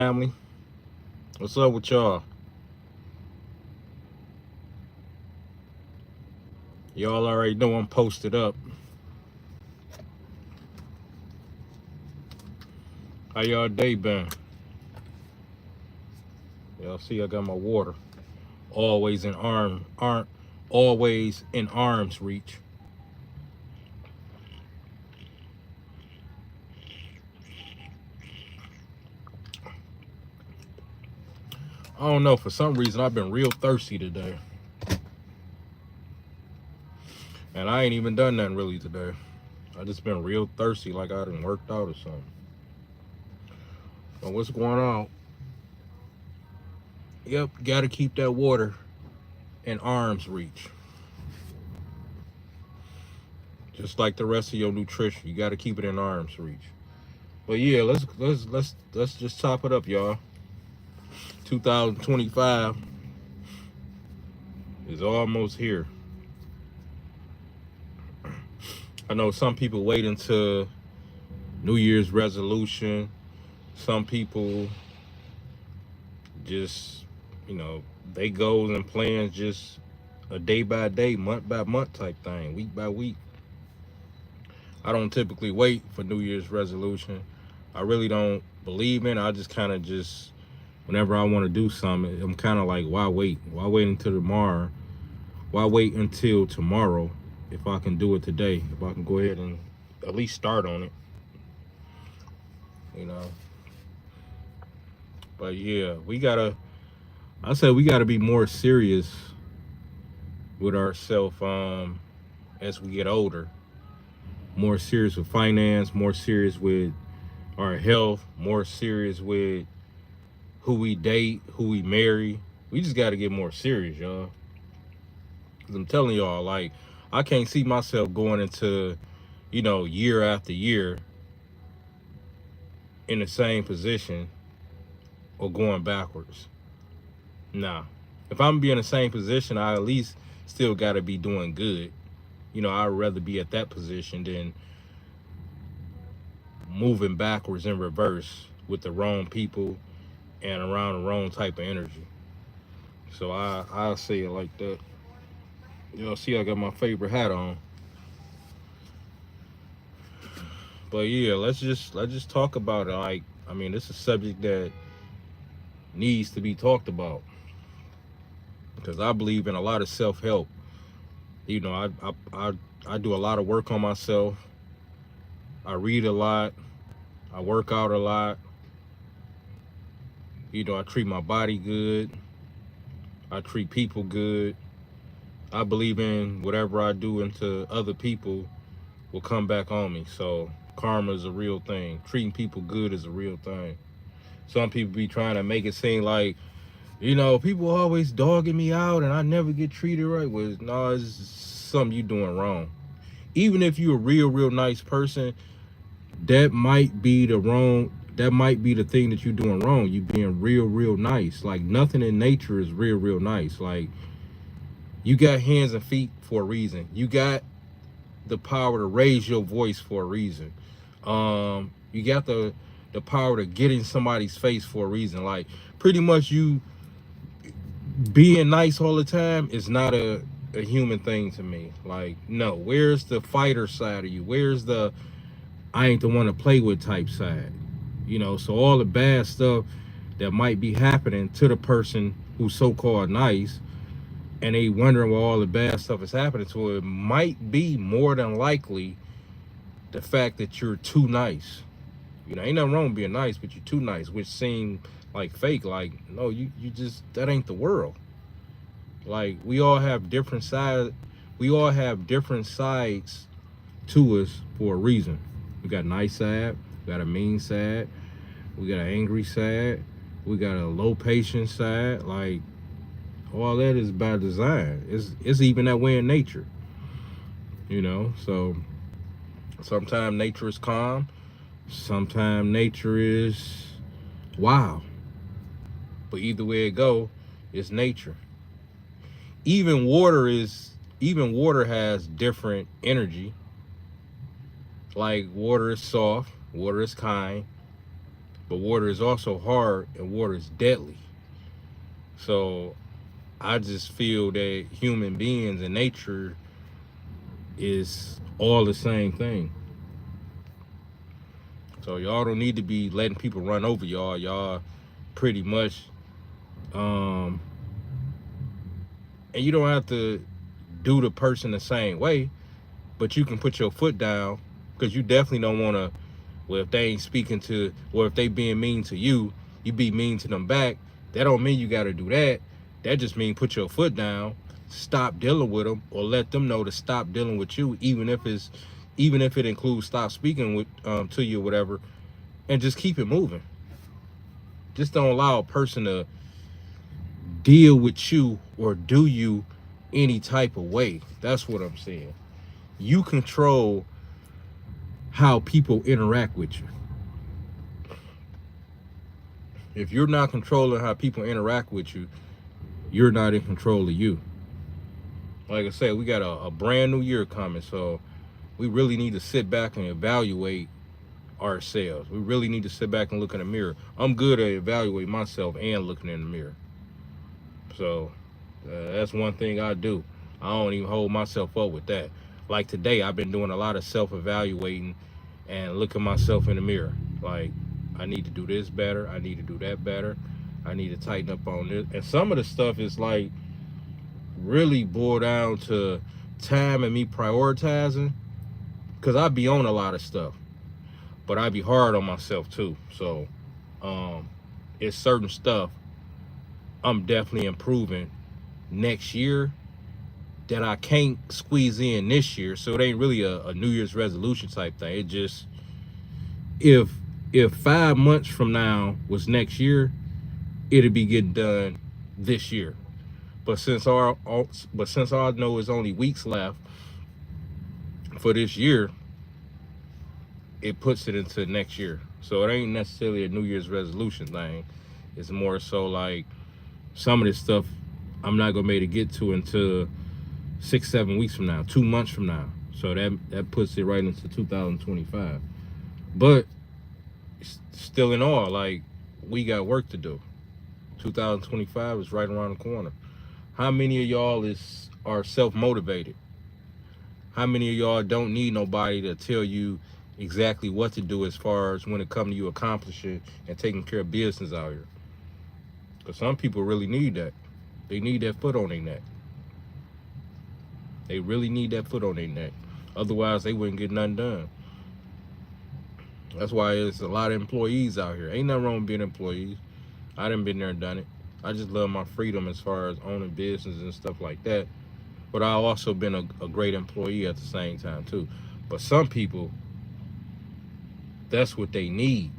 Family, what's up with y'all? Y'all already know I'm posted up. How y'all day been? Y'all see I got my water. Always in always in arm's reach. I don't know, for some reason I've been real thirsty today. And I ain't even done nothing really today. I just been real thirsty like I done worked out or something. But what's going on? Yep, gotta keep that water in arm's reach. Just like the rest of your nutrition. You gotta keep it in arm's reach. But yeah, let's just top it up, y'all. 2025 is almost here. I know some people wait until New Year's resolution. Some people just, they goals and plans just a day by day, month by month type thing, week by week. I don't typically wait for New Year's resolution. I really don't believe in it. I just kind of just, whenever I want to do something, I'm kind of like, why wait? Why wait until tomorrow? Why wait until tomorrow if I can do it today? If I can go ahead and at least start on it, you know. But yeah, I said we gotta be more serious with ourselves as we get older. More serious with finance, more serious with our health, more serious with who we date, who we marry. We just gotta get more serious, y'all. Cause I'm telling y'all, like, I can't see myself going into, year after year in the same position or going backwards. Nah. If I'm gonna be in the same position, I at least still gotta be doing good. I'd rather be at that position than moving backwards in reverse with the wrong people and around the wrong type of energy. So I'll say it like that. See, I got my favorite hat on. But yeah, let's just talk about it. Like, I mean, this is a subject that needs to be talked about because I believe in a lot of self help. I do a lot of work on myself. I read a lot. I work out a lot. I treat my body good. I treat people good. I believe in whatever I do into other people will come back on me. So karma is a real thing. Treating people good is a real thing. Some people be trying to make it seem like, people always dogging me out and I never get treated right. Well, no, it's something you doing wrong. Even if you're a real nice person, that might be the thing that you're doing wrong. You being real nice. Like, nothing in nature is real nice. Like, you got hands and feet for a reason. You got the power to raise your voice for a reason. You got the power to get in somebody's face for a reason. Like, pretty much you being nice all the time is not a human thing to me. Like, no, where's the fighter side of you? Where's the I ain't the one to play with type side? So all the bad stuff that might be happening to the person who's so-called nice, and they wondering why all the bad stuff is happening to it, might be more than likely the fact that you're too nice. Ain't nothing wrong with being nice, but you're too nice, which seem like fake. Like, no, you just, that ain't the world. Like, we all have different sides. We all have different sides to us for a reason. We got a nice side, we got a mean side, we got an angry side, we got a low patience side. Like, all that is by design. It's even that way in nature. So sometimes nature is calm, sometimes nature is wild. But either way it go, it's nature. Even water has different energy. Like, water is soft, water is kind, But water is also hard and water is deadly. So I just feel that human beings and nature is all the same thing. So y'all don't need to be letting people run over y'all. Y'all pretty much, um, and you don't have to do the person the same way, but you can put your foot down because you definitely don't want to. Well, if they ain't speaking to, or if they being mean to you, you be mean to them back. That don't mean you got to do that. That just mean put your foot down, stop dealing with them, or let them know to stop dealing with you, even if it includes stop speaking with to you or whatever, and just keep it moving. Just don't allow a person to deal with you or do you any type of way. That's what I'm saying. You control how people interact with you. If you're not controlling how people interact with you, you're not in control of you. Like I said, we got a brand new year coming, so we really need to sit back and evaluate ourselves. We really need to sit back and look in the mirror. I'm good at evaluating myself and looking in the mirror. So that's one thing I do. I don't even hold myself up with that. Like today, I've been doing a lot of self-evaluating and looking myself in the mirror. Like, I need to do this better. I need to do that better. I need to tighten up on this. And some of the stuff is like really boiled down to time and me prioritizing. Because I be on a lot of stuff. But I be hard on myself too. So it's certain stuff I'm definitely improving next year that I can't squeeze in this year. So it ain't really a New Year's resolution type thing. It just, if 5 months from now was next year, it'll be getting done this year. But since all I know is only weeks left for this year, it puts it into next year. So it ain't necessarily a New Year's resolution thing. It's more so like some of this stuff I'm not gonna be able to get to until 6-7 weeks from now, 2 months from now. So that puts it right into 2025. But still in all, like, we got work to do. 2025 is right around the corner. How many of y'all are self-motivated? How many of y'all don't need nobody to tell you exactly what to do as far as when it comes to you accomplishing and taking care of business out here? Because some people really need that. They need that foot on their neck. They really need that foot on their neck. Otherwise, they wouldn't get nothing done. That's why there's a lot of employees out here. Ain't nothing wrong with being employees. I done been there and done it. I just love my freedom as far as owning business and stuff like that. But I've also been a great employee at the same time too. But some people, that's what they need.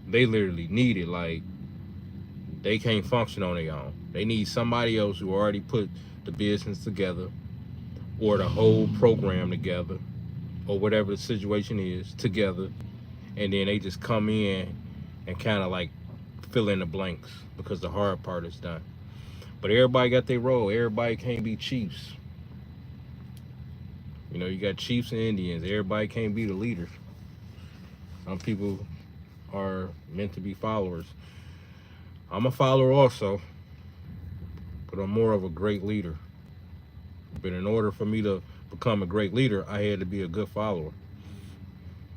They literally need it. Like, they can't function on their own. They need somebody else who already put the business together or the whole program together or whatever the situation is together, and then they just come in and kind of like fill in the blanks because the hard part is done. But everybody got their role. Everybody can't be chiefs. You know, you got chiefs and Indians. Everybody can't be the leader. Some people are meant to be followers. I'm a follower also, but I'm more of a great leader. But in order for me to become a great leader, I had to be a good follower.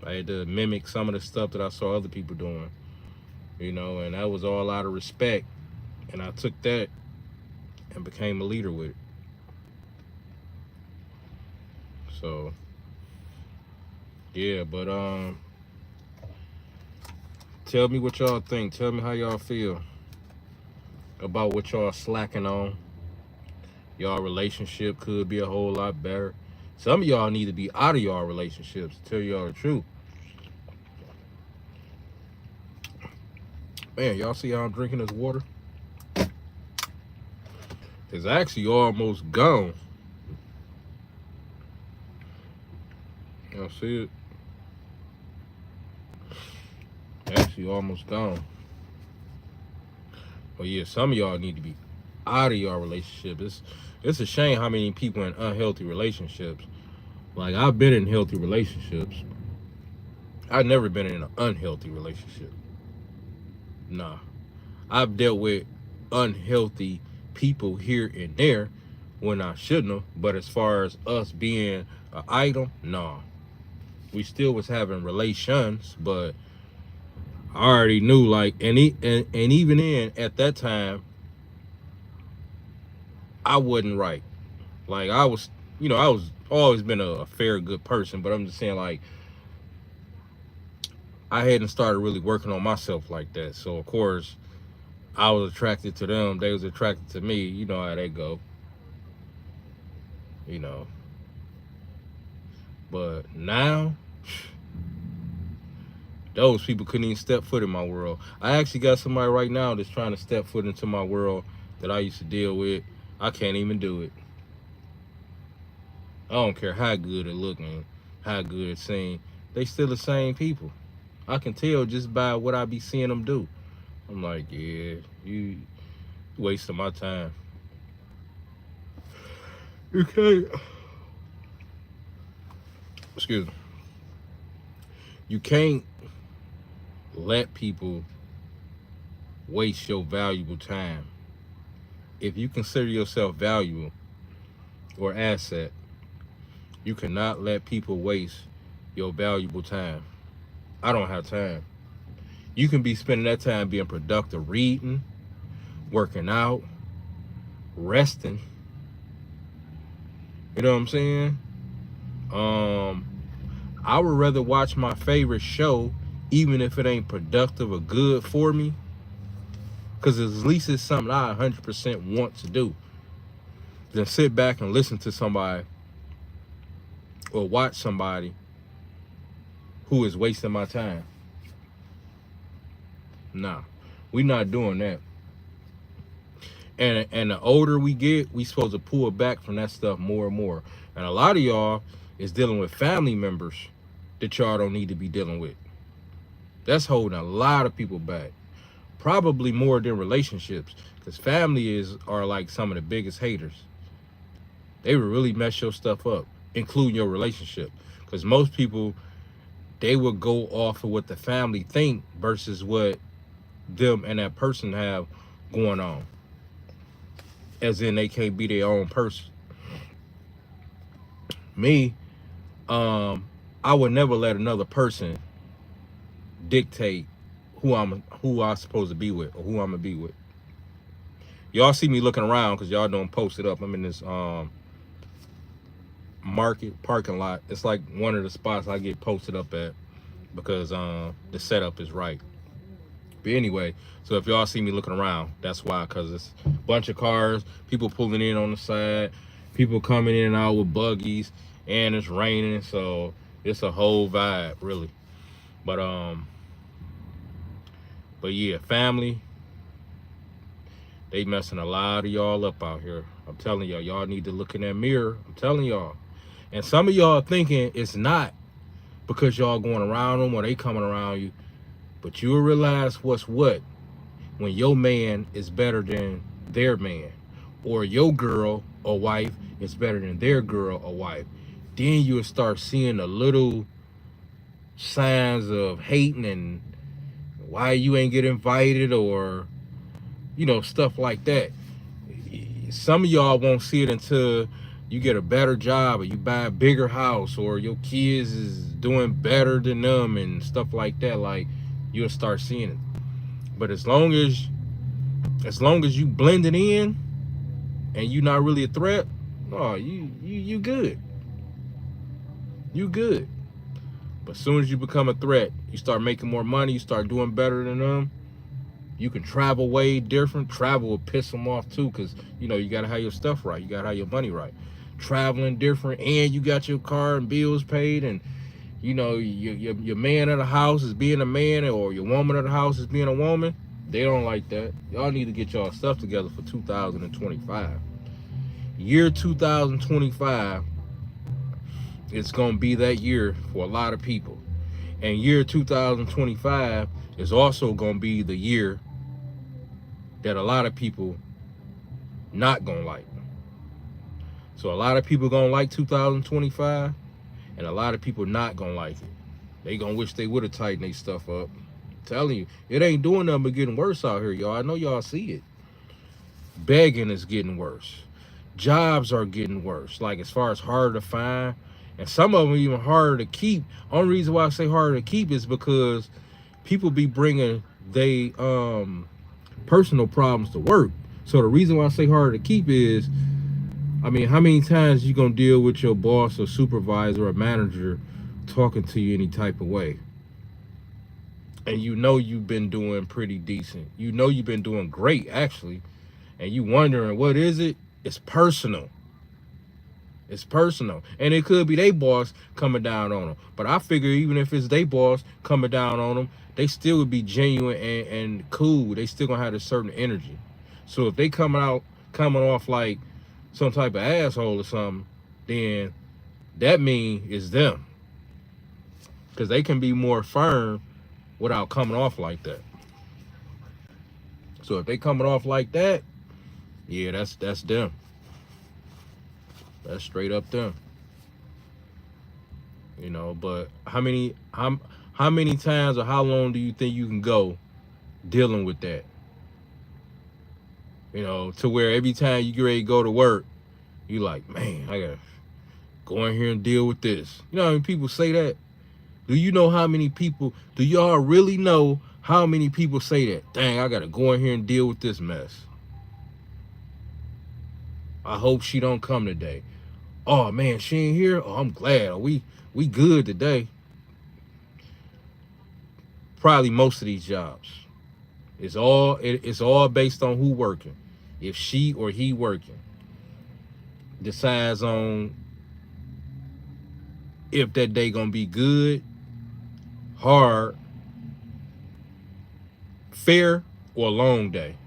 I had to mimic some of the stuff that I saw other people doing, you know, and that was all out of respect. And I took that and became a leader with it. So, yeah, but tell me what y'all think. Tell me how y'all feel about what y'all slacking on. Y'all relationship could be a whole lot better. Some of y'all need to be out of y'all relationships, to tell y'all the truth. Man, y'all see how I'm drinking this water? It's actually almost gone. Y'all see it? Actually almost gone. But yeah, some of y'all need to be out of your relationship. It's a shame how many people in unhealthy relationships. Like, I've been in healthy relationships, I've never been in an unhealthy relationship. Nah. I've dealt with unhealthy people here and there when I shouldn't have. But as far as us being an item, nah. We still was having relations, but I already knew, like, and even in at that time, I wasn't right. Like, I was, I was always been a fair, good person, but I'm just saying, like, I hadn't started really working on myself like that. So of course, I was attracted to them. They was attracted to me. You know how they go. You know. But now, those people couldn't even step foot in my world. I actually got somebody right now that's trying to step foot into my world that I used to deal with. I can't even do it. I don't care how good it looking, how good it seem. They still the same people. I can tell just by what I be seeing them do. I'm like, yeah, you wasting my time. You can't. Excuse me. You can't let people waste your valuable time. If you consider yourself valuable or asset, you cannot let people waste your valuable time. I don't have time. You can be spending that time being productive, reading, working out, resting. You know what I'm saying? I would rather watch my favorite show, even if it ain't productive or good for me, because at least it's something I 100% want to do, than sit back and listen to somebody or watch somebody who is wasting my time. Nah, we not doing that. And the older we get, we supposed to pull back from that stuff more and more. And a lot of y'all is dealing with family members that y'all don't need to be dealing with. That's holding a lot of people back. Probably more than relationships, because are like some of the biggest haters. They will really mess your stuff up, including your relationship. Because most people, they will go off of what the family think versus what them and that person have going on. As in, they can't be their own person. Me, I would never let another person dictate who I supposed to be with or who I'm gonna be with. Y'all see me looking around because y'all don't post it up. I'm in this market parking lot. It's like one of the spots I get posted up at because the setup is right. But anyway, so if y'all see me looking around, that's why, because it's a bunch of cars, people pulling in on the side, people coming in and out with buggies, and it's raining, so it's a whole vibe, really. But yeah, family, they messing a lot of y'all up out here. I'm telling y'all, y'all need to look in that mirror. I'm telling y'all. And some of y'all thinking it's not because y'all going around them or they coming around you. But you'll realize what's what when your man is better than their man, or your girl or wife is better than their girl or wife. Then you'll start seeing the little signs of hating and why you ain't get invited, or stuff like that. Some of y'all won't see it until you get a better job or you buy a bigger house or your kids is doing better than them and stuff like that. Like, you'll start seeing it. But as long as you blending in and you not really a threat, oh, you good. You good. But as soon as you become a threat, you start making more money, you start doing better than them. You can travel way different. Travel will piss them off too, because you gotta have your stuff right. You gotta have your money right. Traveling different, and you got your car and bills paid, and your man of the house is being a man, or your woman of the house is being a woman. They don't like that. Y'all need to get y'all stuff together for 2025. Year 2025, it's gonna be that year for a lot of people. And year 2025 is also gonna be the year that a lot of people not gonna like. So a lot of people gonna like 2025, and a lot of people not gonna like it. They gonna wish they would have tightened their stuff up. I'm telling you, it ain't doing nothing but getting worse out here, y'all. I know y'all see it. Begging is getting worse. Jobs are getting worse. Like as far as harder to find, and some of them even harder to keep. Only reason why I say harder to keep is because people be bringing they personal problems to work. So the reason why I say harder to keep is, I mean, how many times you gonna deal with your boss or supervisor or manager talking to you any type of way? And you know you've been doing pretty decent. You know you've been doing great actually. And you wondering what is it? It's personal. It's personal. And it could be they boss coming down on them. But I figure even if it's they boss coming down on them, they still would be genuine and cool. They still gonna have a certain energy. So if they coming off like some type of asshole or something, then that mean it's them. Because they can be more firm without coming off like that. So if they coming off like that, yeah, that's them. That's straight up them. You know, but how many times or how long do you think you can go dealing with that? You know, to where every time you get ready to go to work, you like, man, I gotta go in here and deal with this. You know how many people say that? Do you know how many people, do y'all really know how many people say that? Dang, I gotta go in here and deal with this mess. I hope she don't come today. Oh man, she ain't here. Oh, I'm glad. We good today. Probably most of these jobs. It's all based on who working. If she or he working. Decides on if that day gonna be good, hard, fair, or long day.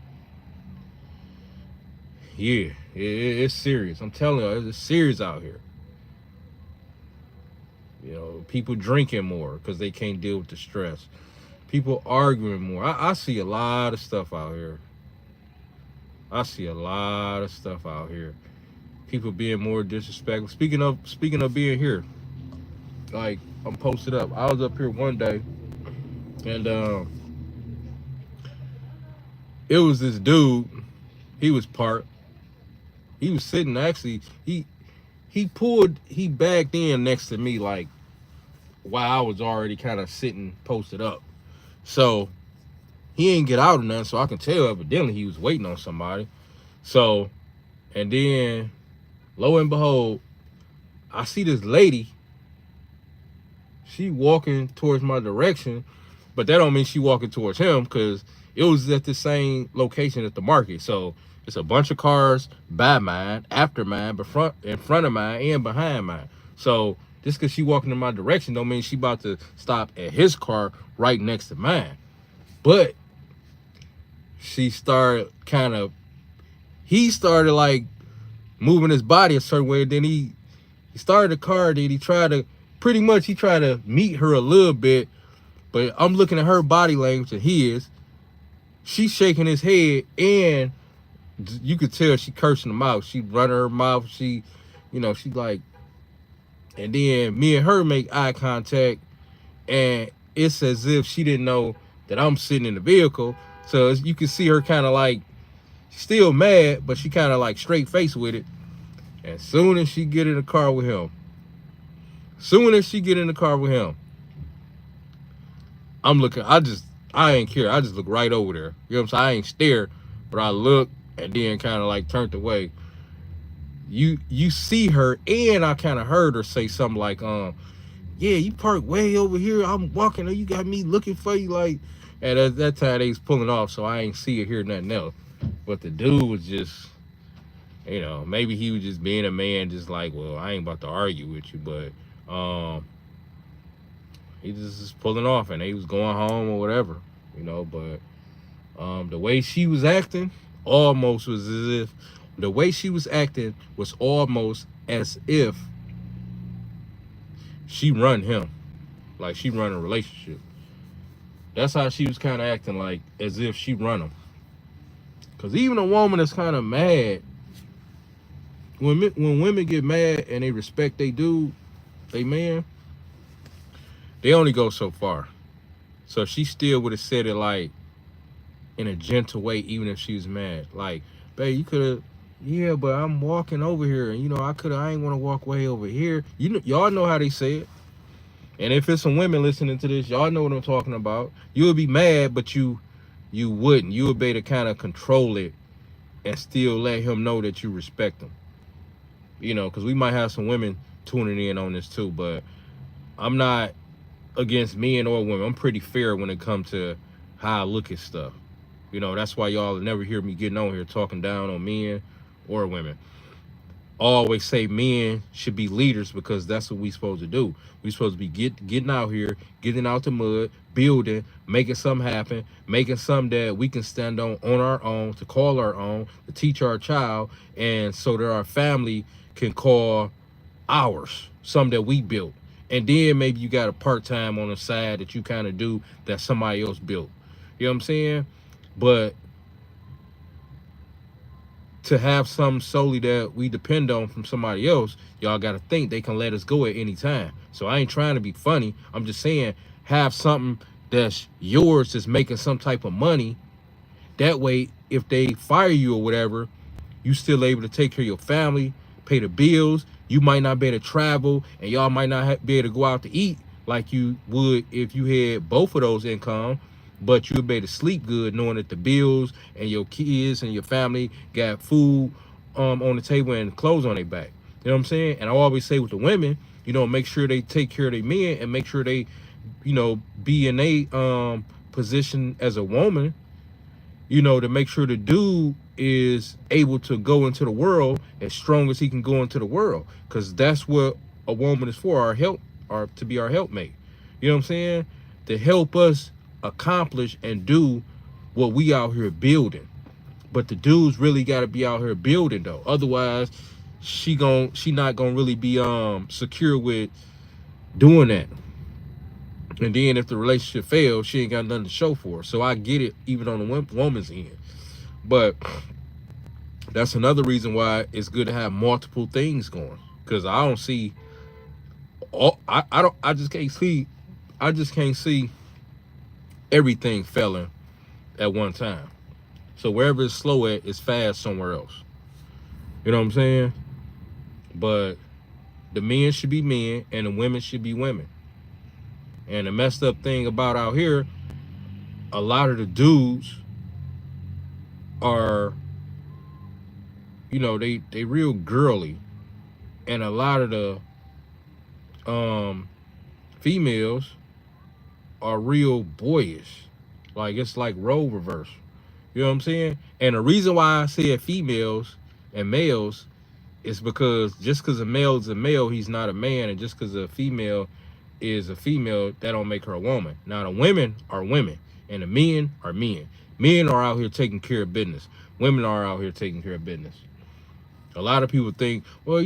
Yeah, it's serious. I'm telling you, it's serious out here. You know, people drinking more because they can't deal with the stress. People arguing more. I see a lot of stuff out here. I see a lot of stuff out here. People being more disrespectful. Speaking of being here, like I'm posted up. I was up here one day, and it was this dude. He was parked. He was sitting actually. He backed in next to me like while I was already kind of sitting posted up. So he ain't get out or nothing. So I can tell evidently he was waiting on somebody. So, and then lo and behold, I see this lady. She walking towards my direction, but that don't mean she walking towards him because it was at the same location at the market. So it's a bunch of cars by mine, after mine, but in front of mine, and behind mine. So just because she walking in my direction don't mean she about to stop at his car right next to mine. But he started like moving his body a certain way. Then he started the car. Then he tried to meet her a little bit. But I'm looking at her body language and his. She's shaking his head, and you could tell she cursing him out. She running her mouth. She like, and then me and her make eye contact, and it's as if she didn't know that I'm sitting in the vehicle. So you can see her kind of like, still mad, but she kind of like straight face with it. And soon as she get in the car with him, I'm looking, I ain't care. I just look right over there. You know what I'm saying? I ain't stare, but I look and then kind of like turned away. You see her, and I kind of heard her say something like, yeah, you parked way over here. I'm walking, you got me looking for you. Like, and at that time they was pulling off, so I ain't see or hear nothing else. But the dude was just, maybe he was just being a man, just like, well, I ain't about to argue with you, but he just is pulling off, and he was going home or whatever, but the way she was acting almost was as if she run him, like she run a relationship. That's how she was kind of acting, like as if she run him. Because even a woman that's kind of mad, when women get mad and they respect they man, They only go so far. So she still would have said it like in a gentle way, even if she was mad. Like, babe, you could have, yeah, but I'm walking over here, and I ain't want to walk way over here. Y'all know how they say it. And if it's some women listening to this, y'all know what I'm talking about. You would be mad, but you wouldn't. You would be able to kind of control it and still let him know that you respect him. Because we might have some women tuning in on this too, but I'm not against men or women. I'm pretty fair when it comes to how I look at stuff. That's why y'all never hear me getting on here talking down on men or women. I always say men should be leaders because that's what we supposed to do. We supposed to be getting out here, getting out the mud, building, making something happen, making something that we can stand on our own, to call our own, to teach our child, and so that our family can call ours, something that we built. And then maybe you got a part-time on the side that you kind of do that somebody else built. You know what I'm saying? But to have something solely that we depend on from somebody else, y'all got to think they can let us go at any time. So I ain't trying to be funny. I'm just saying, have something that's yours that's making some type of money. That way, if they fire you or whatever, you still able to take care of your family, pay the bills. You might not be able to travel, and y'all might not be able to go out to eat like you would if you had both of those income, but you'll be able to sleep good knowing that the bills and your kids and your family got food on the table and clothes on their back. You know what I'm saying? And I always say with the women, make sure they take care of their men and make sure they, be in a position as a woman, to make sure the dude is able to go into the world as strong as he can go into the world, because that's what a woman is for, our help, or to be our helpmate. You know what I'm saying? To help us accomplish and do what we out here building. But the dudes really got to be out here building though. Otherwise, she not gonna really be secure with doing that. And then if the relationship fails, she ain't got nothing to show for. So I get it, even on the woman's end. But that's another reason why it's good to have multiple things going. Because I don't see, I just can't see everything failing at one time. So wherever it's slow at, it's fast somewhere else. You know what I'm saying? But the men should be men and the women should be women. And the messed up thing about out here, a lot of the dudes are, they real girly. And a lot of the females are real boyish. Like, it's like role reverse. You know what I'm saying? And the reason why I said females and males is because just because a male is a male, he's not a man. And just because a female is a female, that don't make her a woman. Now, the women are women and the men are men. Men are out here taking care of business. Women are out here taking care of business. A lot of people think, well,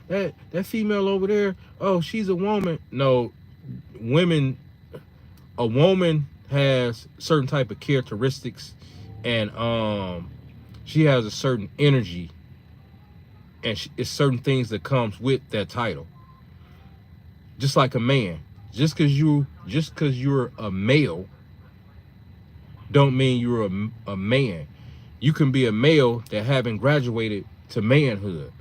that female over there, oh, she's a woman. No, a woman has certain type of characteristics, and she has a certain energy, and it's certain things that comes with that title. Just like a man, just because you're a male, don't mean you're a man. You can be a male that haven't graduated to manhood.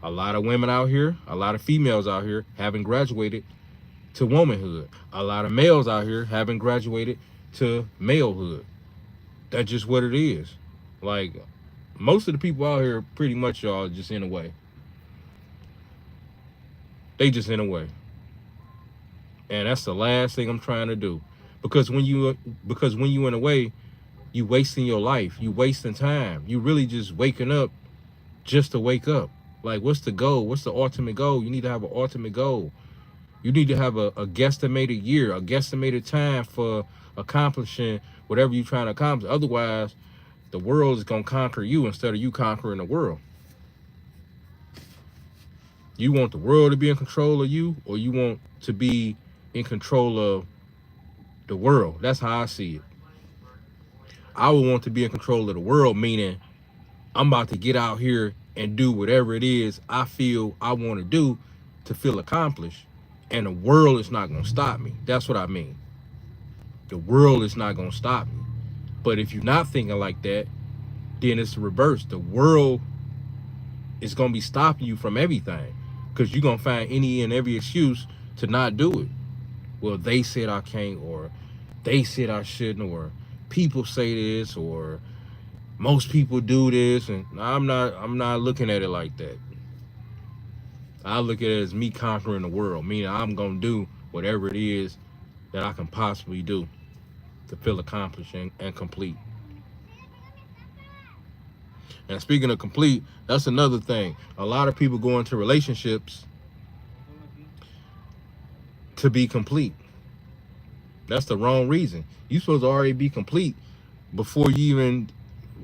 A lot of women out here, a lot of females out here haven't graduated to womanhood. A lot of males out here haven't graduated to malehood. That's just what it is. Like, most of the people out here, pretty much, y'all, just in a way. They just in a way. And that's the last thing I'm trying to do. Because when you in a way, you wasting your life. You wasting time. You really just waking up just to wake up. Like, what's the goal? What's the ultimate goal? You need to have an ultimate goal. You need to have a guesstimated year, a guesstimated time for accomplishing whatever you're trying to accomplish. Otherwise, the world is going to conquer you instead of you conquering the world. You want the world to be in control of you, or you want to be in control of the world? That's how I see it. I would want to be in control of the world, meaning I'm about to get out here and do whatever it is I feel I want to do to feel accomplished. And the world is not going to stop me. That's what I mean. The world is not going to stop me. But if you're not thinking like that, then it's the reverse. The world is going to be stopping you from everything, because you're going to find any and every excuse to not do it. Well, they said I can't, or they said I shouldn't, or people say this, or most people do this. And I'm not looking at it like that. I look at it as me conquering the world, meaning I'm going to do whatever it is that I can possibly do to feel accomplished and complete. And speaking of complete, that's another thing. A lot of people go into relationships to be complete. That's the wrong reason. You're supposed to already be complete before you even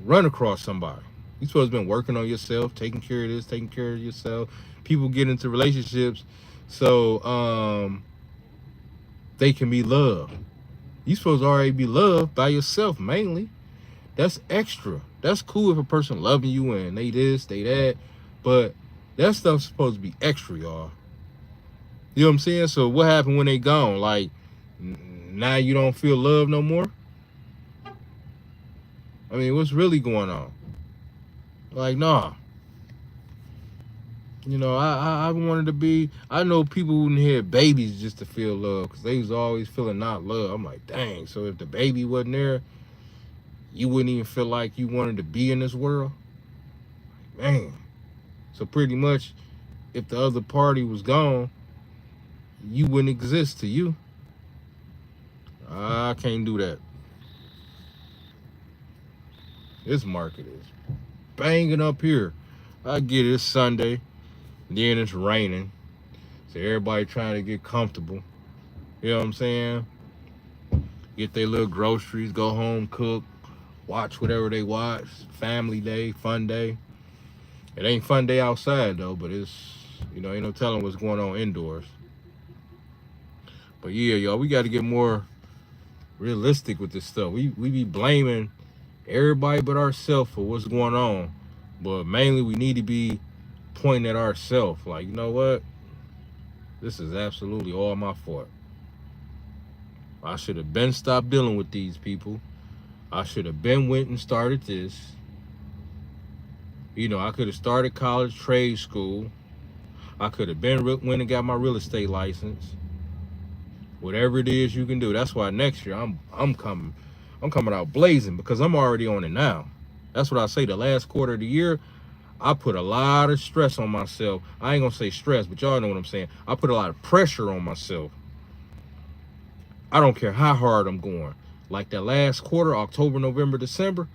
run across somebody. You're supposed to have been working on yourself, taking care of this, taking care of yourself. People get into relationships so they can be loved. You're supposed to already be loved by yourself mainly. That's extra. That's cool if a person loving you and they this, they that, but that stuff's supposed to be extra, y'all. You know what I'm saying? So what happened when they gone? Like, now you don't feel love no more? I mean, what's really going on? Like, nah. You know, I wanted to be, I know people who had babies just to feel love, because they was always feeling not love. I'm like, dang, so if the baby wasn't there, you wouldn't even feel like you wanted to be in this world? Man. So pretty much, if the other party was gone, you wouldn't exist to you. I can't do that. This market is banging up here. I get it, it's Sunday, then it's raining, so everybody trying to get comfortable. You know what I'm saying? Get their little groceries, go home, cook, watch whatever they watch. Family day, fun day. It ain't fun day outside though, but it's, you know, ain't no telling what's going on indoors. But yeah, y'all, we got to get more realistic with this stuff. We be blaming everybody but ourselves for what's going on, but mainly we need to be pointing at ourselves. Like, you know what? This is absolutely all my fault. I should have been stopped dealing with these people. I should have been went and started this. You know, I could have started college, trade school. I could have been went and got my real estate license. Whatever it is you can do. That's why next year I'm coming out blazing, because I'm already on it now. That's what I say. The last quarter of the year, I put a lot of stress on myself. I ain't gonna say stress, but y'all know what I'm saying. I put a lot of pressure on myself. I don't care how hard I'm going. Like that last quarter, October, November, December,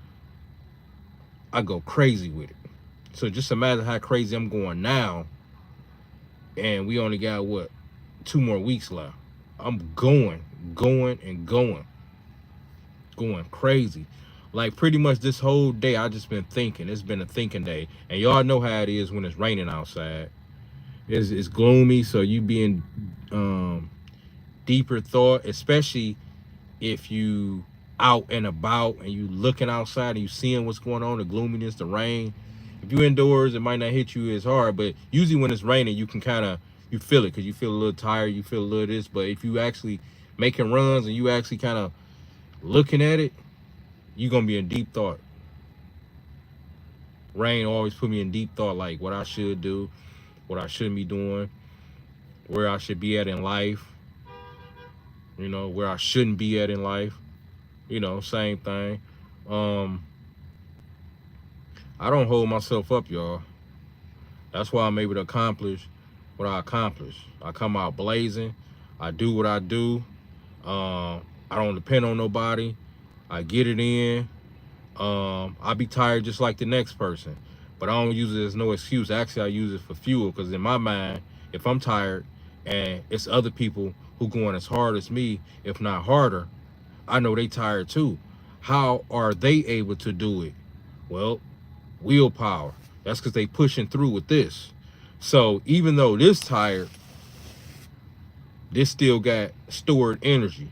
I go crazy with it. So just imagine how crazy I'm going now. And we only got, what, 2 more weeks left. I'm going crazy. Like pretty much this whole day, I just been thinking. It's been a thinking day. And y'all know how it is when it's raining outside. It's gloomy, so you be in deeper thought, especially if you out and about and you looking outside and you seeing what's going on, the gloominess, the rain. If you indoors, it might not hit you as hard, but usually when it's raining, you can kind of, you feel it, because you feel a little tired, you feel a little this. But if you actually making runs and you actually kind of looking at it, you're going to be in deep thought. Rain always put me in deep thought, like what I should do, what I shouldn't be doing, where I should be at in life, you know, where I shouldn't be at in life, you know, same thing. I don't hold myself up, y'all. That's why I'm able to accomplish what I accomplish. I come out blazing. I do what I do. I don't depend on nobody. I get it in. I be tired just like the next person, but I don't use it as no excuse. Actually, I use it for fuel, because in my mind, if I'm tired and it's other people who going as hard as me, if not harder, I know they tired too. How are they able to do it? Well, willpower. That's because they pushing through with this. So even though this tired, this still got stored energy.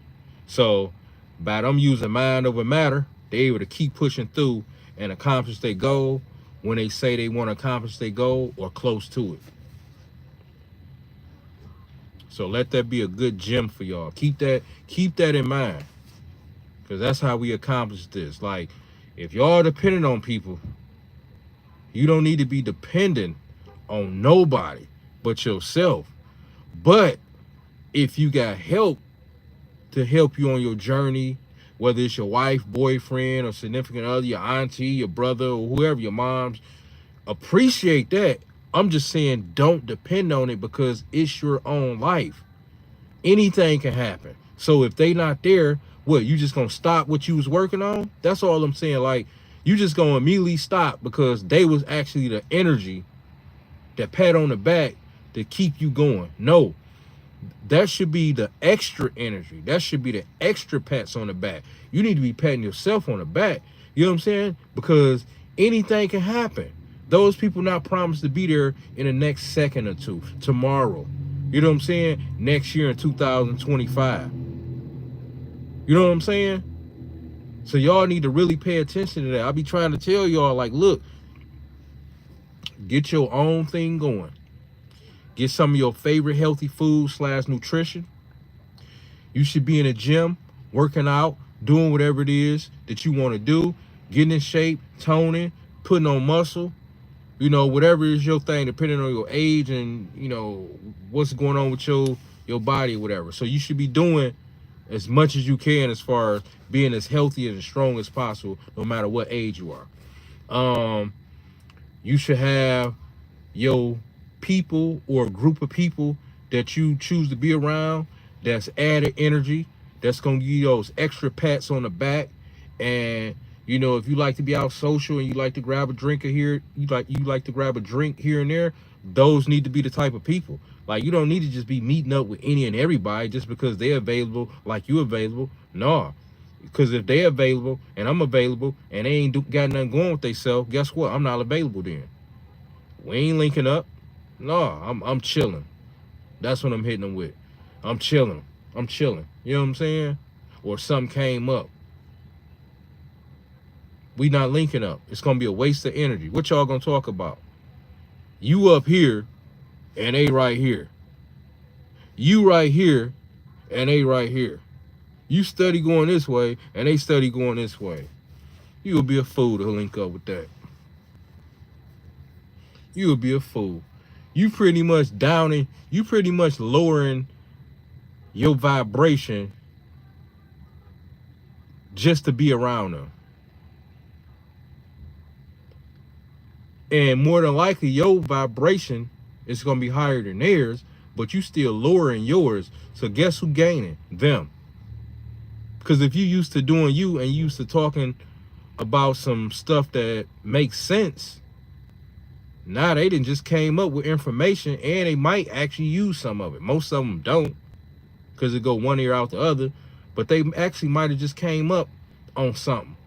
So by them using mind over matter, they able to keep pushing through and accomplish their goal when they say they want to accomplish their goal or close to it. So let that be a good gem for y'all. Keep that in mind. Because that's how we accomplish this. Like, if y'all dependent on people, you don't need to be dependent on nobody but yourself. But if you got help to help you on your journey, whether it's your wife, boyfriend, or significant other, your auntie, your brother, or whoever, your mom's, appreciate that. I'm just saying, don't depend on it, because it's your own life. Anything can happen. So if they not there, what, you just gonna stop what you was working on? That's all I'm saying. Like, you just gonna immediately stop because they was actually the energy, that pat on the back to keep you going. No, that should be the extra energy. That should be the extra pats on the back. You need to be patting yourself on the back. You know what I'm saying? Because anything can happen. Those people not promised to be there in the next second or two, tomorrow. You know what I'm saying? Next year in 2025. You know what I'm saying? So y'all need to really pay attention to that. I be trying to tell y'all, like, look, get your own thing going. Get some of your favorite healthy food / nutrition. You should be in a gym, working out, doing whatever it is that you want to do, getting in shape, toning, putting on muscle, you know, whatever is your thing, depending on your age and, you know, what's going on with your body or whatever. So you should be doing as much as you can as far as being as healthy and as strong as possible, no matter what age you are. You should have your people or a group of people that you choose to be around that's added energy, that's gonna give you those extra pats on the back. And you know, if you like to be out social and you like to grab a drink here, you like to grab a drink here and there, those need to be the type of people. Like, you don't need to just be meeting up with any and everybody just because they're available, like you available. No, because if they're available and I'm available and they ain't got nothing going with themselves, guess what? I'm not available then. We ain't linking up. No, I'm chilling. That's what I'm hitting them with. I'm chilling. You know what I'm saying? Or something came up. We not linking up. It's gonna be a waste of energy. What y'all gonna talk about? You up here and they right here. You right here and they right here. You study going this way and they study going this way. You would be a fool to link up with that. You would be a fool. You pretty much lowering your vibration just to be around them. And more than likely, your vibration is going to be higher than theirs, but you still lowering yours. So guess who gaining? Them. Because if you used to doing you and you used to talking about some stuff that makes sense, now they done just came up with information and they might actually use some of it. Most of them don't, because it go one ear out the other, but they actually might have just came up on something.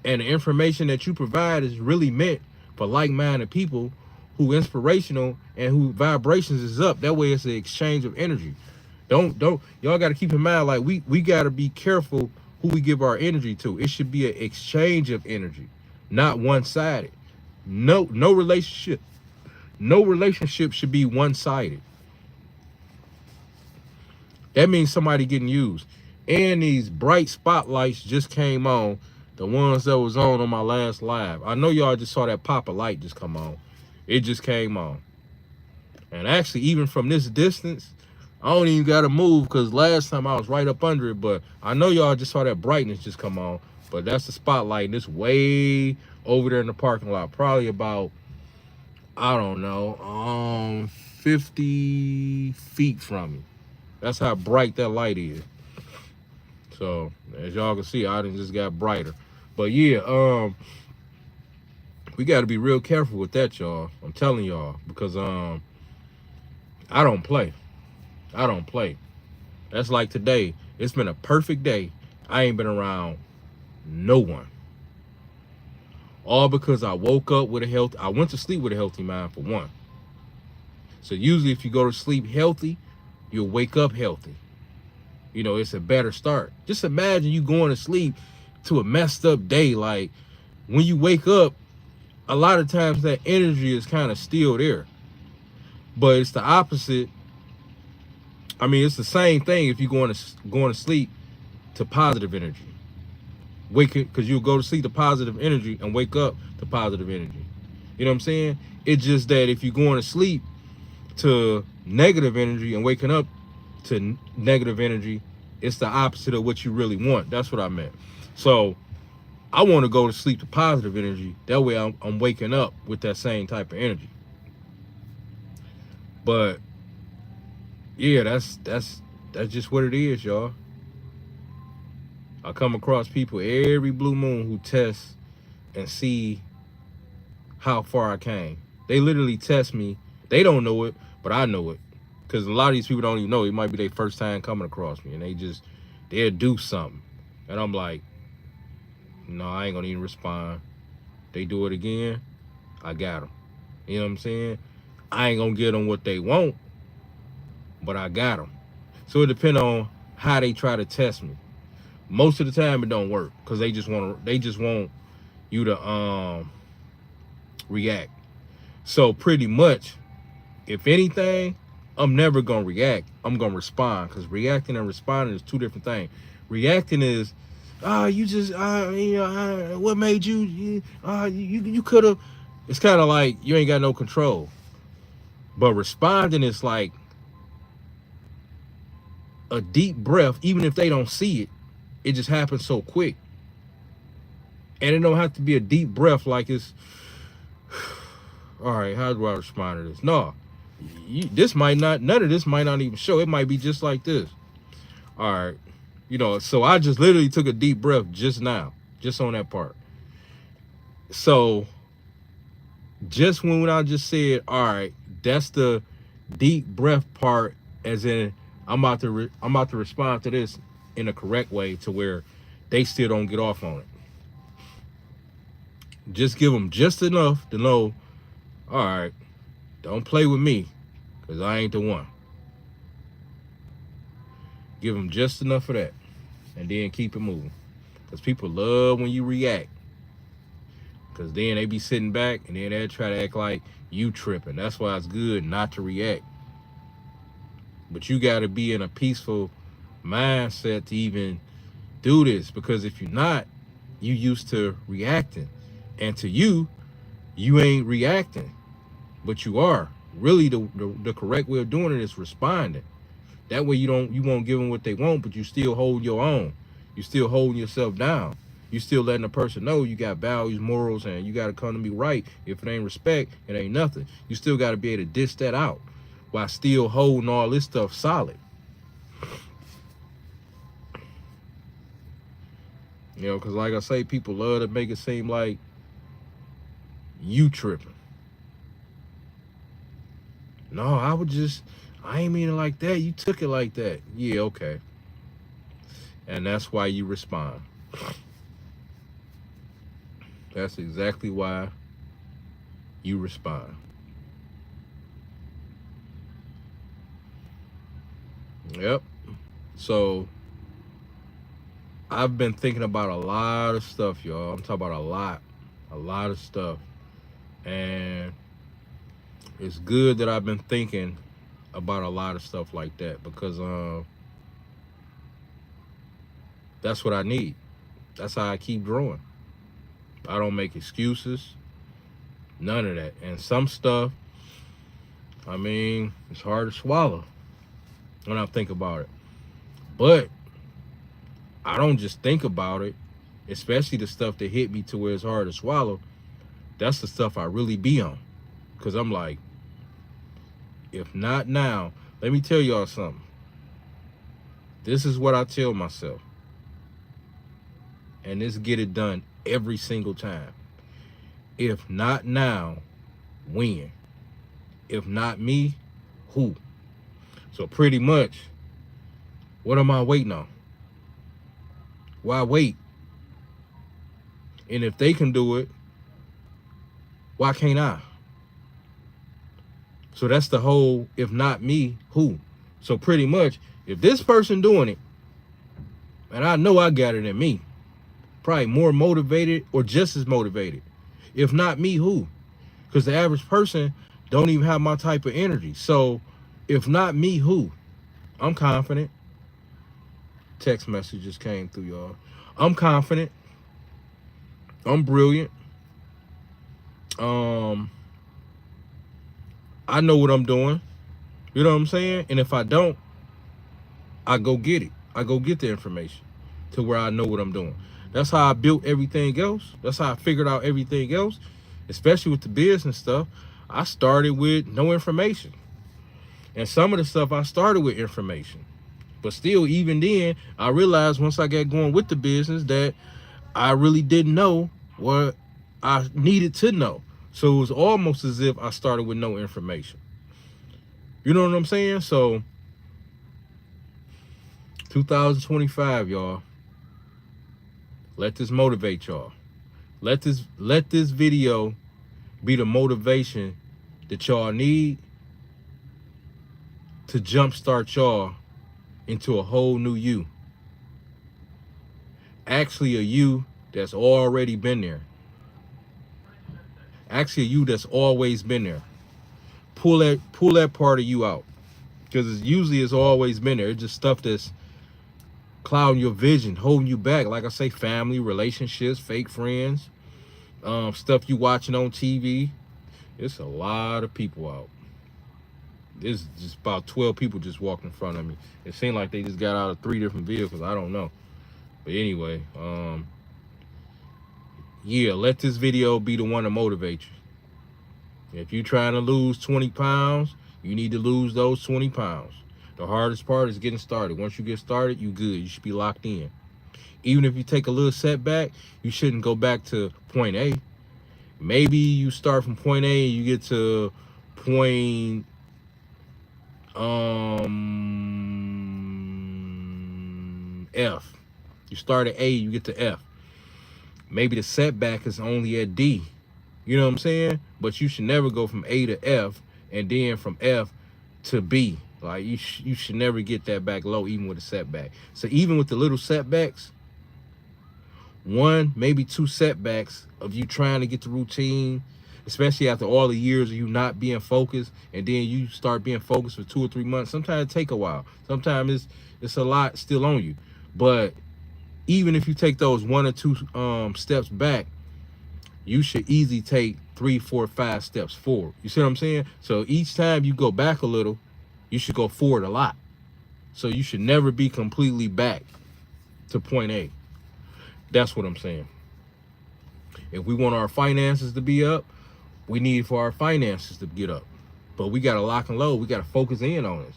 And the information that you provide is really meant for like-minded people who inspirational and who vibrations is up. That way it's an exchange of energy. Don't y'all got to keep in mind, like, we got to be careful who we give our energy to. It should be an exchange of energy, not one-sided. No relationship should be one-sided. That means somebody getting used. And these bright spotlights just came on, the ones that was on my last live. I know y'all just saw that pop of light just come on. It just came on. And actually, even from this distance, I don't even got to move, because last time I was right up under it. But I know y'all just saw that brightness just come on. But that's the spotlight, and it's way over there in the parking lot. Probably about, I don't know, 50 feet from me. That's how bright that light is. So, as y'all can see, I just got brighter. But yeah, we got to be real careful with that, y'all. I'm telling y'all, because I don't play. That's like today. It's been a perfect day. I ain't been around no one. All because I woke up with I went to sleep with a healthy mind, for one. So usually if you go to sleep healthy, you'll wake up healthy. You know, it's a better start. Just imagine you going to sleep to a messed up day. Like, when you wake up, a lot of times that energy is kind of still there. But it's the opposite I mean, it's the same thing if you're going to sleep to positive energy. Wake it because you'll go to sleep to positive energy and wake up to positive energy. You know what I'm saying? It's just that if you're going to sleep to negative energy and waking up to negative energy, it's the opposite of what you really want. That's what I meant. So I want to go to sleep to positive energy. That way I'm waking up with that same type of energy. But yeah, that's just what it is, y'all. I come across people every blue moon who test and see how far I came. They literally test me. They don't know it, but I know it. Because a lot of these people don't even know. It might be their first time coming across me. And they'll do something. And I'm like, no, I ain't going to even respond. They do it again, I got them. You know what I'm saying? I ain't going to get them what they want, but I got them. So it depends on how they try to test me. Most of the time it don't work because they just want you to react. So pretty much, if anything, I'm never gonna react. I'm gonna respond, because reacting and responding is two different things. Reacting is, you just, what made you, you could have. It's kind of like you ain't got no control. But responding is like a deep breath, even if they don't see it. It just happens so quick. And it don't have to be a deep breath like it's, all right, how do I respond to this? No, none of this might not even show. It might be just like this. All right. So I just literally took a deep breath just now, just on that part. So just when I just said, all right, that's the deep breath part, as in I'm about to respond to this in a correct way to where they still don't get off on it. Just give them just enough to know, all right, don't play with me, because I ain't the one. Give them just enough of that, and then keep it moving. Because people love when you react. Because then they be sitting back, and then they try to act like you tripping. That's why it's good not to react. But you got to be in a peaceful mindset to even do this. Because if you're not, you used to reacting. And to you ain't reacting. But you are. Really, the correct way of doing it is responding. That way you won't give them what they want, but you still hold your own. You still holding yourself down. You still letting the person know you got values, morals, and you got to come to me right. If it ain't respect, it ain't nothing. You still got to be able to dish that out while still holding all this stuff solid. Because like I say, people love to make it seem like you tripping. No, I ain't mean it like that. You took it like that. Yeah, okay. And that's why you respond. That's exactly why you respond. Yep. So I've been thinking about a lot of stuff, y'all. I'm talking about a lot of stuff. And it's good that I've been thinking about a lot of stuff like that, because that's what I need. That's how I keep growing. I don't make excuses, none of that. And some stuff, I mean, it's hard to swallow when I think about it. But I don't just think about it, especially the stuff that hit me to where it's hard to swallow. That's the stuff I really be on. Because I'm like, if not now, let me tell y'all something. This is what I tell myself. And this get it done every single time. If not now, when? If not me, who? So pretty much, what am I waiting on? Why wait? And if they can do it, why can't I? So that's the whole, if not me, who? So pretty much, if this person doing it, and I know I got it in me, probably more motivated or just as motivated. If not me, who? Because the average person don't even have my type of energy. So if not me, who? I'm confident. Text messages came through, y'all. I'm confident. I'm brilliant. Um, I know what I'm doing. You know what I'm saying? And if I don't, I go get it. I go get the information to where I know what I'm doing. That's how I built everything else. That's how I figured out everything else, especially with the business stuff. I started with no information. And some of the stuff I started with information. But still, even then, I realized once I got going with the business that I really didn't know what I needed to know. So it was almost as if I started with no information. You know what I'm saying? So 2025, y'all. Let this motivate y'all. Let this video be the motivation that y'all need to jumpstart y'all into a whole new you. Actually, a you that's already been there. Actually, a you that's always been there. Pull that part of you out, because it's always been there. It's just stuff that's clouding your vision, holding you back. Like I say, family, relationships, fake friends, stuff you watching on TV. It's a lot of people out. There's just about 12 people just walked in front of me. It seemed like they just got out of 3 different vehicles. I don't know. But anyway, yeah, let this video be the one to motivate you. If you're trying to lose 20 pounds, you need to lose those 20 pounds. The hardest part is getting started. Once you get started, you good. You should be locked in. Even if you take a little setback, you shouldn't go back to point A. Maybe you start from point A and you get to point F. You start at A, you get to F. Maybe the setback is only at D. You know what I'm saying? But you should never go from A to F and then from F to B. Like you should never get that back low, even with a setback. So even with the little setbacks, 1, maybe 2 setbacks of you trying to get the routine, especially after all the years of you not being focused, and then you start being focused for 2 or 3 months. Sometimes it take a while. Sometimes it's a lot still on you. But even if you take those 1 or 2 steps back, you should easily take 3, 4, 5 steps forward. You see what I'm saying? So each time you go back a little, you should go forward a lot. So you should never be completely back to point A. That's what I'm saying. If we want our finances to be up, we need for our finances to get up. But we gotta lock and load. We gotta focus in on this.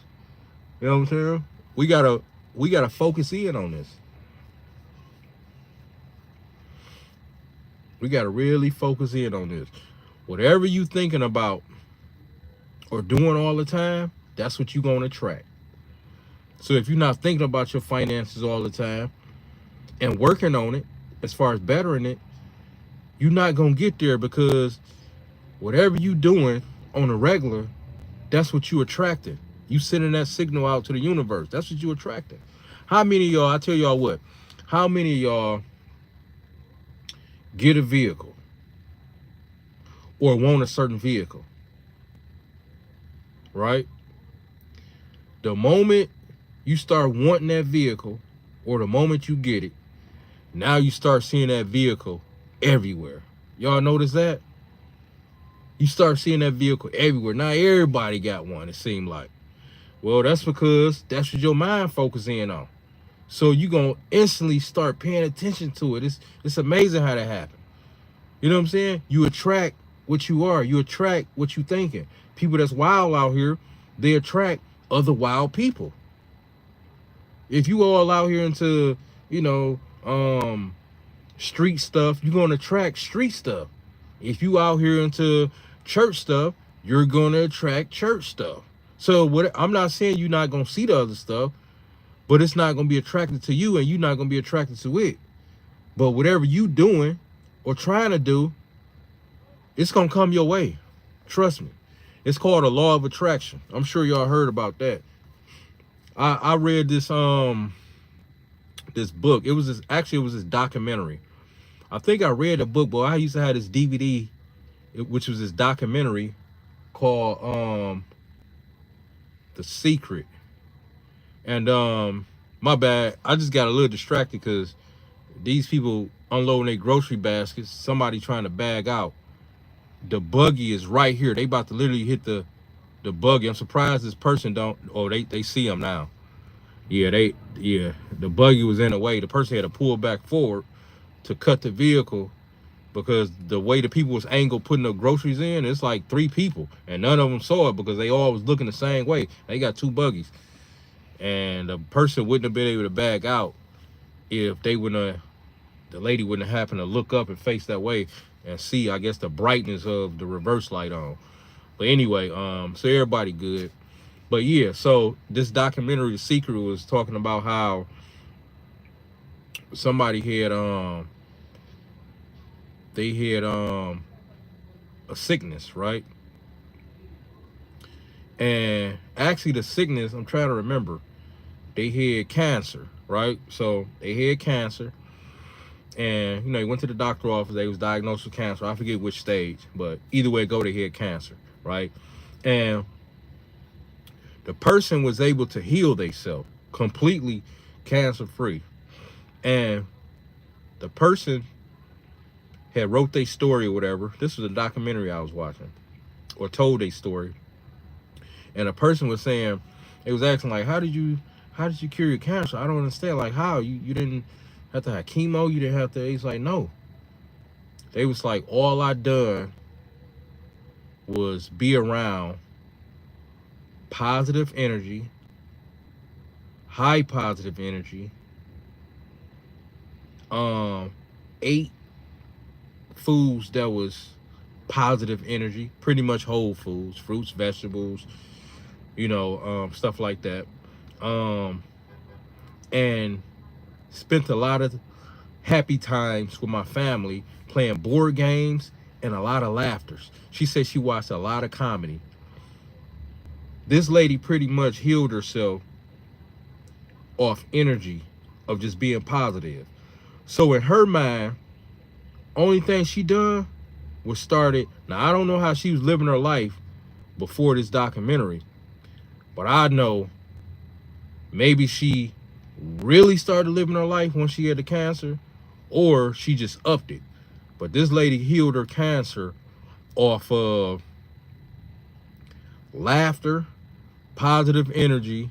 You know what I'm saying? We gotta focus in on this. We gotta really focus in on this. Whatever you thinking about or doing all the time, that's what you're gonna attract. So if you're not thinking about your finances all the time and working on it, as far as bettering it, you're not gonna get there, because whatever you doing on a regular, that's what you attracting. You sending that signal out to the universe. That's what you attracting. How many of y'all, I tell y'all what, how many of y'all get a vehicle or want a certain vehicle, right? The moment you start wanting that vehicle, or the moment you get it, now you start seeing that vehicle everywhere. Y'all notice that? You start seeing that vehicle everywhere. Now everybody got one, it seemed like. Well, that's because that's what your mind focusing on. So you gonna instantly start paying attention to it. It's amazing how that happens. You know what I'm saying? You attract what you are. You attract what you thinking. People that's wild out here, they attract other wild people. If you all out here into, street stuff, you're gonna attract street stuff. If you out here into church stuff, you're gonna attract church stuff. So what I'm not saying you're not gonna see the other stuff, but it's not gonna be attracted to you, and you're not gonna be attracted to it. But whatever you doing or trying to do, it's gonna come your way. Trust me. It's called a law of attraction. I'm sure y'all heard about that. I read this this book. It was this documentary. I think I read the book, but I used to have this DVD, which was this documentary called The Secret. And my bad. I just got a little distracted because these people unloading their grocery baskets. Somebody trying to bag out. The buggy is right here. They about to literally hit the buggy. I'm surprised this person don't. Oh, they see them now. Yeah, the buggy was in the way. The person had to pull back forward to cut the vehicle because the way the people was angled putting the groceries in, it's like 3 people and none of them saw it because they all was looking the same way. They got 2 buggies, and the person wouldn't have been able to bag out if they wouldn't have, the lady wouldn't have happened to look up and face that way and see, I guess, the brightness of the reverse light on. But anyway, so everybody good. But yeah, so this documentary, The Secret, was talking about how somebody had they had a sickness, right? And actually the sickness, I'm trying to remember, they had cancer, right? So they had cancer, and you know, he went to the doctor office, they was diagnosed with cancer. I forget which stage, but either way it go, they had cancer, right? And the person was able to heal themselves completely cancer free. And the person had wrote their story or whatever. This was a documentary I was watching, or told their story. And a person was saying, it was asking like, how did you cure your cancer? I don't understand. Like, how? You didn't have to have chemo? You didn't have to? He's like, no. They was like, all I done was be around positive energy, high positive energy, ate foods that was positive energy, pretty much whole foods, fruits, vegetables, you know, stuff like that. And spent a lot of happy times with my family playing board games and a lot of laughter. She said she watched a lot of comedy. This lady pretty much healed herself off energy of just being positive. So in her mind, only thing she done was started. Now, I don't know how she was living her life before this documentary, but I know maybe she really started living her life when she had the cancer, or she just upped it. But this lady healed her cancer off of laughter, positive energy,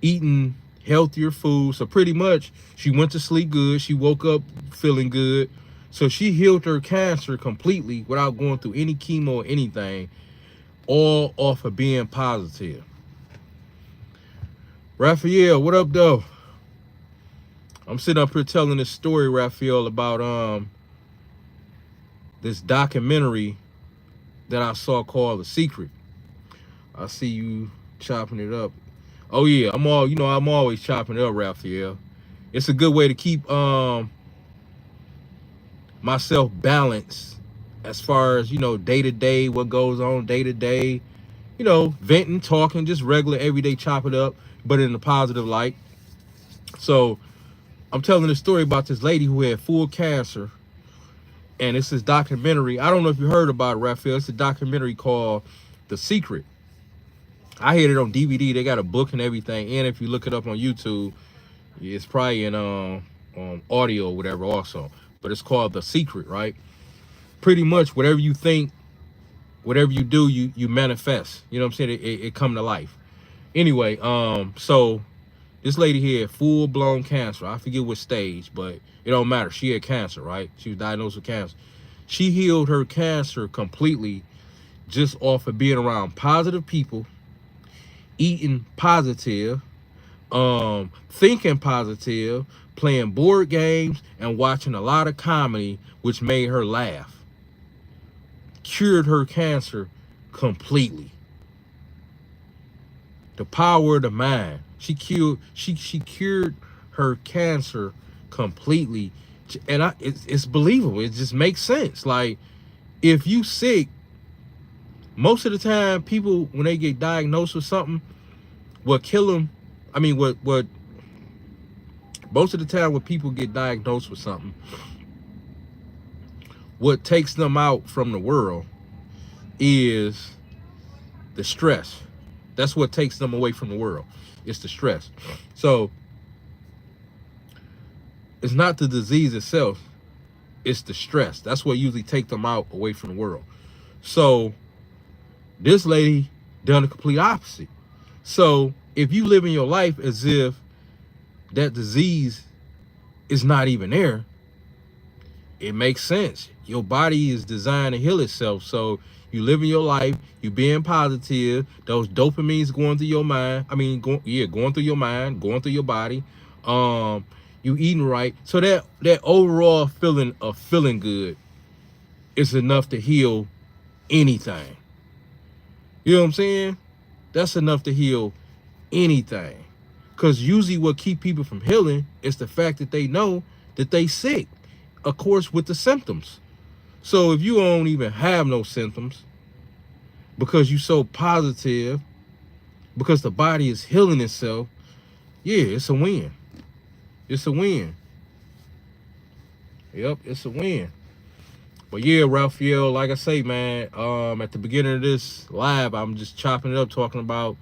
eating healthier food. So pretty much she went to sleep good, she woke up feeling good. So she healed her cancer completely without going through any chemo or anything, all off of being positive. Raphael, what up though? I'm sitting up here telling this story, Raphael, about this documentary that I saw called The Secret. I see you chopping it up. Oh yeah, I'm always chopping it up, Raphael. It's a good way to keep myself balanced as far as, you know, day to day, what goes on day to day, you know, venting, talking, just regular everyday chop it up, but in a positive light. So I'm telling a story about this lady who had full cancer, and it's this documentary. I don't know if you heard about it, Raphael. It's a documentary called The Secret. I had it on DVD. They got a book and everything, and if you look it up on YouTube, it's probably in audio or whatever also. But it's called The Secret, right? Pretty much whatever you think, whatever you do, you manifest. You know what I'm saying? It come to life. Anyway, so this lady had full-blown cancer. I forget what stage, but it don't matter. She had cancer, right? She was diagnosed with cancer. She healed her cancer completely just off of being around positive people, eating positive, thinking positive, playing board games, and watching a lot of comedy, which made her laugh. Cured her cancer completely. The power of the mind. She cured her cancer completely, and it's believable. It just makes sense. Like, if you sick, most of the time people, when they get diagnosed with something, what kill them, I mean, what most of the time when people get diagnosed with something, what takes them out from the world is the stress. That's what takes them away from the world. It's the stress. So it's not the disease itself, it's the stress. That's what usually take them out away from the world. So this lady done the complete opposite. So if you live in your life as if that disease is not even there, it makes sense. Your body is designed to heal itself. So you living your life, you being positive, those dopamines going through your mind. I mean, going through your mind, going through your body. You eating right. So that overall feeling of feeling good is enough to heal anything. You know what I'm saying? That's enough to heal anything. Because usually what keep people from healing is the fact that they know that they sick, of course, with the symptoms. So if you don't even have no symptoms because you so positive, because the body is healing itself, yeah, it's a win. It's a win. Yep, it's a win. But yeah, Raphael, like I say, man, at the beginning of this live, I'm just chopping it up, talking about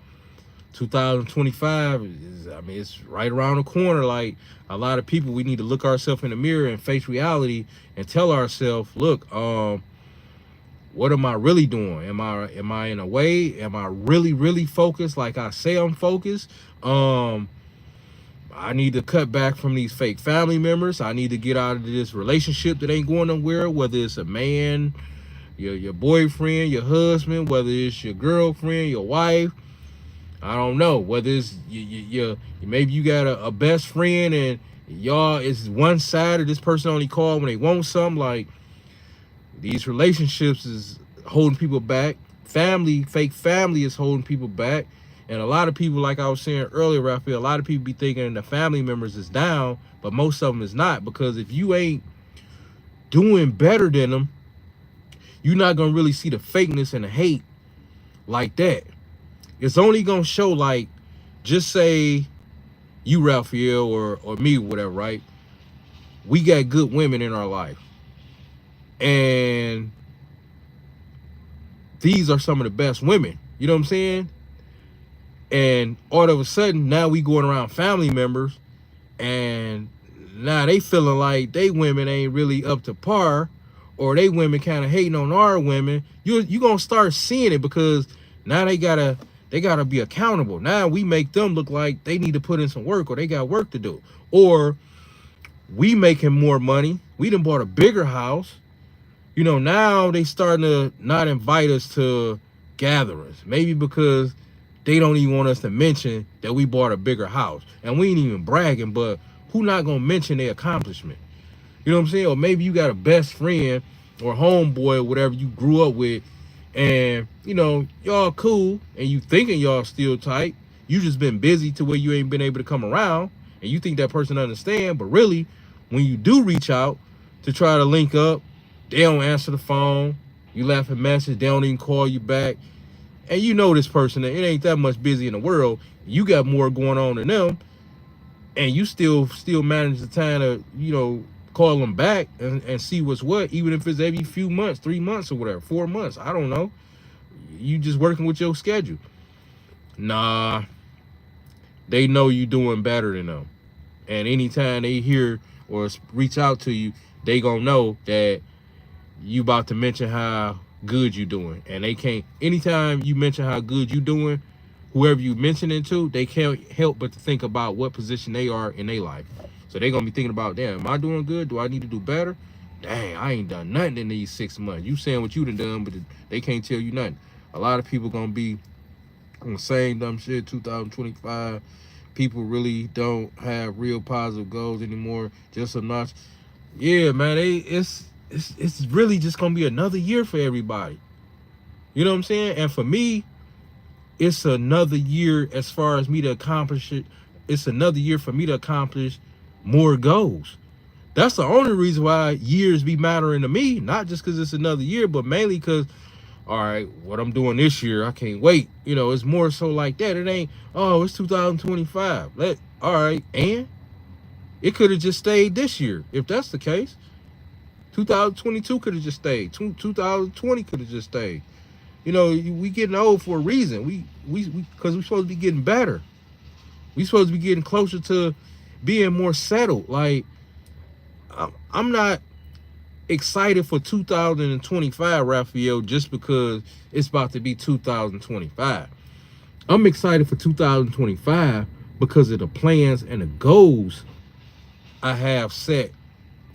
2025. I mean, it's right around the corner. Like a lot of people, we need to look ourselves in the mirror and face reality and tell ourselves, look, what am I really doing? Am I in a way? Am I really focused like I say I'm focused? I need to cut back from these fake family members. I need to get out of this relationship that ain't going nowhere, whether it's a man, your boyfriend, your husband, whether it's your girlfriend, your wife. I don't know, whether it's maybe you got a best friend and y'all is one side, or this person only call when they want something. Like, these relationships is holding people back. Fake family is holding people back. And a lot of people, like I was saying earlier, Raphael, a lot of people be thinking the family members is down, but most of them is not. Because if you ain't doing better than them, you're not going to really see the fakeness and the hate like that. It's only going to show, like, just say you, Raphael, or me, whatever, right? We got good women in our life. And these are some of the best women. You know what I'm saying? And all of a sudden, now we going around family members, and now they feeling like they women ain't really up to par, or they women kind of hating on our women. You gonna start seeing it, because now they gotta be accountable. Now we make them look like they need to put in some work, or they got work to do, or we making more money. We done bought a bigger house. You know, now they starting to not invite us to gatherings, maybe because they don't even want us to mention that we bought a bigger house. And we ain't even bragging, but who not gonna mention their accomplishment? You know what I'm saying? Or maybe you got a best friend or homeboy or whatever you grew up with, and you know, y'all cool, and you thinking y'all still tight. You just been busy to where you ain't been able to come around, and you think that person understand, but really, when you do reach out to try to link up, they don't answer the phone. You left a message, they don't even call you back. And you know this person, it ain't that much busy in the world. You got more going on than them, and you still manage the time to, you know, call them back and see what's what, even if it's every few months, 3 months or whatever, 4 months. I don't know. You just working with your schedule. Nah, they know you doing better than them. And anytime they hear or reach out to you, they gonna know that you about to mention how good you doing. And they can't, anytime you mention how good you doing, whoever you mention it to, they can't help but to think about what position they are in their life. So they gonna be thinking about, damn, am I doing good? Do I need to do better? Dang, I ain't done nothing in these 6 months. You saying what you done, but they can't tell you nothing. A lot of people gonna be on the same dumb shit. 2025, people really don't have real positive goals anymore. Just a notch. Yeah, man, it's really just gonna be another year for everybody. You know what I'm saying? And for me, it's another year as far as me to accomplish it. It's another year for me to accomplish more goals. That's the only reason why years be mattering to me. Not just because it's another year, but mainly because, all right, what I'm doing this year, I can't wait. You know, it's more so like that. It ain't, oh, it's 2025. All right, and it could have just stayed this year if that's the case. 2022 could have just stayed. 2020 could have just stayed. You know, we getting old for a reason. We because we supposed to be getting better. We supposed to be getting closer to being more settled. Like I'm not excited for 2025, Raphael, just because it's about to be 2025. I'm excited for 2025 because of the plans and the goals I have set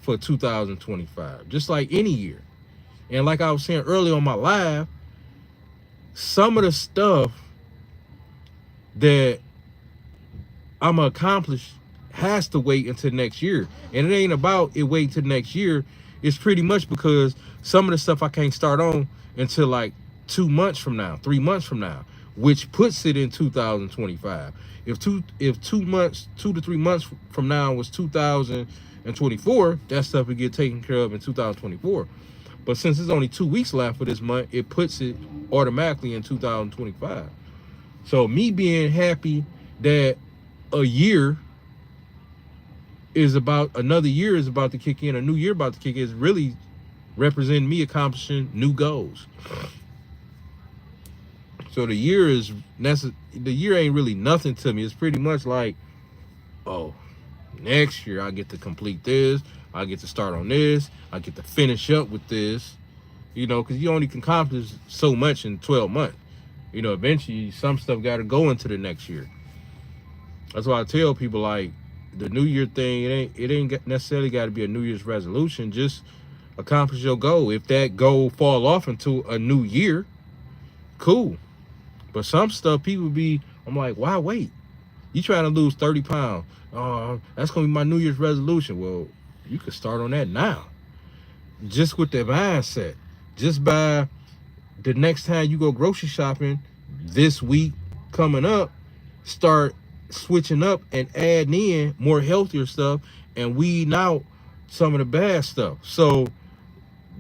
for 2025, just like any year. And like I was saying earlier on my live, some of the stuff that I'm gonna accomplish has to wait until next year. And it ain't about it waiting till next year. It's pretty much because some of the stuff I can't start on until like 2 months from now, 3 months from now, which puts it in 2025. If 2 to 3 months from now was 2024, that stuff would get taken care of in 2024. But since it's only 2 weeks left for this month, it puts it automatically in 2025. So me being happy that a year is about, another year is about to kick in, a new year about to kick in, is really representing me accomplishing new goals. So the year ain't really nothing to me. It's pretty much like, oh, next year I get to complete this, I get to start on this, I get to finish up with this, you know, because you only can accomplish so much in 12 months. You know, eventually some stuff got to go into the next year. That's why I tell people, like, the New Year thing, it ain't necessarily got to be a New Year's resolution. Just accomplish your goal. If that goal fall off into a new year, cool. But some stuff people I'm like, why wait? You trying to lose 30 pounds. That's going to be my New Year's resolution. Well, you can start on that now. Just with the mindset. Just by the next time you go grocery shopping this week coming up, start switching up and adding in more healthier stuff and weeding out some of the bad stuff. So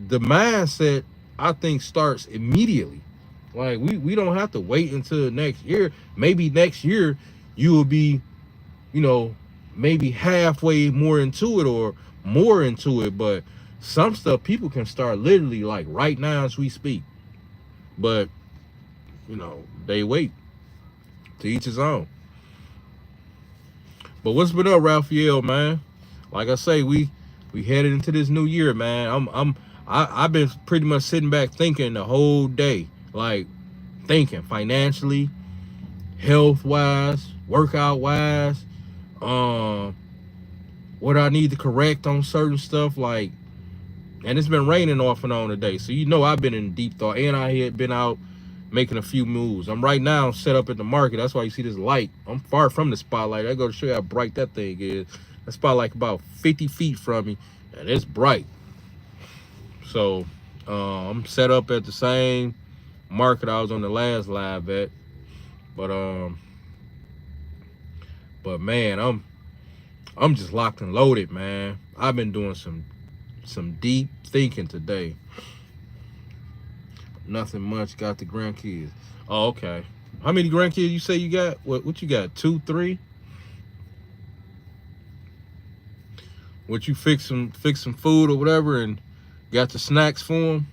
the mindset, I think, starts immediately. Like we don't have to wait until next year. Maybe next year you will be, you know, maybe halfway more into it or more into it. But some stuff people can start literally like right now as we speak. But, you know, they wait. To each his own. But what's been up, Raphael, man? Like I say, we headed into this new year, man. I've been pretty much sitting back thinking the whole day, like thinking financially, health wise, workout wise, what I need to correct on certain stuff, like. And it's been raining off and on today, so you know I've been in deep thought, and I had been out making a few moves. I'm right now set up at the market. That's why you see this light. I'm far from the spotlight. I go to show you how bright that thing is. That spotlight about 50 feet from me, and it's bright. So I'm set up at the same market I was on the last live at. But man, I'm just locked and loaded, man. I've been doing some deep thinking today. Nothing much. Got the grandkids. Oh, okay. How many grandkids you say you got? What you got? 2, 3? What, you fix some food or whatever and got the snacks for them?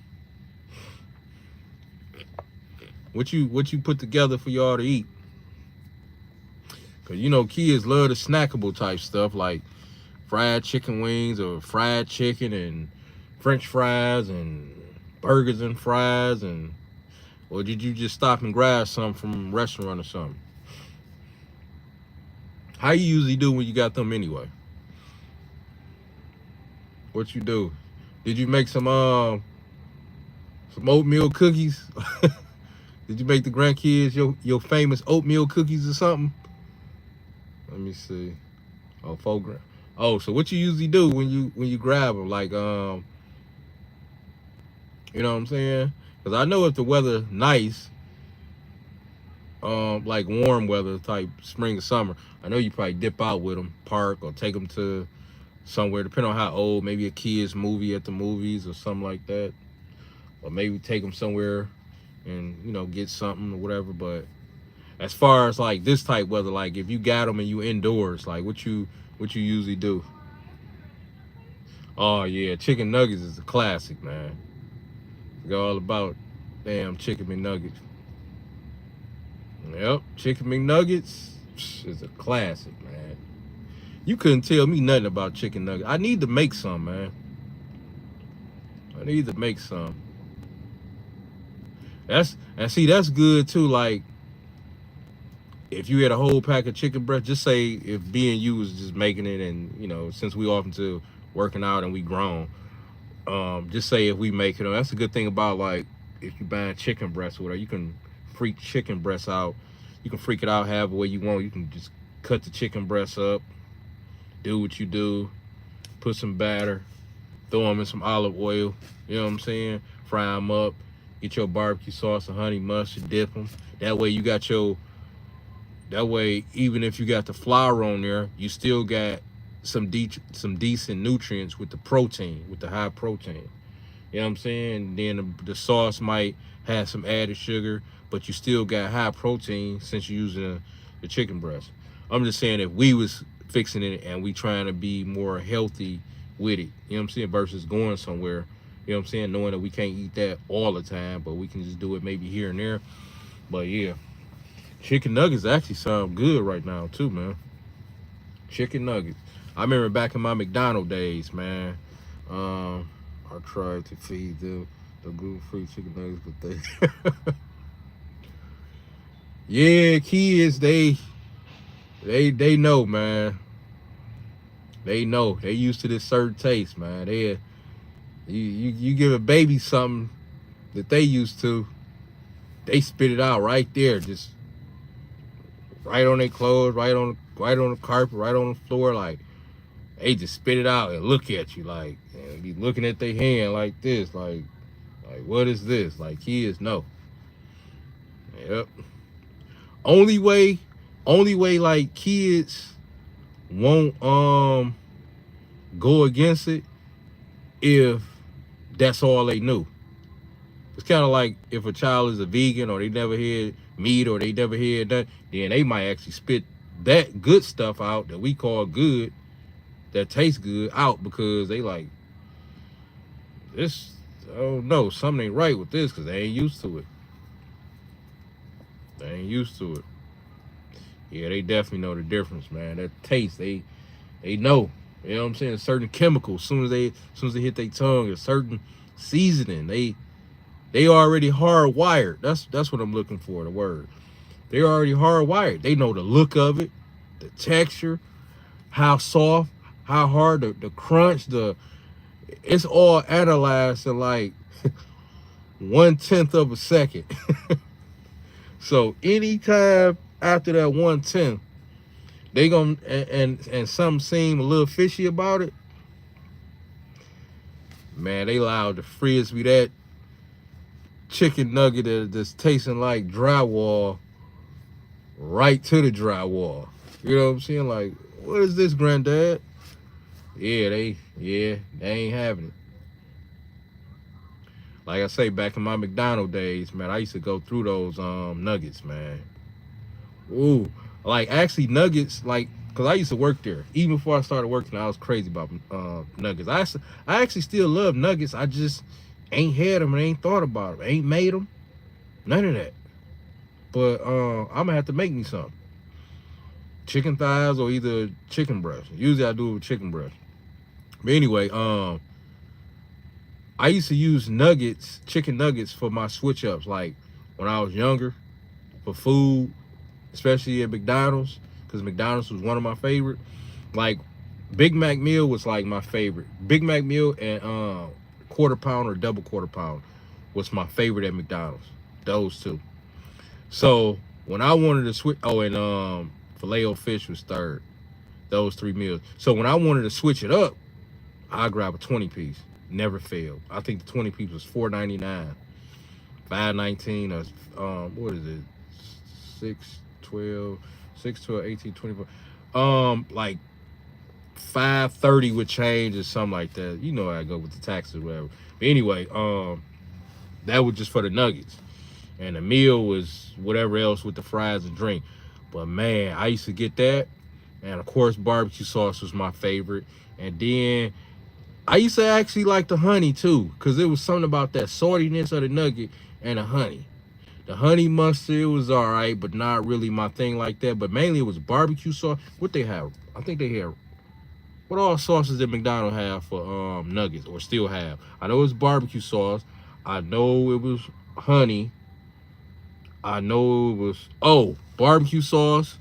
What you put together for y'all to eat? Cause you know kids love the snackable type stuff like fried chicken wings or fried chicken and French fries and burgers and fries, and or did you just stop and grab some from a restaurant or something? How you usually do when you got them anyway? What you do? Did you make some oatmeal cookies? Did you make the grandkids your famous oatmeal cookies or something? Let me see. Oh, 4 grand. Oh, so what you usually do when you grab them? Like, you know what I'm saying? Because I know if the weather nice, like warm weather type spring or summer, I know you probably dip out with them, park or take them to somewhere, depending on how old, maybe a kid's movie at the movies or something like that. Or maybe take them somewhere and, you know, get something or whatever. But as far as like this type weather, like if you got them and you indoors, like what you usually do? Oh yeah, chicken nuggets is a classic, man. It's all about Damn chicken McNuggets. Yep, chicken McNuggets is a classic, man. You couldn't tell me nothing about chicken nuggets. I need to make some, man. I need to make some. That's good too. Like if you had a whole pack of chicken breast, just say if B and you was just making it, and since we off into working out and we grown, just say if we make it, that's a good thing about like if you buying chicken breast or whatever, you can freak chicken breasts out. You can freak it out however way you want. You can just cut the chicken breasts up, do what you do, put some batter, throw them in some olive oil, you know what I'm saying? Fry them up, get your barbecue sauce and honey mustard, dip them. That way even if you got the flour on there, you still got some decent nutrients with the protein, with the high protein. You know what I'm saying? Then the sauce might have some added sugar, but you still got high protein since you're using the chicken breast. I'm just saying if we was fixing it and we trying to be more healthy with it, you know what I'm saying, versus going somewhere, you know what I'm saying, knowing that we can't eat that all the time, but we can just do it maybe here and there. But yeah, chicken nuggets actually sound good right now too, man. Chicken nuggets. I remember back in my McDonald's days, man. I tried to feed the gluten-free chicken nuggets, but they yeah, kids, they know, man. They know. They used to this certain taste, man. You give a baby something that they used to, they spit it out right there, just right on their clothes, right on the carpet, right on the floor. Like they just spit it out and look at you like, and be looking at their hand like this, like what is this? Like kids know. Yep. Only way like kids won't go against it if that's all they knew. It's kind of like if a child is a vegan or they never had meat or they never had that, then they might actually spit that good stuff out that we call good, that tastes good, out because they like this. Oh no, something ain't right with this because they ain't used to it. They ain't used to it. Yeah, they definitely know the difference, man. That taste, they know. You know what I'm saying? Certain chemicals, as soon as they hit their tongue, a certain seasoning, they already hardwired. That's what I'm looking for, the word. They're already hardwired. They know the look of it, the texture, how soft, how hard, the crunch, it's all analyzed in like 1/10 of a second. So anytime after that 1/10, they gonna and something seem a little fishy about it, man, they allowed to frisbee that chicken nugget that's tasting like drywall right to the drywall. You know what I'm saying? Like, what is this, granddad? Yeah, they ain't having it. Like I say, back in my McDonald's days, man, I used to go through those nuggets, man. Ooh, like actually nuggets, like, cause I used to work there. Even before I started working, I was crazy about nuggets. I actually still love nuggets. I just ain't had them and ain't thought about them. Ain't made them. None of that. But I'm gonna have to make me some chicken thighs or either chicken breast. Usually I do it with chicken breast. But anyway, I used to use chicken nuggets for my switch ups, like when I was younger, for food, especially at McDonald's, because McDonald's was one of my favorite. Like Big Mac meal was like my favorite. Big Mac meal and quarter pound or double quarter pound was my favorite at McDonald's. Those two. So when I wanted to switch, and Filet-O-Fish was third. Those three meals. So when I wanted to switch it up, I grab a 20-piece. Never failed. I think the 20-piece was $4.99, $5.19, or what is it? 6, 12, 18, 24. Like $5.30 with change or something like that. You know how I go with the taxes or whatever. But anyway, that was just for the nuggets. And the meal was whatever else with the fries and drink. But man, I used to get that. And of course, barbecue sauce was my favorite. And then I used to actually like the honey too, because it was something about that saltiness of the nugget and the honey. The honey mustard, it was all right, but not really my thing like that. But mainly it was barbecue sauce. What they have? I think they had, what all sauces did McDonald's have for nuggets or still have? I know it was barbecue sauce. I know it was honey. I know it was, oh, barbecue sauce,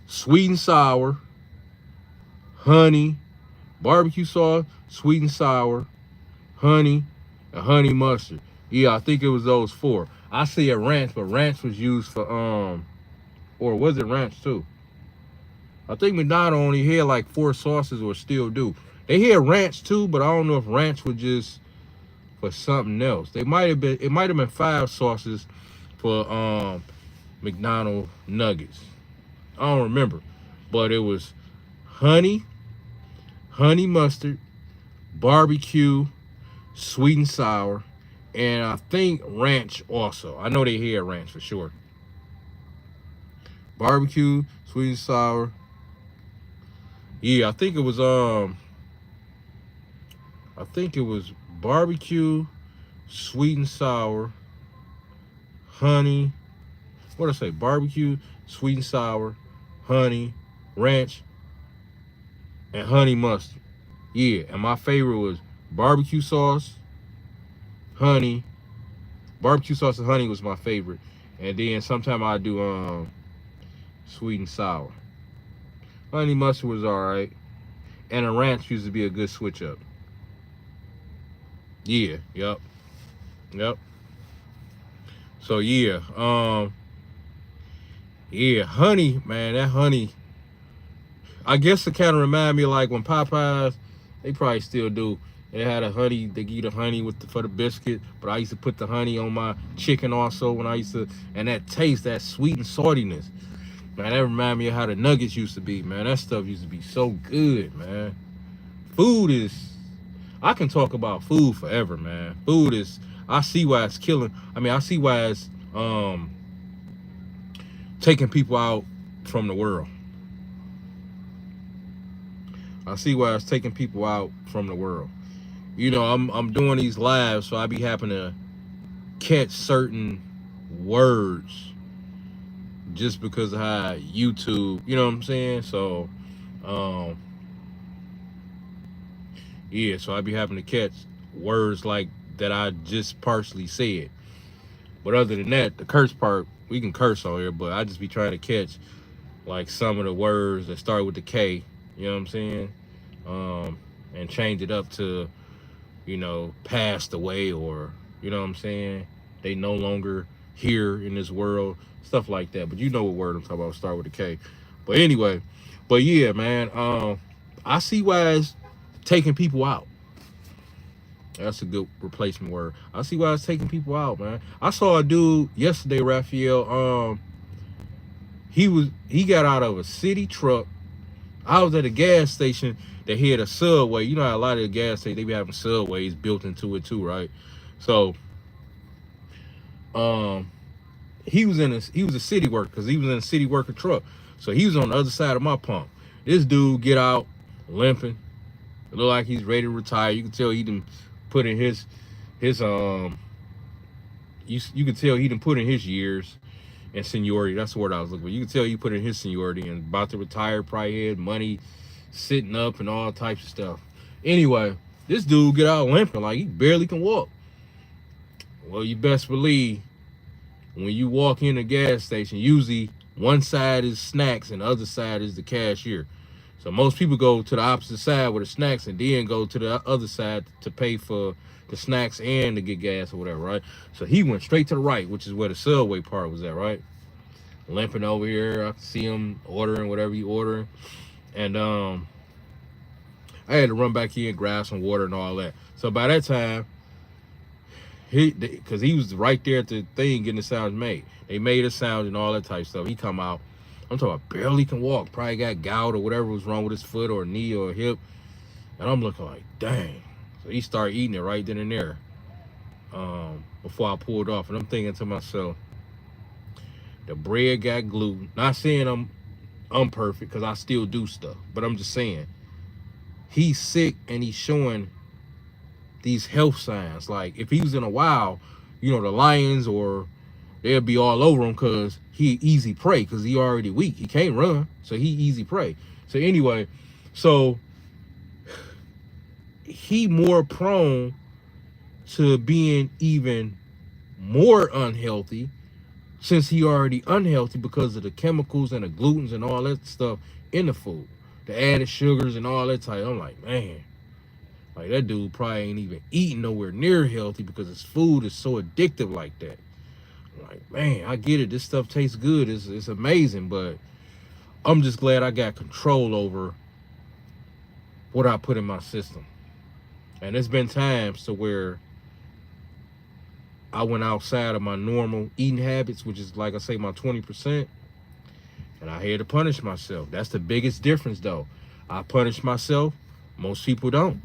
sweet and sour, honey, barbecue sauce, sweet and sour, honey, and honey mustard. Yeah, I think it was those four. I see a ranch, but ranch was used for or was it ranch too? I think McDonald's only had like 4 sauces or still do. They had ranch too, but I don't know if ranch was just for something else. They might have been, it might have been 5 sauces for McDonald's nuggets. I don't remember. But it was honey, honey mustard, barbecue, sweet and sour, and I think ranch also. I know they had ranch for sure. Barbecue, sweet and sour. Yeah, I think it was barbecue, sweet and sour, honey. What did I say? Barbecue, sweet and sour, honey, ranch, and honey mustard. Yeah, and my favorite was barbecue sauce, honey. Barbecue sauce and honey was my favorite. And then sometimes I do sweet and sour. Honey mustard was alright. And a ranch used to be a good switch up. Yeah, yep. So yeah, honey, man, that honey, I guess it kind of remind me of like when Popeyes, they probably still do. They had a honey, they give you the honey for the biscuit, but I used to put the honey on my chicken also when I used to, and that taste, that sweet and saltiness. Man, that remind me of how the nuggets used to be, man. That stuff used to be so good, man. Food is, I can talk about food forever, man. Food is, I see why it's killing. I mean, I see why it's taking people out from the world. I see why it's taking people out from the world. You know, I'm doing these lives, so I be having to catch certain words just because of how YouTube, you know what I'm saying? So, yeah, so I be having to catch words like that I just partially said. But other than that, the curse part, we can curse on here, but I just be trying to catch like some of the words that start with the K, you know what I'm saying? And change it up to, you know, passed away, or, you know what I'm saying? They no longer here in this world, stuff like that. But you know what word I'm talking about, start with a K. But anyway, but yeah, man, I see why it's taking people out. That's a good replacement word. I see why it's taking people out, man. I saw a dude yesterday, Raphael, he got out of a city truck. I was at a gas station that had a subway. You know how a lot of the gas stations, they be having subways built into it too, right? So he was a city worker, because he was in a city worker truck. So he was on the other side of my pump. This dude get out limping. It look like he's ready to retire. You can tell he done put in his you can tell he done put in his years and seniority. That's the word I was looking for. You can tell he put in his seniority and about to retire, probably had money sitting up and all types of stuff. Anyway, this dude get out limping like he barely can walk. Well, you best believe when you walk in a gas station, usually one side is snacks and the other side is the cashier. So most people go to the opposite side with the snacks and then go to the other side to pay for the snacks and to get gas or whatever, right? So he went straight to the right, which is where the subway part was at, right? Limping over here. I could see him ordering whatever he ordering. And I had to run back in, grab some water and all that. So by that time, because he was right there at the thing getting the sounds made. They made a sound and all that type of stuff. He come out. I'm talking about barely can walk. Probably got gout or whatever was wrong with his foot or knee or hip. And I'm looking like, dang. So he started eating it right then and there before I pulled off. And I'm thinking to myself, the bread got gluten. Not saying I'm perfect, because I still do stuff. But I'm just saying, he's sick and he's showing these health signs. Like if he was in a wild, you know, the lions or they'll be all over him because he easy prey because he already weak. He can't run, so he easy prey. So anyway, so he more prone to being even more unhealthy since he already unhealthy because of the chemicals and the glutens and all that stuff in the food, the added sugars and all that type. I'm like, man, like that dude probably ain't even eating nowhere near healthy because his food is so addictive like that. I'm like, man, I get it. This stuff tastes good. It's amazing, but I'm just glad I got control over what I put in my system. And there's been times to where I went outside of my normal eating habits, which is, like I say, my 20%, and I had to punish myself. That's the biggest difference, though. I punish myself. Most people don't.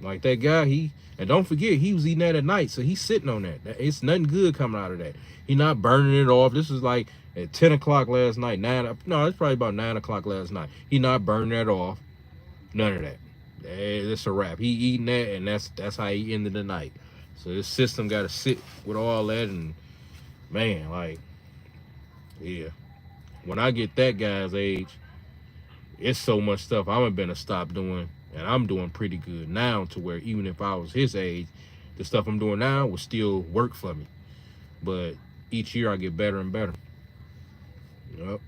Like that guy, and don't forget, he was eating that at night, so he's sitting on that. It's nothing good coming out of that. He not burning it off. This is like at 10 o'clock last night, no, it's probably about 9 o'clock last night. He not burning that off. None of that. It's a wrap. He eating that, and that's how he ended the night. So this system got to sit with all that, and man, like, yeah. When I get that guy's age, it's so much stuff I'm gonna stop doing, and I'm doing pretty good now to where even if I was his age, the stuff I'm doing now would still work for me. But each year I get better and better. Yep.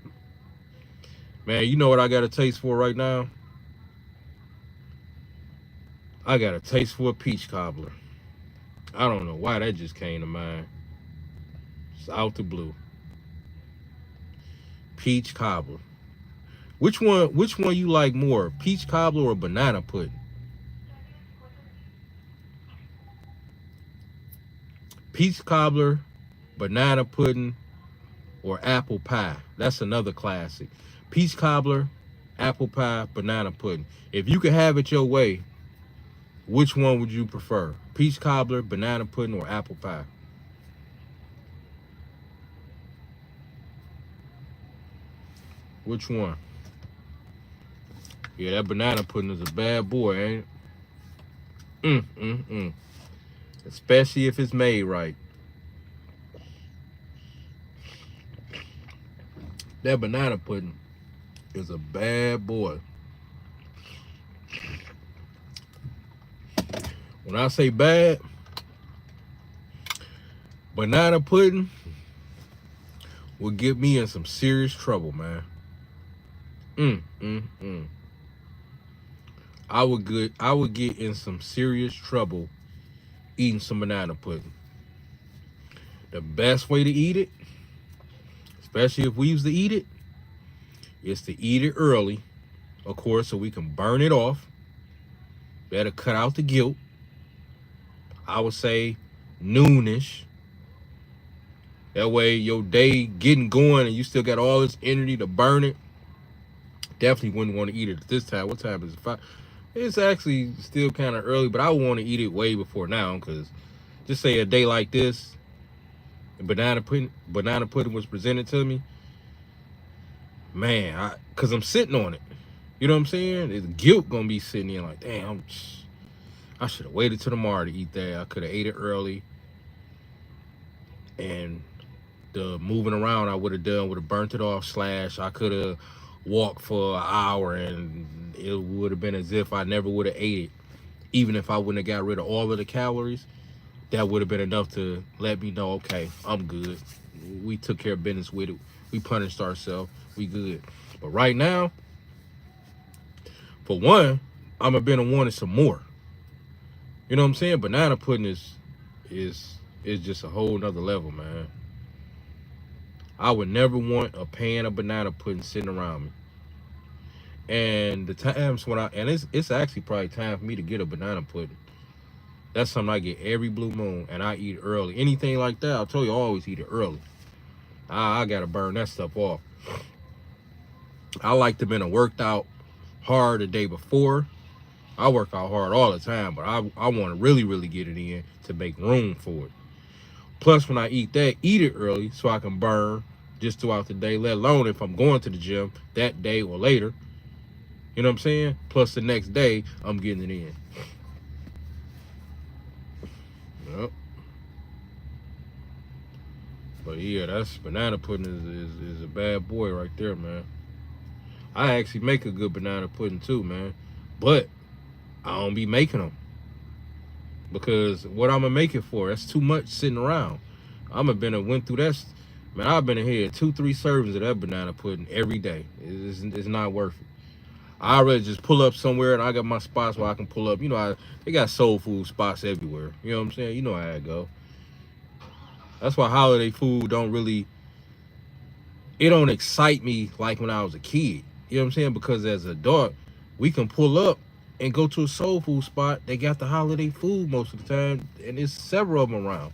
Man, you know what I got a taste for right now? I got a taste for a peach cobbler. I don't know why that just came to mind. It's out the blue. Peach cobbler. Which one you like more? Peach cobbler or banana pudding? Peach cobbler, banana pudding, or apple pie. That's another classic. Peach cobbler, apple pie, banana pudding. If you could have it your way, which one would you prefer? Peach cobbler, banana pudding, or apple pie? Which one? Yeah, that banana pudding is a bad boy, ain't it? Especially if it's made right. That banana pudding is a bad boy. When I say bad, banana pudding will get me in some serious trouble, man. I would get in some serious trouble eating some banana pudding. The best way to eat it, especially if we used to eat it, is to eat it early, of course, so we can burn it off. Better cut out the guilt. I would say noonish. That way your day getting going and you still got all this energy to burn it. Definitely wouldn't want to eat it at this time. What time is it? 5? It's actually still kind of early, but I would want to eat it way before now, because just say a day like this, banana pudding was presented to me, man, because I'm sitting on it. You know what I'm saying? There's guilt gonna be sitting in like, damn, I should have waited till tomorrow to eat that. I could have ate it early. And the moving around I would have burnt it off, / I could have walked for an hour and it would have been as if I never would have ate it. Even if I wouldn't have got rid of all of the calories, that would have been enough to let me know, okay, I'm good. We took care of business with it. We punished ourselves. We good. But right now, for one, I'm a been wanting some more. You know what I'm saying? Banana pudding is just a whole nother level, man. I would never want a pan of banana pudding sitting around me. And the times when it's actually probably time for me to get a banana pudding. That's something I get every blue moon, and I eat early. Anything like that, I told you, I always eat it early. I gotta burn that stuff off. I like to been worked out hard the day before. I work out hard all the time, but I want to really, really get it in to make room for it. Plus, when I eat that, eat it early so I can burn just throughout the day, let alone if I'm going to the gym that day or later. You know what I'm saying? Plus, the next day, I'm getting it in. But yeah, that's banana pudding is a bad boy right there, man. I actually make a good banana pudding too, man. But I don't be making them because what I'm gonna make it for? That's too much sitting around. Went through that. Man, I've been in here 2-3 servings of that banana pudding every day. It's not worth it. I rather just pull up somewhere and I got my spots where I can pull up. You know, they got soul food spots everywhere. You know what I'm saying? You know how it go. That's why holiday food it don't excite me like when I was a kid. You know what I'm saying? Because as an adult, we can pull up and go to a soul food spot. They got the holiday food most of the time, and there's several of them around.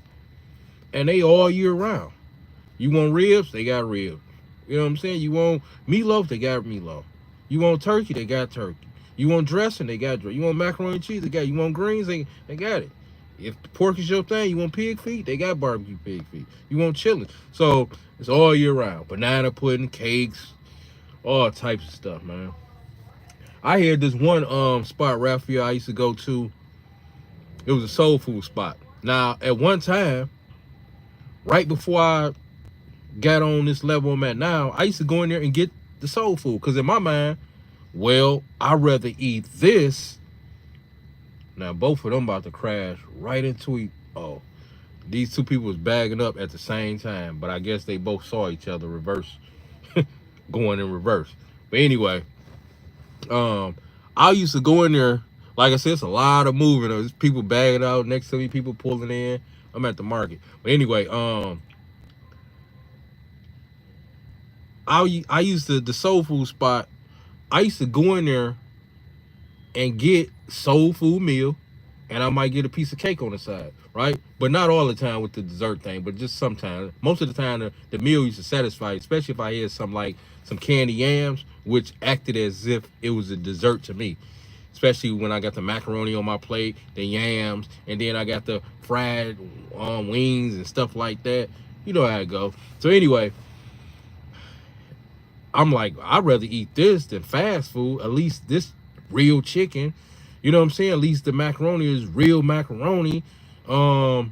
And they all year round. You want ribs? They got ribs. You know what I'm saying? You want meatloaf? They got meatloaf. You want turkey? They got turkey. You want dressing? They got dressing. You want macaroni and cheese? They got it. You want greens? They got it. If pork is your thing, you want pig feet? They got barbecue pig feet. You want chili? So it's all year round. Banana pudding, cakes, all types of stuff, man. I heard this one spot, Raphael, I used to go to. It was a soul food spot. Now, at one time, right before I got on this level I'm at now, I used to go in there and get the soul food. Because in my mind, well, I'd rather eat this. Now, both of them about to crash right into it. Oh, these two people was bagging up at the same time. But I guess they both saw each other reverse. Going in reverse. But anyway, I used to go in there. Like I said, it's a lot of moving. There's people bagging out next to me, people pulling in. I'm at the market. But anyway, I used to, the soul food spot, I used to go in there and get soul food meal, and I might get a piece of cake on the side, right? But not all the time with the dessert thing, but just sometimes. Most of the time, the meal used to satisfy, especially if I had some candy yams, which acted as if it was a dessert to me. Especially when I got the macaroni on my plate, the yams, and then I got the fried wings and stuff like that. You know how it go. So anyway, I'm like, I'd rather eat this than fast food. At least this real chicken. You know what I'm saying? At least the macaroni is real macaroni. At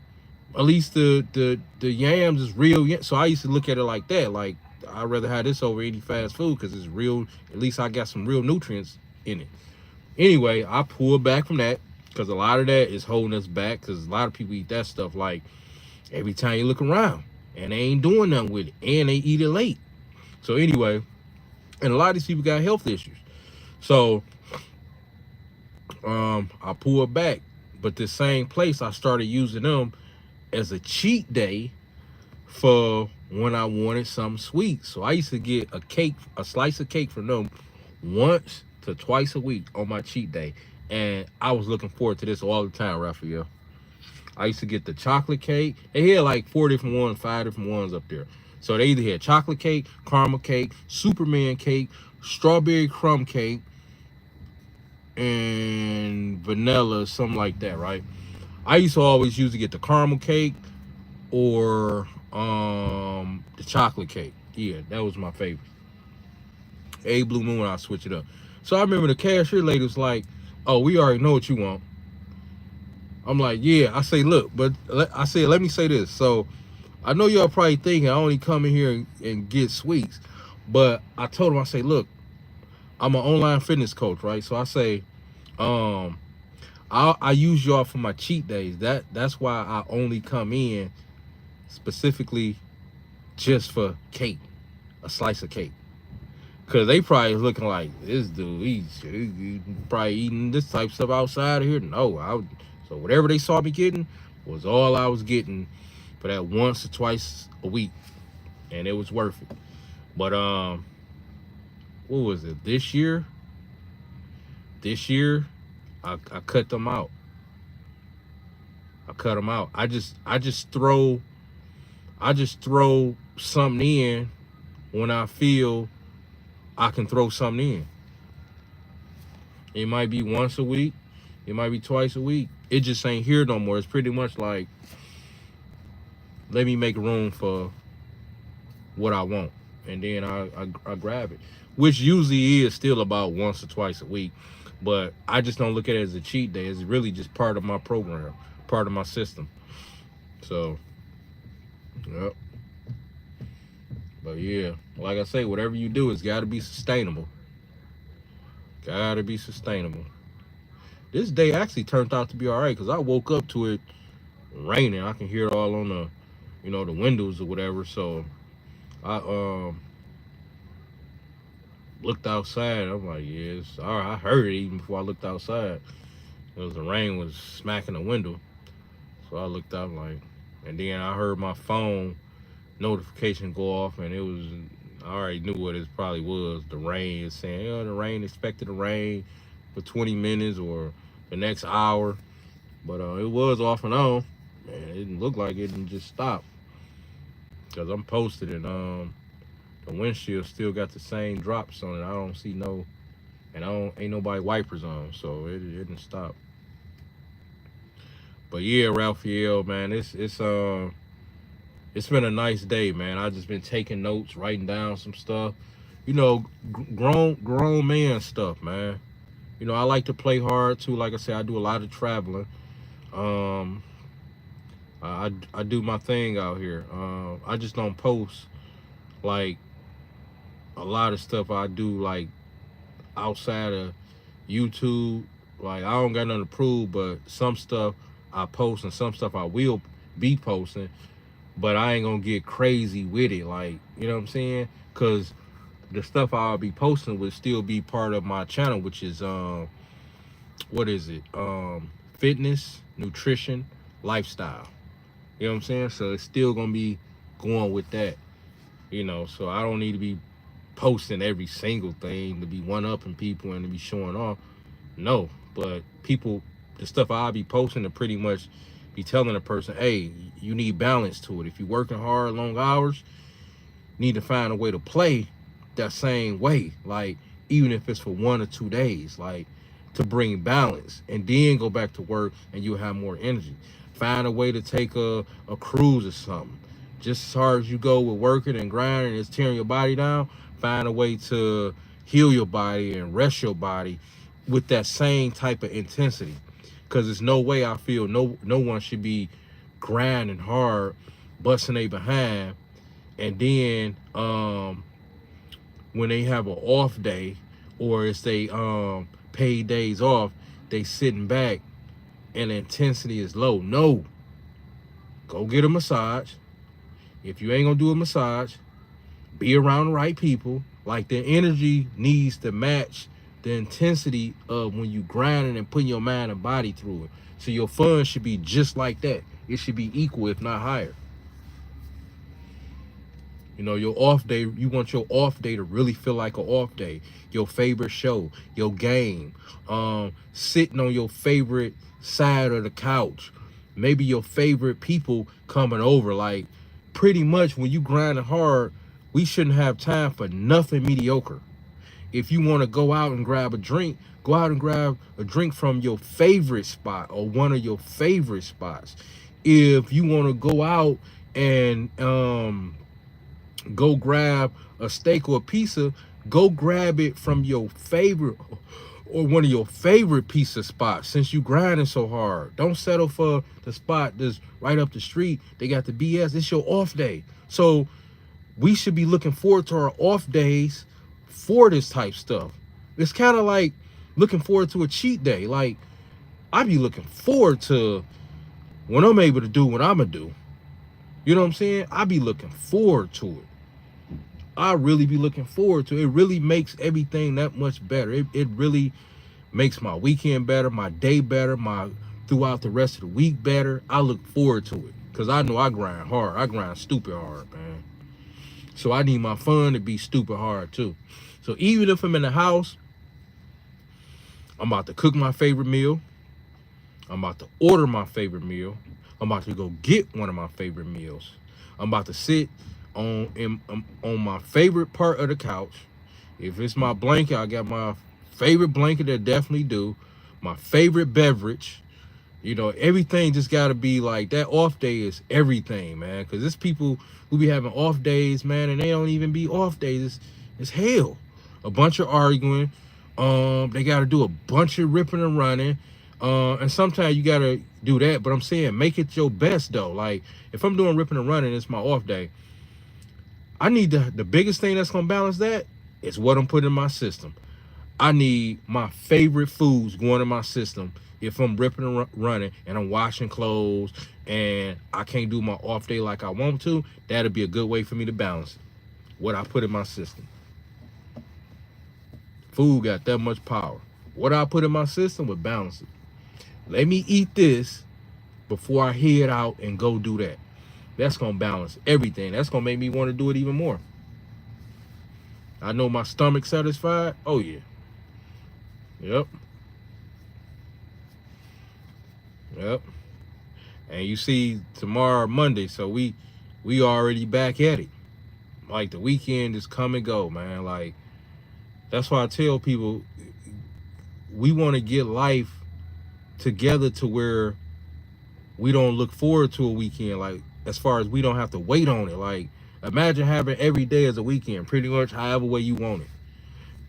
least the yams is real. So I used to look at it like that. Like, I'd rather have this over any fast food because it's real. At least I got some real nutrients in it. Anyway, I pulled back from that because a lot of that is holding us back because a lot of people eat that stuff like every time you look around and they ain't doing nothing with it and they eat it late. So anyway, and a lot of these people got health issues. So I pulled back, but the same place I started using them as a cheat day for when I wanted something sweet. So I used to get a slice of cake from them once to twice a week on my cheat day. And I was looking forward to this all the time, Raphael. I used to get the chocolate cake. They had like 4 different ones, 5 different ones up there. So they either had chocolate cake, caramel cake, Superman cake, strawberry crumb cake, and vanilla, something like that, right? I used to always usually get the caramel cake or the chocolate cake. Yeah, that was my favorite. A Blue Moon, I'll switch it up. So I remember the cashier lady was like, oh, we already know what you want. I'm like, yeah. I say, look, but I said, let me say this. So I know y'all probably thinking I only come in here and get sweets. But I told him, I say, look, I'm an online fitness coach, right? So I say, I use y'all for my cheat days. That's why I only come in specifically just for cake, a slice of cake. Because they probably looking like, this dude, he probably eating this type of stuff outside of here. No, so whatever they saw me getting was all I was getting for that once or twice a week. And it was worth it. But, what was it? This year, I cut them out. I cut them out. I just throw something in when I feel I can throw something in. It might be once a week. It might be twice a week. It just ain't here no more. It's pretty much like, let me make room for what I want. And then I grab it. Which usually is still about once or twice a week. But I just don't look at it as a cheat day. It's really just part of my program, part of my system. So, yep. But yeah, like I say, whatever you do, it's got to be sustainable. Got to be sustainable. This day actually turned out to be all right because I woke up to it raining. I can hear it all on the, the windows or whatever. So I looked outside. I'm like, yeah, it's all right. I heard it even before I looked outside. The rain was smacking the window. So I looked out like, and then I heard my phone notification go off, and it was, I already knew what it probably was. The rain is saying, the rain expected to rain for 20 minutes or the next hour. But it was off and on. Man, it didn't look like it didn't just stop. Because I'm posted and the windshield still got the same drops on it. I don't see no, and ain't nobody wipers on, so it didn't stop. But yeah, Raphael, man, it's been a nice day, man. I just been taking notes, writing down some stuff, grown man stuff, man. I like to play hard too. Like I said, I do a lot of traveling. Um, I do my thing out here. I just don't post like a lot of stuff I do like outside of YouTube. Like I don't got nothing to prove, but some stuff I post and some stuff I will be posting, but I ain't gonna get crazy with it. Like, you know what I'm saying? Cause the stuff I'll be posting would still be part of my channel, which is what is it? Fitness, nutrition, lifestyle. You know what I'm saying? So it's still gonna be going with that. So I don't need to be posting every single thing to be one-upping people and to be showing off. No, but people, the stuff I'll be posting to pretty much be telling a person, hey, you need balance to it. If you're working hard, long hours, you need to find a way to play that same way. Like, even if it's for 1 or 2 days, like to bring balance and then go back to work and you'll have more energy. Find a way to take a cruise or something. Just as hard as you go with working and grinding and it's tearing your body down, find a way to heal your body and rest your body with that same type of intensity. Because there's no way I feel no one should be grinding hard, busting their behind, and then when they have an off day or it's they paid days off, they sitting back and the intensity is low. No. Go get a massage. If you ain't gonna do a massage, be around the right people. Like the energy needs to match the intensity of when you grinding and putting your mind and body through it. So your fun should be just like that. It should be equal, if not higher. Your off day, you want your off day to really feel like an off day. Your favorite show, your game, sitting on your favorite side of the couch, maybe your favorite people coming over. Like, pretty much when you grinding hard, we shouldn't have time for nothing mediocre. If you want to go out and grab a drink, go out and grab a drink from your favorite spot or one of your favorite spots. If you want to go out and go grab a steak or a pizza, go grab it from your favorite or one of your favorite pizza spots. Since you grinding so hard, don't settle for the spot that's right up the street. They got the BS. It's your off day. So we should be looking forward to our off days for this type stuff. It's kind of like looking forward to a cheat day. Like, I be looking forward to when I'm able to do what I'm gonna do. You know what I'm saying? I be looking forward to it. I really be looking forward to it. It really makes everything that much better. It really makes my weekend better, my day better, my throughout the rest of the week better. I look forward to it because I know I grind hard. I grind stupid hard, man. So I need my fun to be stupid hard too. So even if I'm in the house, I'm about to cook my favorite meal. I'm about to order my favorite meal. I'm about to go get one of my favorite meals. I'm about to sit on my favorite part of the couch. If it's my blanket, I got my favorite blanket that definitely do. My favorite beverage. Everything just got to be like that. Off day is everything, man. Because there's people who be having off days, man, and they don't even be off days. It's hell. A bunch of arguing. They got to do a bunch of ripping and running. And sometimes you got to do that. But I'm saying make it your best, though. Like, if I'm doing ripping and running, it's my off day. I need the biggest thing that's gonna balance that is what I'm putting in my system. I need my favorite foods going in my system if I'm ripping and running and I'm washing clothes and I can't do my off day like I want to. That'll be a good way for me to balance it. What I put in my system. Food got that much power. What I put in my system would balance it. Let me eat this before I head out and go do that. That's gonna balance everything. That's gonna make me want to do it even more. I know my stomach satisfied. Oh yeah. Yep. Yep. And you see tomorrow Monday, so we already back at it. Like the weekend is come and go, man. Like that's why I tell people we want to get life together to where we don't look forward to a weekend, like as far as we don't have to wait on it. Like imagine having every day as a weekend, pretty much however way you want it.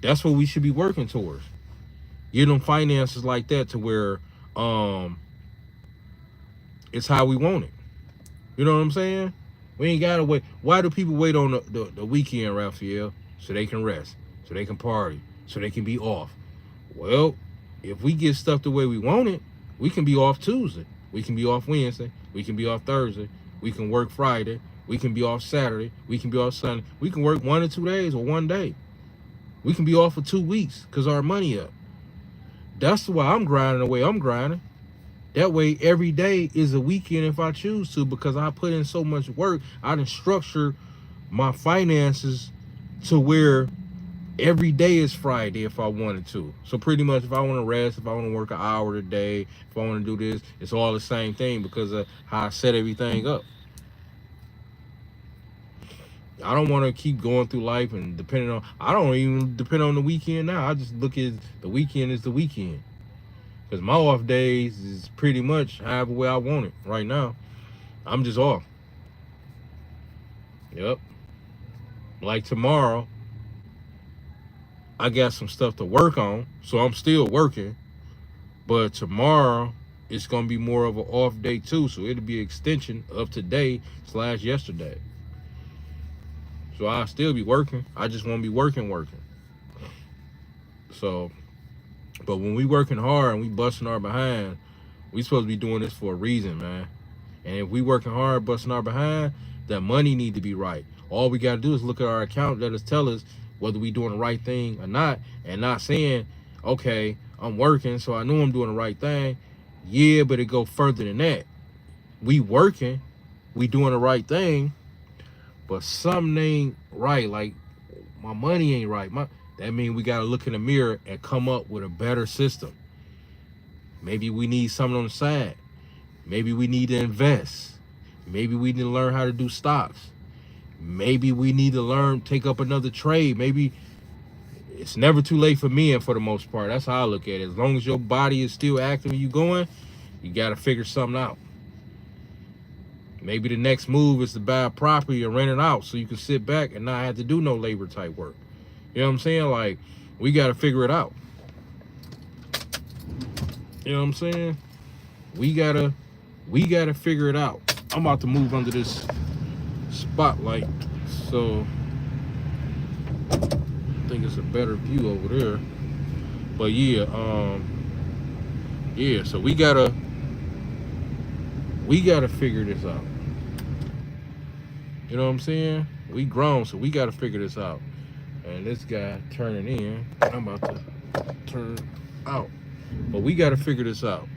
That's what we should be working towards. Get them finances like that to where it's how we want it. You know what I'm saying? We ain't gotta wait. Why do people wait on the weekend, Raphael? So they can rest, so they can party, so they can be off. Well, if we get stuff the way we want it, we can be off Tuesday. We can be off Wednesday. We can be off Thursday. We can work Friday. We can be off Saturday. We can be off Sunday. We can work 1 or 2 days or 1 day. We can be off for 2 weeks because our money up. That's why I'm grinding the way I'm grinding. That way every day is a weekend if I choose to, because I put in so much work. I done structure my finances to where every day is Friday if I wanted to. So pretty much if I want to rest, if I want to work an hour a day, if I want to do this, it's all the same thing because of how I set everything up. I don't want to keep going through life and depending on, I don't even depend on the weekend now. I just look at the weekend as the weekend. Because my off days is pretty much however way I want it right now. I'm just off. Yep. Like tomorrow, I got some stuff to work on, so I'm still working. But tomorrow, it's going to be more of an off day too, so it'll be an extension of today/yesterday. So I'll still be working. I just won't be working. So, but when we working hard and we busting our behind, we supposed to be doing this for a reason, man. And if we working hard, busting our behind, that money need to be right. All we got to do is look at our account, let us tell us whether we doing the right thing or not, and not saying, okay, I'm working, so I know I'm doing the right thing. Yeah, but it go further than that. We working, we doing the right thing, but something ain't right. Like my money ain't right. That means we got to look in the mirror and come up with a better system. Maybe we need something on the side. Maybe we need to invest. Maybe we need to learn how to do stocks. Maybe we need to take up another trade. Maybe it's never too late for men for the most part. That's how I look at it. As long as your body is still active and you going, you got to figure something out. Maybe the next move is to buy a property or rent it out so you can sit back and not have to do no labor type work. You know what I'm saying? Like, we got to figure it out. You know what I'm saying? We gotta figure it out. I'm about to move under this spotlight, so I think it's a better view over there. But yeah, so we gotta figure this out. You know what I'm saying? We grown, so we gotta figure this out. And this guy turning in, I'm about to turn out. But we gotta figure this out.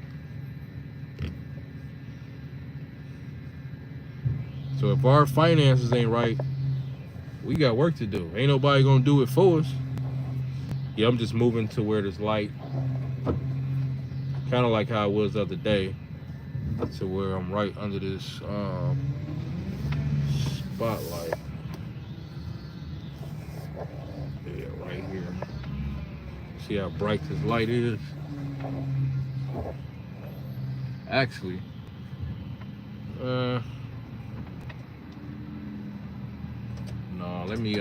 So if our finances ain't right, we got work to do. Ain't nobody gonna do it for us. Yeah, I'm just moving to where there's light. Kind of like how I was the other day. To where I'm right under this spotlight. Yeah, right here. See how bright this light is? Actually, no, let me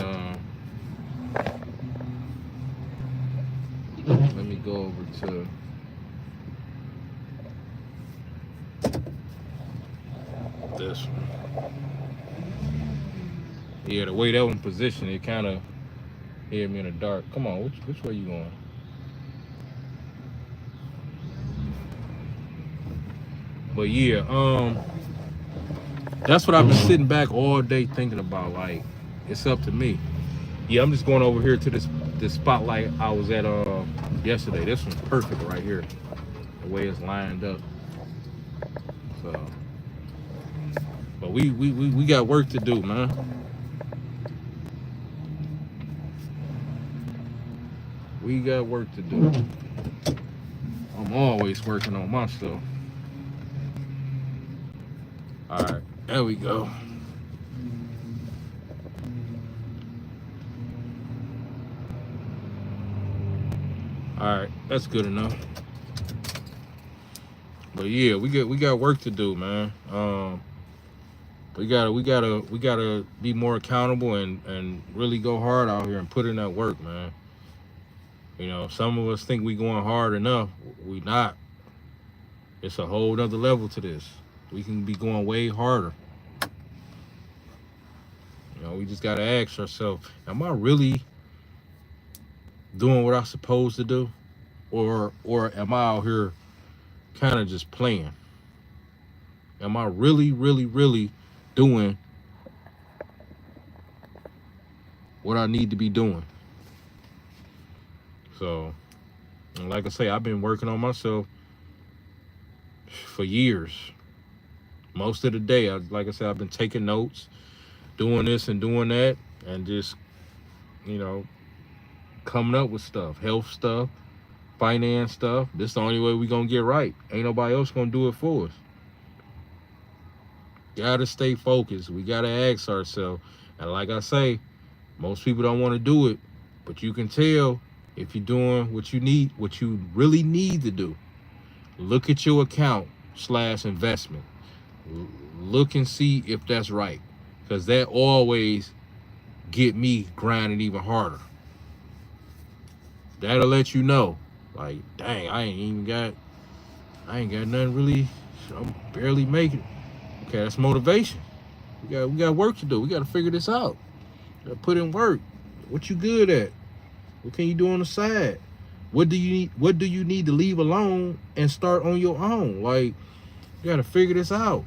go over to this one. Yeah, the way that one positioned, it kind of hit me in the dark. Come on, which way you going? But yeah, that's what I've been sitting back all day thinking about. Like, it's up to me. Yeah, I'm just going over here to this spotlight I was at yesterday. This one's perfect right here. The way it's lined up. So, but we got work to do, man. We got work to do. I'm always working on my stuff. All right, there we go. All right, that's good enough. But yeah, we got work to do, man. We gotta be more accountable and really go hard out here and put in that work, man. You know, some of us think we going hard enough. We not. It's a whole nother level to this. We can be going way harder. You know, we just gotta ask ourselves, am I really doing what I'm supposed to do? Or am I out here kind of just playing? Am I really, really, really doing what I need to be doing? So, and like I say, I've been working on myself for years. Most of the day, like I said, I've been taking notes, doing this and doing that, and just, you know, coming up with stuff, health stuff, finance stuff. This is the only way we gonna get right. Ain't nobody else gonna do it for us. Gotta stay focused. We gotta ask ourselves. And like I say, most people don't want to do it, but you can tell if you're doing what you really need to do. Look at your account / investment. Look and see if that's right, because that always get me grinding even harder. That'll let you know, like, dang, I ain't got nothing really. I'm barely making it. Okay, that's motivation. We got work to do. We got to figure this out. Gotta put in work. What you good at? What can you do on the side? What do you need to leave alone and start on your own? Like, you got to figure this out.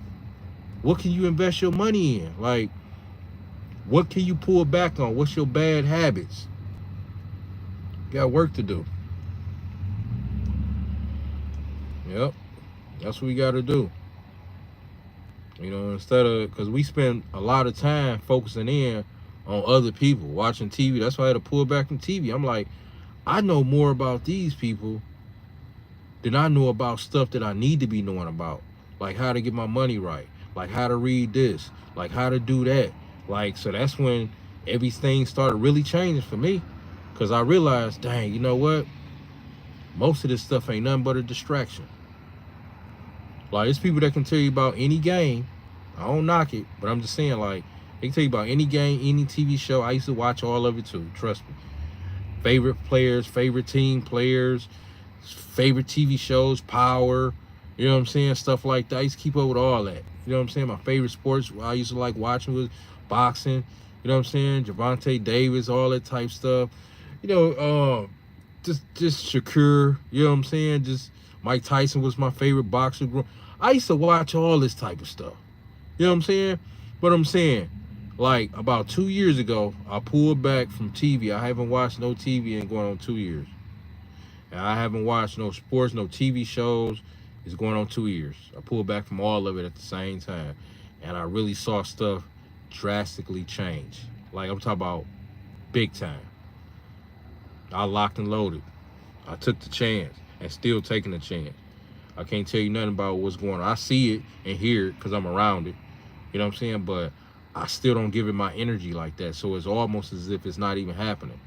What can you invest your money in? Like, what can you pull back on? What's your bad habits? You got work to do. Yep. That's what we got to do. You know, instead of, because we spend a lot of time focusing in on other people, watching TV. That's why I had to pull back from TV. I'm like, I know more about these people than I know about stuff that I need to be knowing about. Like how to get my money right. Like how to read this. Like how to do that. Like, so that's when everything started really changing for me. Because I realized, dang, you know what? Most of this stuff ain't nothing but a distraction. Like, it's people that can tell you about any game. I don't knock it, but I'm just saying, like, they can tell you about any game, any TV show. I used to watch all of it too, trust me. Favorite players, favorite team players, favorite TV shows, power, you know what I'm saying? Stuff like that. I used to keep up with all that. You know what I'm saying? My favorite sports I used to like watching was boxing, you know what I'm saying? Javante Davis, all that type stuff. You know, just Shakur, you know what I'm saying? Just Mike Tyson was my favorite boxer. I used to watch all this type of stuff. You know what I'm saying? But I'm saying, like, about 2 years ago, I pulled back from TV. I haven't watched no TV in going on 2 years. And I haven't watched no sports, no TV shows. It's going on 2 years. I pulled back from all of it at the same time. And I really saw stuff drastically change. Like, I'm talking about big time. I locked and loaded. I took the chance and still taking the chance. I can't tell you nothing about what's going on. I see it and hear it because I'm around it. You know what I'm saying? But I still don't give it my energy like that. So it's almost as if it's not even happening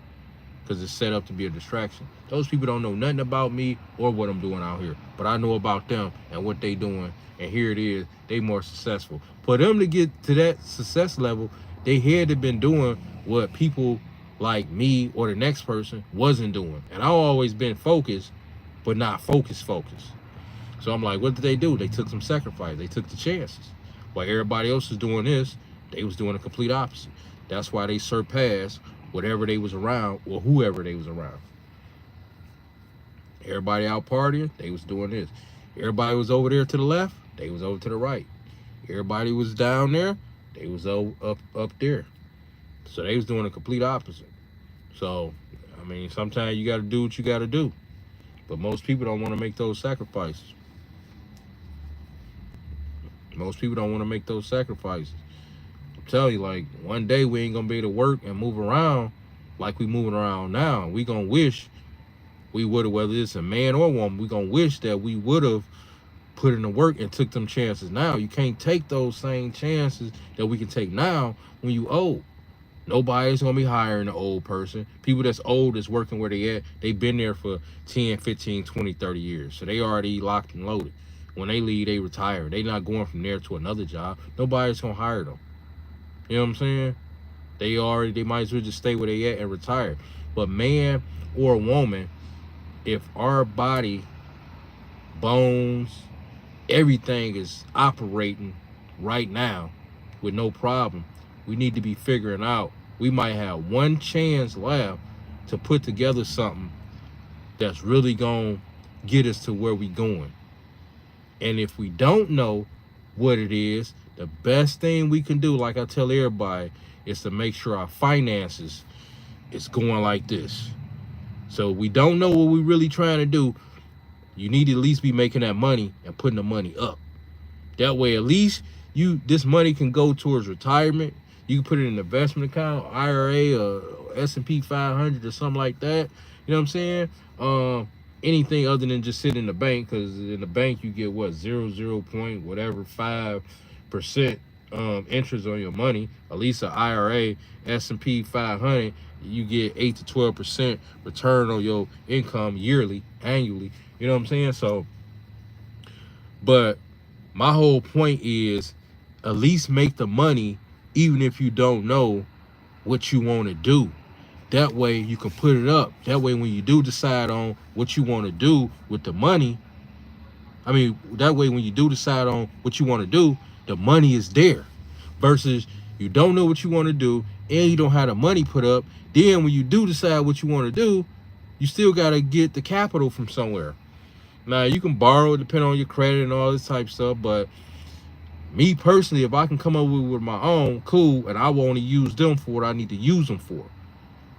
because it's set up to be a distraction. Those people don't know nothing about me or what I'm doing out here. But I know about them and what they doing. And here it is. They more successful. For them to get to that success level, they had to been doing what people like me or the next person wasn't doing. And I've always been focused, but not focused. So I'm like, what did they do? They took some sacrifice. They took the chances. While everybody else was doing this, they was doing the complete opposite. That's why they surpassed whatever they was around or whoever they was around. Everybody out partying, they was doing this. Everybody was over there to the left, they was over to the right. Everybody was down there, they was up there. So they was doing the complete opposite. So, I mean, sometimes you got to do what you got to do. But most people don't want to make those sacrifices. Most people don't want to make those sacrifices. I'm telling you, like, one day we ain't going to be able to work and move around like we moving around now. We going to wish we would have, whether it's a man or woman, we going to wish that we would have put in the work and took them chances now. You can't take those same chances that we can take now when you old. Nobody's going to be hiring an old person. People that's old is working where they at. They've been there for 10, 15, 20, 30 years. So they already locked and loaded. When they leave, they retire. They not going from there to another job. Nobody's going to hire them. You know what I'm saying? They might as well just stay where they at and retire. But man or woman, if our body, bones, everything is operating right now with no problem, we need to be figuring out, we might have one chance left to put together something that's really going to get us to where we going. And if we don't know what it is, the best thing we can do, like I tell everybody, is to make sure our finances is going like this. So we don't know what we're really trying to do. You need to at least be making that money and putting the money up. That way, at least this money can go towards retirement. You can put it in an investment account, IRA, or S&P 500 or something like that. You know what I'm saying? Anything other than just sit in the bank, because in the bank you get what, 0 point whatever 5% interest on your money. At least an IRA, S&P 500, you get 8 to 12% return on your income yearly, annually. You know what I'm saying? So, but my whole point is at least make the money, even if you don't know what you want to do. That way you can put it up. That way when you do decide on what you want to do with the money, that way when you do decide on what you want to do, the money is there. Versus you don't know what you want to do and you don't have the money put up. Then when you do decide what you want to do, you still got to get the capital from somewhere. Now, you can borrow, depending on your credit and all this type of stuff, but me personally, if I can come up with my own, cool, and I will only use them for what I need to use them for.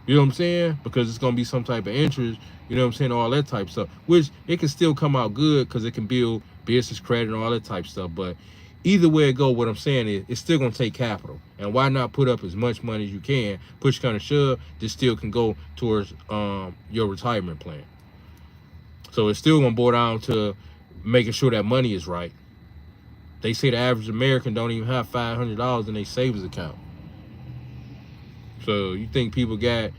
You know what I'm saying? Because it's going to be some type of interest, you know what I'm saying, all that type of stuff, which it can still come out good because it can build business credit and all that type of stuff. But either way it go, what I'm saying is it's still going to take capital. And why not put up as much money as you can? Push kind of shove, this still can go towards your retirement plan. So it's still going to boil down to making sure that money is right. They say the average American don't even have $500 in their savings account. So you think people got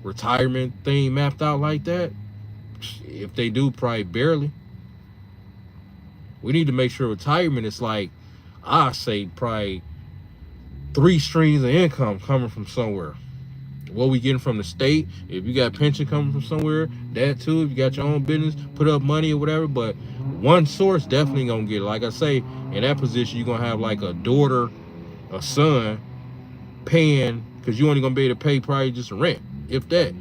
retirement thing mapped out like that? If they do, probably barely. We need to make sure retirement is like, I say probably 3 streams of income coming from somewhere. What we getting from the state, if you got pension coming from somewhere, that too. If you got your own business, put up money or whatever, but one source definitely gonna get it. Like I say, in that position, you're gonna have like a daughter, a son paying, because you only gonna be able to pay probably just rent, if that.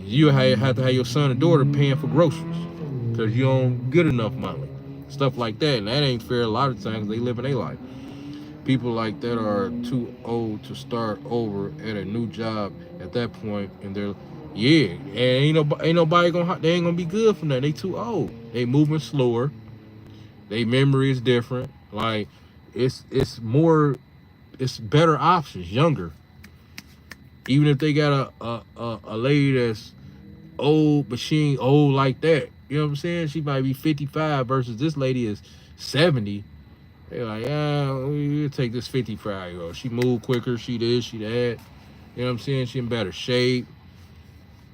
You have to have your son and daughter paying for groceries because you don't get enough money, stuff like that. And that ain't fair a lot of times. They live in their life. People like that are too old to start over at a new job at that point, and they're, and ain't nobody they ain't gonna be good from that. They too old. They moving slower. Their memory is different. Like it's better options, younger. Even if they got a lady that's old, but she ain't old like that. You know what I'm saying? She might be 55 versus this lady is 70. They're like, we'll take this 55-year-old. She move quicker, she this, she that. You know what I'm saying? She in better shape.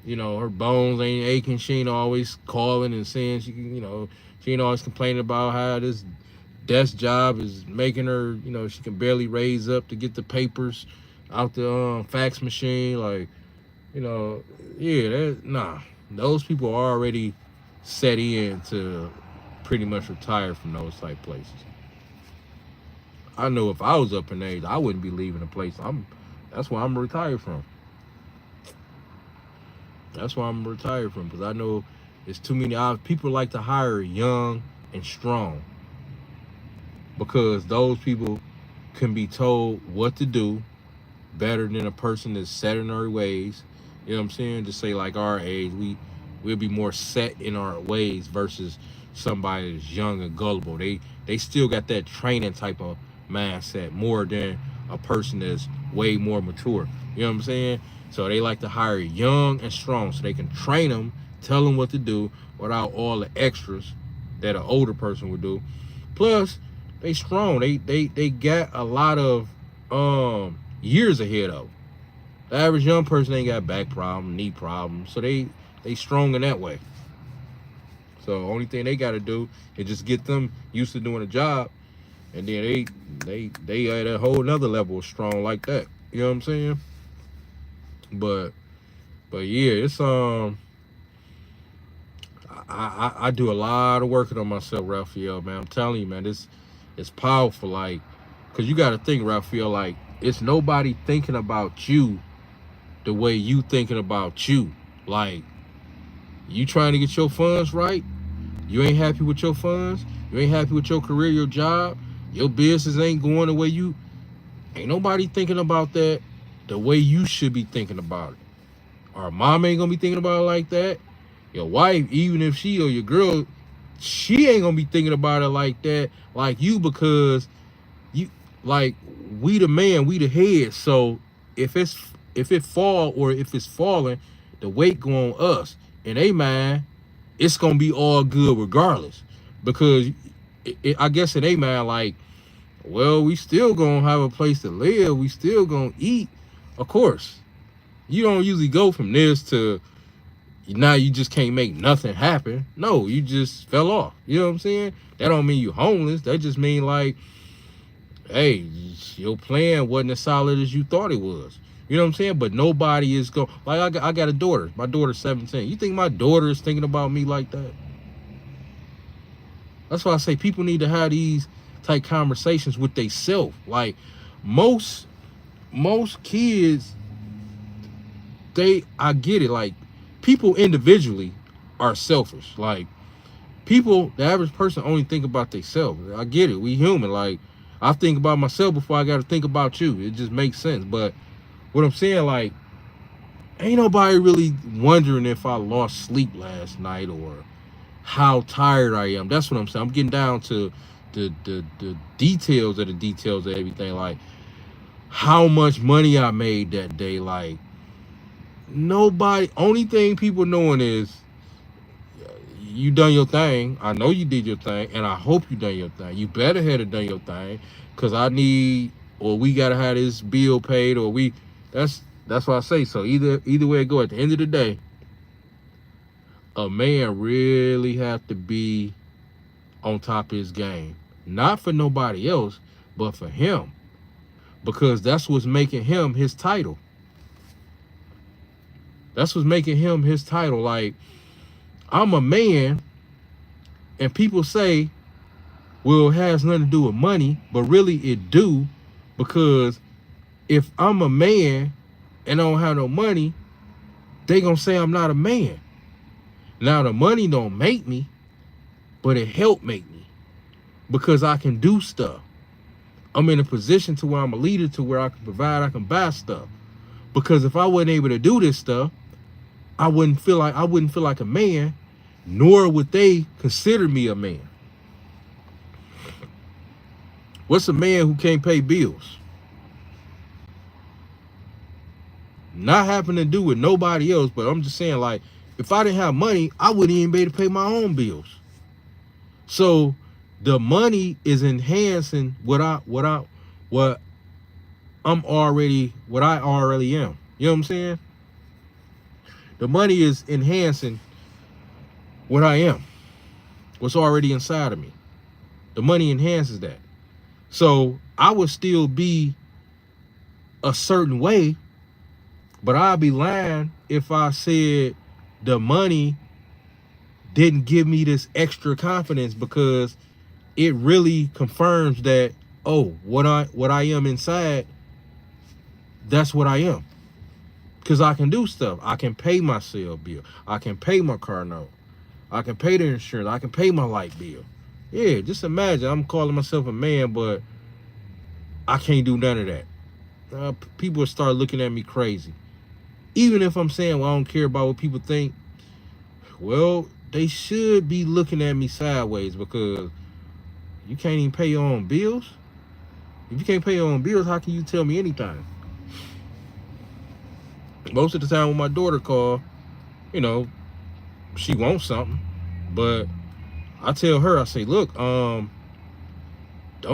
You know, her bones ain't aching. She ain't always calling and saying she ain't always complaining about how this desk job is making her, she can barely raise up to get the papers out the fax machine. Like, those people are already set in to pretty much retire from those type places. I know if I was up in age, I wouldn't be leaving the place I'm That's why I'm retired from. That's why I'm retired from, because I know it's too many. People like to hire young and strong, because those people can be told what to do better than a person that's set in their ways. You know what I'm saying? Just say like our age, we'll be more set in our ways versus somebody that's young and gullible. They still got that training type of mindset more than a person that's way more mature. You know what I'm saying? So they like to hire young and strong so they can train them, tell them what to do without all the extras that an older person would do. Plus, they strong. They got a lot of years ahead of them. The average young person ain't got back problems, knee problems, so they strong in that way. So only thing they got to do is just get them used to doing a job, and then they at a whole nother level of strong like that. You know what I'm saying? But yeah, it's I do a lot of working on myself, Raphael, man. I'm telling you, man, it's powerful. Like, cause you got to think, Raphael, like it's nobody thinking about you the way you thinking about you. Like, you trying to get your funds right. You ain't happy with your funds. You ain't happy with your career, your job. Your business ain't going the way you. Ain't nobody thinking about that the way you should be thinking about it. Our mom ain't gonna be thinking about it like that. Your wife, even if she or your girl, she ain't gonna be thinking about it like that, like you, because you like we the man, we the head. So if it fall or if it's falling, the weight go on us. And they mind, it's gonna be all good regardless. Because I guess in they mind, like, well, we still gonna have a place to live, we still gonna eat. Of course. You don't usually go from this to now you just can't make nothing happen. No, you just fell off. You know what I'm saying? That don't mean you homeless. That just mean like, hey, your plan wasn't as solid as you thought it was. You know what I'm saying? But nobody is going, like I got a daughter. My daughter's 17. You think my daughter is thinking about me like that? That's why I say people need to have these type conversations with themselves. Like most kids, I get it. Like people individually are selfish. Like people, the average person only think about themselves. I get it. We human. Like I think about myself before I got to think about you. It just makes sense. But what I'm saying, like, ain't nobody really wondering if I lost sleep last night or how tired I am. That's what I'm saying. I'm getting down to the details of the details of everything. Like how much money I made that day. Like nobody, only thing people knowing is you done your thing. I know you did your thing, and I hope you done your thing. You better have done your thing, cause I need, or we gotta have this bill paid, or we. That's what I say. So either way it go, at the end of the day, a man really have to be on top of his game, not for nobody else, but for him, because that's what's making him his title. That's what's making him his title. Like, I'm a man, and people say, well, it has nothing to do with money, but really it do, because if I'm a man and I don't have no money, they gonna say I'm not a man. Now the money don't make me, but it helped make me, because I can do stuff. I'm in a position to where I'm a leader, to where I can provide, I can buy stuff. Because if I wasn't able to do this stuff, I wouldn't feel like a man, nor would they consider me a man. What's a man who can't pay bills? Not having to do with nobody else, but I'm just saying, like, if I didn't have money, I wouldn't even be able to pay my own bills. So the money is enhancing what I already am. You know what I'm saying? The money is enhancing what I am, what's already inside of me. The money enhances that. So I would still be a certain way, but I'd be lying if I said the money didn't give me this extra confidence, because it really confirms that, oh, what I am inside that's what I am. Because I can do stuff. I can pay my cell bill. I can pay my car note. I can pay the insurance. I can pay my light bill. Yeah, just imagine I'm calling myself a man, but I can't do none of that. People will start looking at me crazy. Even if I'm saying, well, I don't care about what people think, well, they should be looking at me sideways, because you can't even pay your own bills. If you can't pay your own bills, how can you tell me anything? Most of the time when my daughter call, you know, she wants something, but I tell her, I say, look, don't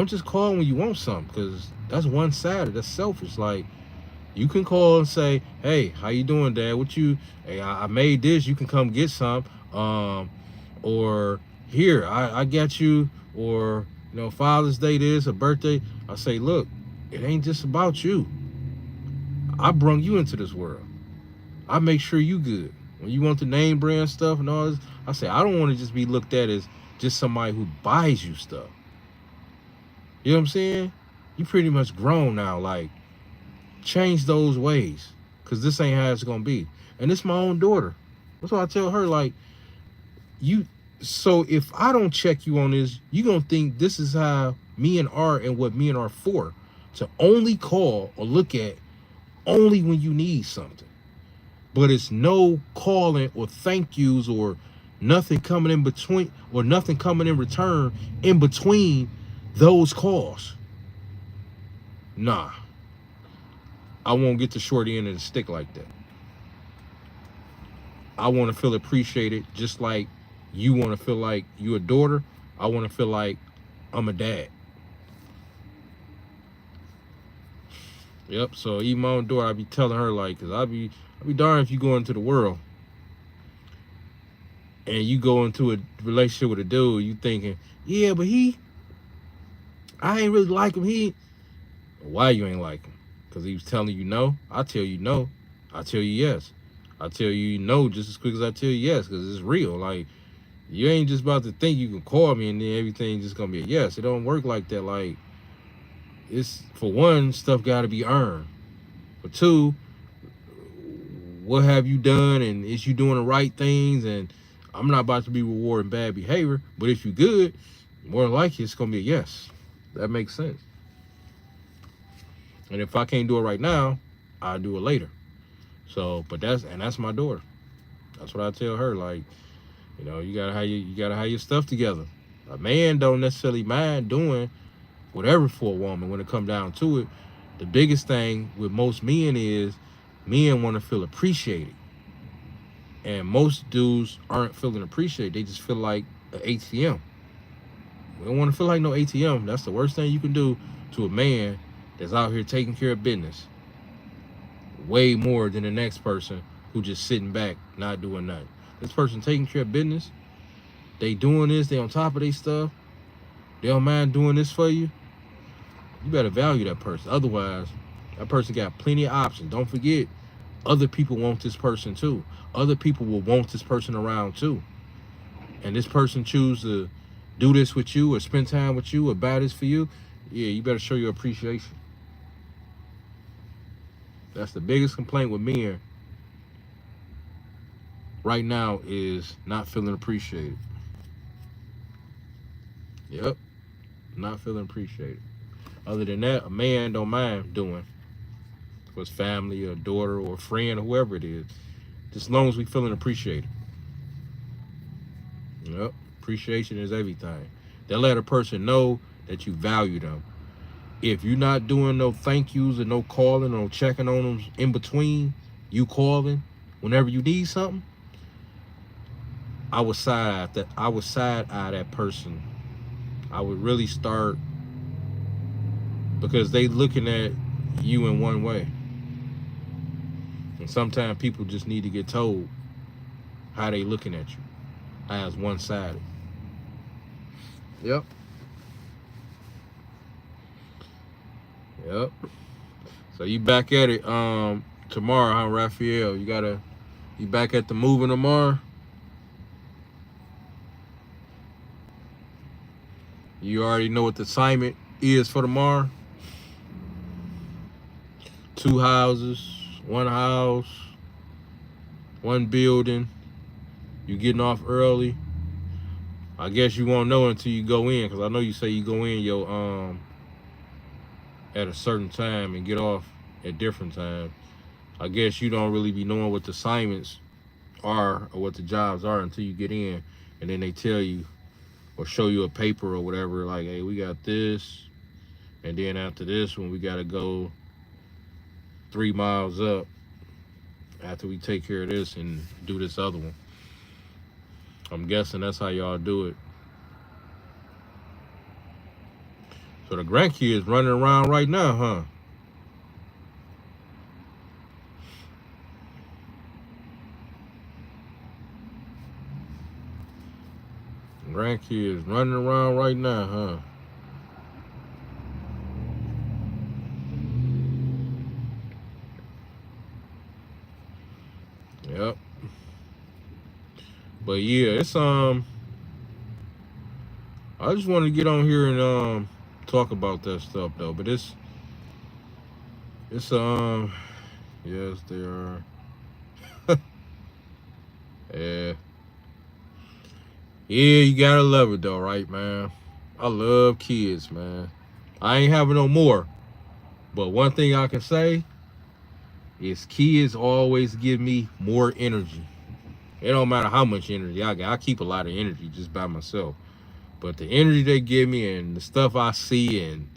just call when you want something, because that's one-sided. That's selfish. Like, you can call and say, hey, how you doing, Dad? Hey, I made this. You can come get some. Or here, I got you. Or, Father's Day this, a birthday. I say, look, it ain't just about you. I brung you into this world. I make sure you good. When you want the name brand stuff and all this, I say, I don't want to just be looked at as just somebody who buys you stuff. You know what I'm saying? You pretty much grown now. Like, change those ways, because this ain't how it's gonna be. And it's my own daughter. That's why I tell her, like, so if I don't check you on this, you gonna think this is how me and R and what me and R for, to only call or look at only when you need something. But it's no calling or thank yous or nothing coming in between, or nothing coming in return in between those calls. Nah, I won't get the short end of the stick like that. I want to feel appreciated, just like you want to feel like you're a daughter. I want to feel like I'm a dad. Yep. So even my own daughter, I be telling her, like, because I be darned if you go into the world and you go into a relationship with a dude, you thinking, yeah, but I ain't really like him. Why you ain't like him? Because he was telling you no? I tell you no. I tell you yes. I tell you no just as quick as I tell you yes, because it's real. Like, you ain't just about to think you can call me and then everything just gonna be a yes. It don't work like that. Like, it's, for one, stuff gotta be earned. For two, what have you done, and is you doing the right things? And I'm not about to be rewarding bad behavior, but if you good, more than likely it's gonna be a yes. That makes sense. And if I can't do it right now, I'll do it later. So, but that's my daughter. That's what I tell her. Like, you gotta have your stuff together. A man don't necessarily mind doing whatever for a woman when it come down to it. The biggest thing with most men is men want to feel appreciated. And most dudes aren't feeling appreciated. They just feel like an ATM. We don't want to feel like no ATM. That's the worst thing you can do to a man that's out here taking care of business. Way more than the next person who just sitting back, not doing nothing. This person taking care of business. They doing this. They on top of their stuff. They don't mind doing this for you. You better value that person. Otherwise, that person got plenty of options. Don't forget, other people want this person too. Other people will want this person around too. And this person choose to do this with you or spend time with you or buy this for you, yeah, you better show your appreciation. That's the biggest complaint with men right now, is not feeling appreciated. Yep, not feeling appreciated. Other than that, a man don't mind doing for his family or daughter or friend or whoever it is, just as long as we feeling appreciated. Yep, appreciation is everything. That let a person know that you value them. If you're not doing no thank yous and no calling or checking on them in between you calling whenever you need something, I would side eye that person. I would really start, because they looking at you in one way. And sometimes people just need to get told how they looking at you as one-sided. Yep. Yep. So you back at it tomorrow, huh, Raphael? You back at the moving tomorrow? You already know what the assignment is for tomorrow? 2 houses, 1 house, 1 building. You getting off early. I guess you won't know until you go in, because I know you say you go in at a certain time and get off at different times. I guess you don't really be knowing what the assignments are or what the jobs are until you get in, and then they tell you or show you a paper or whatever, like, hey, we got this, and then after this one we got to go 3 miles up after we take care of this and do this other one. I'm guessing that's how y'all do it. So the grandkids running around right now, huh? Grandkids running around right now, huh? Yep. But yeah, it's I just want to get on here and talk about that stuff though. But it's yes they are. Yeah. Yeah, you gotta love it though, right, man? I love kids, man. I ain't having no more. But one thing I can say is kids always give me more energy. It don't matter how much energy I got. I keep a lot of energy just by myself. But the energy they give me and the stuff I see and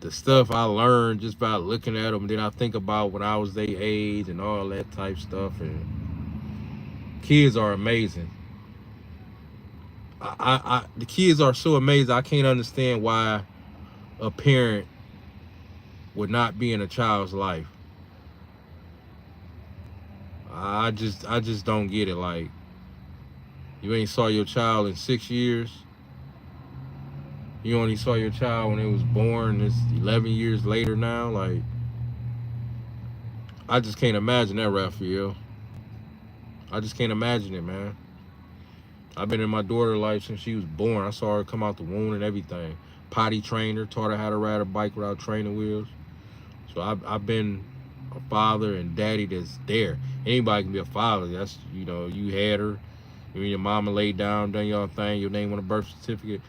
the stuff I learned just by looking at them, then I think about when I was their age and all that type stuff. And kids are amazing. The kids are so amazing. I can't understand why a parent would not be in a child's life. I just don't get it. Like, you ain't saw your child in 6 years. You only saw your child when it was born. It's 11 years later now. Like, I just can't imagine that, Raphael. I just can't imagine it, man. I've been in my daughter's life since she was born. I saw her come out the womb and everything. Potty trained her, taught her how to ride a bike without training wheels. So I've been a father and daddy that's there. Anybody can be a father. That's, you know, you had her. You and your mama laid down, done your thing, your name on a birth certificate.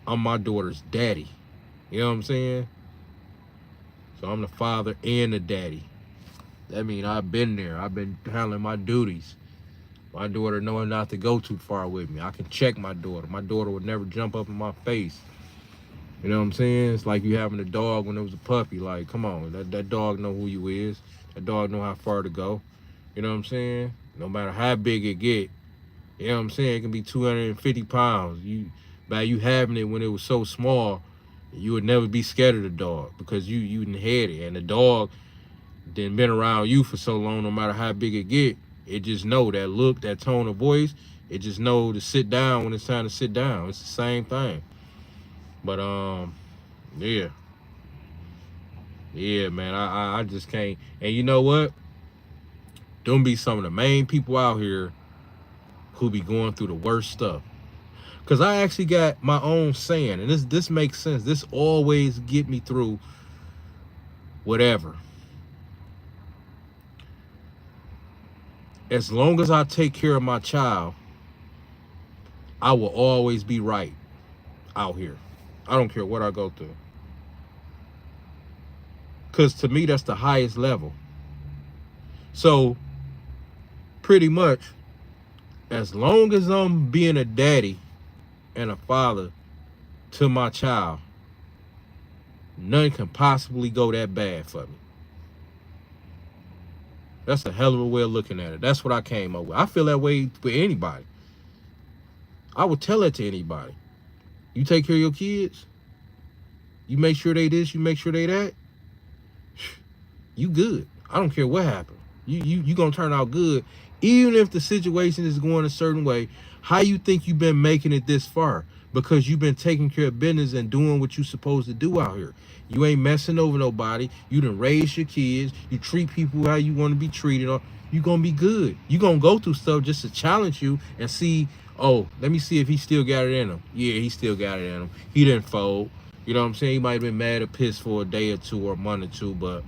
I'm my daughter's daddy. You know what I'm saying? So I'm the father and the daddy. That means I've been there. I've been handling my duties. My daughter knowing not to go too far with me. I can check my daughter. My daughter would never jump up in my face. You know what I'm saying? It's like you having a dog when it was a puppy. Like, come on, that dog know who you is. That dog know how far to go. You know what I'm saying? No matter how big it get, you know what I'm saying? It can be 250 pounds. By you having it when it was so small, you would never be scared of the dog because you didn't had it. And the dog didn't been around you for so long, no matter how big it get, it just know that look, that tone of voice, it just know to sit down when it's time to sit down. It's the same thing. But yeah. Yeah, man, I just can't. And you know what? Them be some of the main people out here who be going through the worst stuff. Cause I actually got my own saying, and this makes sense. This always get me through whatever. As long as I take care of my child, I will always be right out here. I don't care what I go through. Because to me, that's the highest level. So, pretty much, as long as I'm being a daddy and a father to my child, nothing can possibly go that bad for me. That's a hell of a way of looking at it. That's what I came up with. I feel that way for anybody. I would tell it to anybody. You take care of your kids, you make sure they this, you make sure they that, you good. I don't care what happened. You gonna turn out good. Even if the situation is going a certain way, how you think you've been making it this far? Because you've been taking care of business and doing what you're supposed to do out here. You ain't messing over nobody. You done raise your kids. You treat people how you want to be treated. You gonna be good. You gonna go through stuff just to challenge you and see, oh, let me see if he still got it in him. Yeah, he still got it in him. He didn't fold. You know what I'm saying? He might have been mad or pissed for a day or two or a month or two, but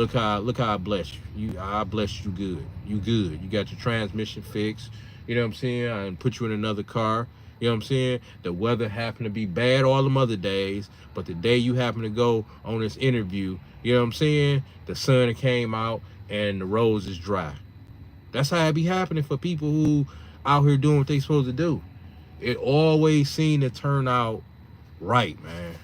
look how I blessed you. I blessed you good. You good. You got your transmission fixed. You know what I'm saying? I put you in another car. You know what I'm saying? The weather happened to be bad all them other days, but the day you happen to go on this interview, you know what I'm saying? The sun came out and the roads is dry. That's how it be happening for people who out here doing what they supposed to do. It always seemed to turn out right, man.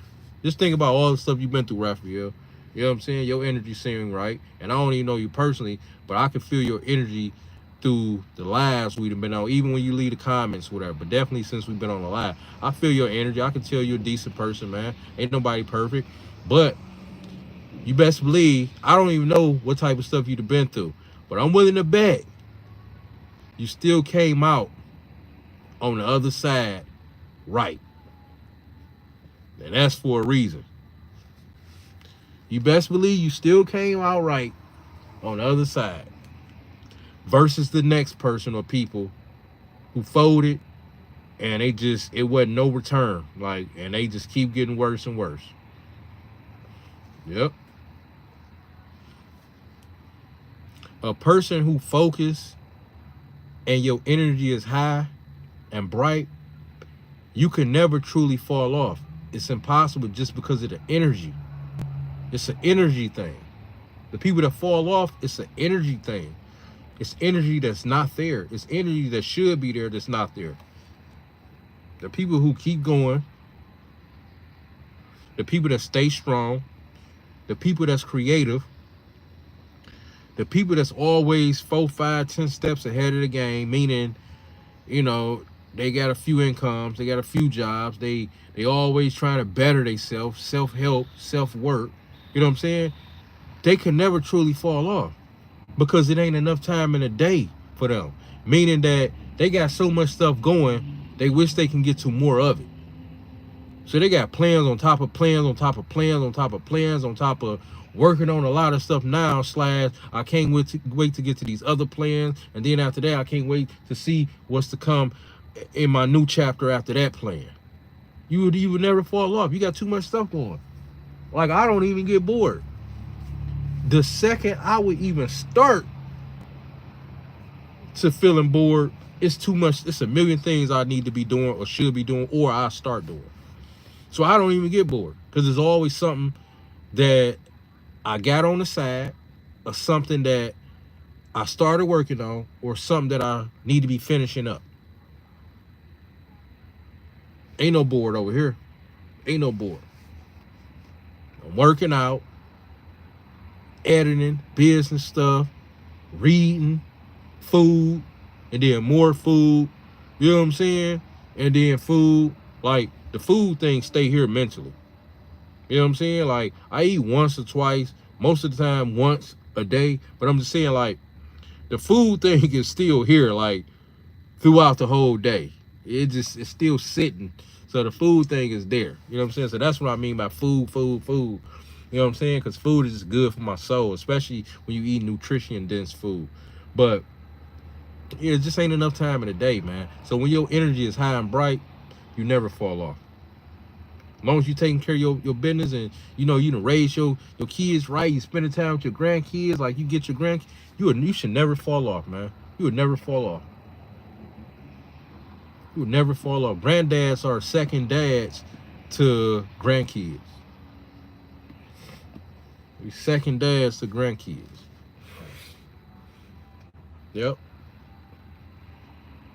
Just think about all the stuff you've been through, Raphael. You know what I'm saying? Your energy seeming right. And I don't even know you personally, but I can feel your energy through the lives we've been on, even when you leave the comments, whatever. But definitely since we've been on the live, I feel your energy. I can tell you're a decent person, man. Ain't nobody perfect. But you best believe, I don't even know what type of stuff you've been through. But I'm willing to bet you still came out on the other side right. And that's for a reason. You best believe you still came out right on the other side versus the next person or people who folded and it wasn't no return. Like, and they just keep getting worse and worse. Yep. A person who focus and your energy is high and bright, you can never truly fall off. It's impossible just because of the energy. It's an energy thing. The people that fall off, it's an energy thing. It's energy that's not there. It's energy that should be there that's not there. The people who keep going, the people that stay strong, the people that's creative, the people that's always 4, 5, 10 steps ahead of the game, meaning, you know, they got a few incomes, they got a few jobs, they always trying to better themselves, self-help, self-work. You know what I'm saying? They can never truly fall off because it ain't enough time in a day for them. Meaning that they got so much stuff going, they wish they can get to more of it. So they got plans on top of plans on top of plans on top of plans on top of working on a lot of stuff now, / I can't wait to get to these other plans. And then after that, I can't wait to see what's to come in my new chapter after that plan. You would never fall off. You got too much stuff going. Like, I don't even get bored. The second I would even start to feeling bored, it's too much. It's a million things I need to be doing or should be doing or I start doing. So I don't even get bored because there's always something that I got on the side or something that I started working on or something that I need to be finishing up. Ain't no bored over here. Ain't no bored. I'm working out, editing, business stuff, reading, food, and then more food. You know what I'm saying? And then food. Like, the food thing stay here mentally. You know what I'm saying? Like, I eat once or twice, most of the time once a day. But I'm just saying, like, the food thing is still here, like, throughout the whole day. It's still sitting. So the food thing is there. You know what I'm saying? So that's what I mean by food. You know what I'm saying? Because food is just good for my soul, especially when you eat nutrition-dense food. But yeah, it just ain't enough time in the day, man. So when your energy is high and bright, you never fall off. As long as you taking care of your business and, you know, you done raise your kids right, you spending time with your grandkids, like you get your grandkids, you should never fall off, man. You would never fall off. You would never fall off. Granddads are second dads to grandkids. We second dads to grandkids. Yep.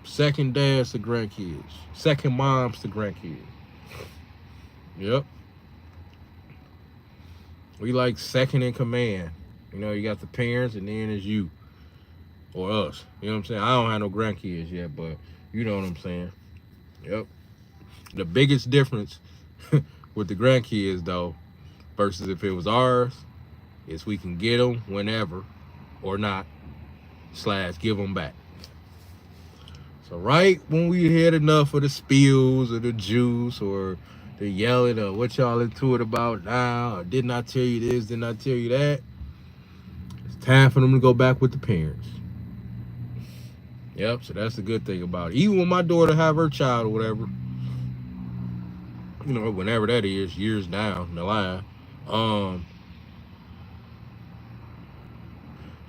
Second dads to grandkids. Second moms to grandkids. Yep. We like second in command. You know, you got the parents and then it's you. Or us. You know what I'm saying? I don't have no grandkids yet, but you know what I'm saying. Yep. The biggest difference with the grandkids, though, versus if it was ours, is we can get them whenever or not, / give them back. So right when we had enough of the spills or the juice or the yelling or what y'all into it about now, or didn't I tell you this, didn't I tell you that, it's time for them to go back with the parents. Yep, so that's the good thing about it. Even when my daughter have her child or whatever, you know, whenever that is, years down the line,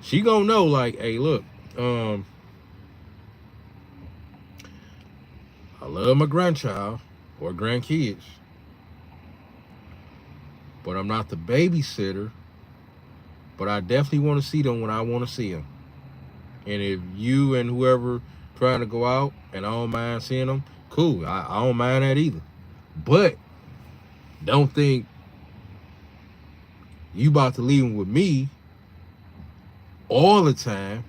She gonna know, like, hey, look, I love my grandchild or grandkids, but I'm not the babysitter. But I definitely want to see them when I want to see them. And if you and whoever trying to go out and I don't mind seeing them, cool. I don't mind that either. But don't think you about to leave them with me all the time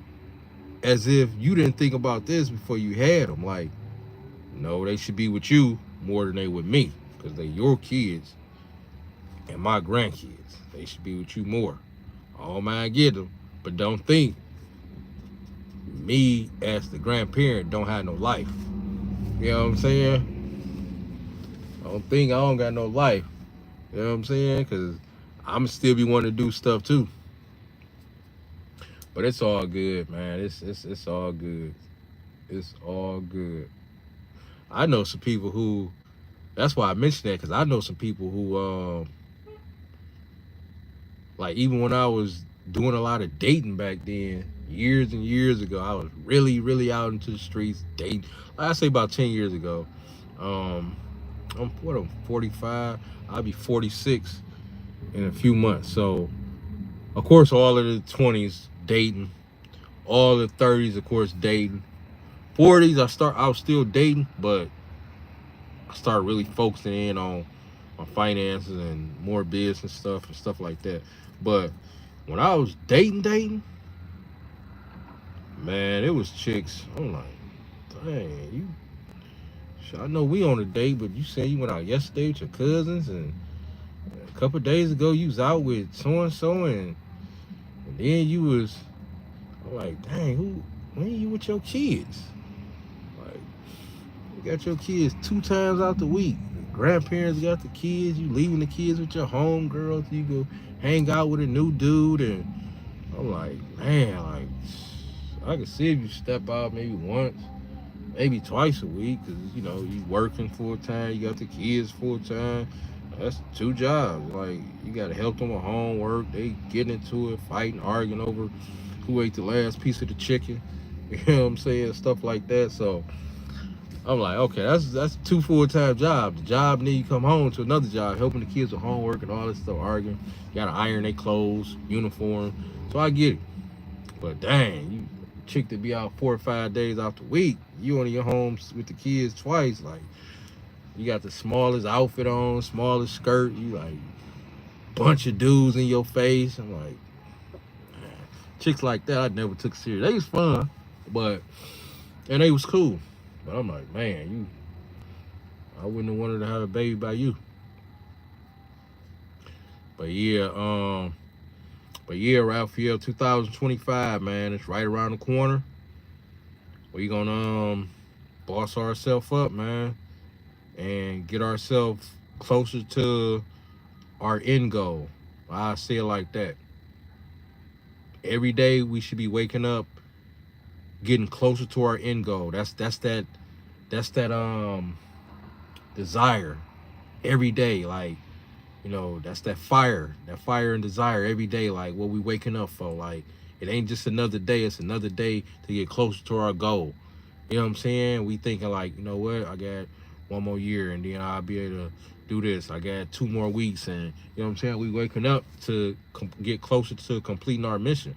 as if you didn't think about this before you had them. Like, no, they should be with you more than they with me because they your kids and my grandkids. They should be with you more. I don't mind getting them, but don't think me as the grandparent don't have no life. You know what I'm saying? I don't think I don't got no life. You know what I'm saying? Because I'm still be wanting to do stuff too. But it's all good, man. It's all good. It's all good. I know some people who. That's why I mentioned that because I know some people who, like even when I was doing a lot of dating back then, years and years ago, I was really, really out into the streets dating. Like I say about 10 years ago. I'm 45. I'll be 46 in a few months. So, of course, all of the 20s dating, all the 30s, of course, dating. 40s, I was still dating, but I started really focusing in on my finances and more business stuff and stuff like that. But when I was dating, man, it was chicks. I'm like, dang, I know we on a date, but you said you went out yesterday with your cousins, and a couple of days ago you was out with so and so, and then you was. I'm like, dang, when you with your kids? Like, you got your kids 2 times out the week. Grandparents got the kids. You leaving the kids with your home girls. You go hang out with a new dude, and I'm like, man, like I can see if you step out maybe once, maybe twice a week, because you know you working full time, you got the kids full time. That's 2 jobs. Like you got to help them with homework. They getting into it, fighting, arguing over who ate the last piece of the chicken. You know what I'm saying? Stuff like that. So I'm like, okay, that's 2 full-time jobs. The job, and then you come home to another job, helping the kids with homework and all this stuff, arguing. You gotta iron their clothes, uniform. So I get it. But dang, you chick to be out 4 or 5 days out the week, you only at home with the kids twice. Like you got the smallest outfit on, smallest skirt. You like bunch of dudes in your face. I'm like, man, chicks like that I never took serious. They was fun, and they was cool. But I'm like, man, I wouldn't have wanted to have a baby by you. But yeah, Raphael, 2025, man, it's right around the corner. We gonna boss ourselves up, man, and get ourselves closer to our end goal. I say it like that. Every day we should be waking up, getting closer to our end goal. That's that desire every day. Like, you know, that's that fire and desire every day. Like what we waking up for. Like it ain't just another day. It's another day to get closer to our goal. You know what I'm saying? We thinking like, you know what? I got 1 more year and then I'll be able to do this. I got 2 more weeks, and you know what I'm saying? We waking up to get closer to completing our mission.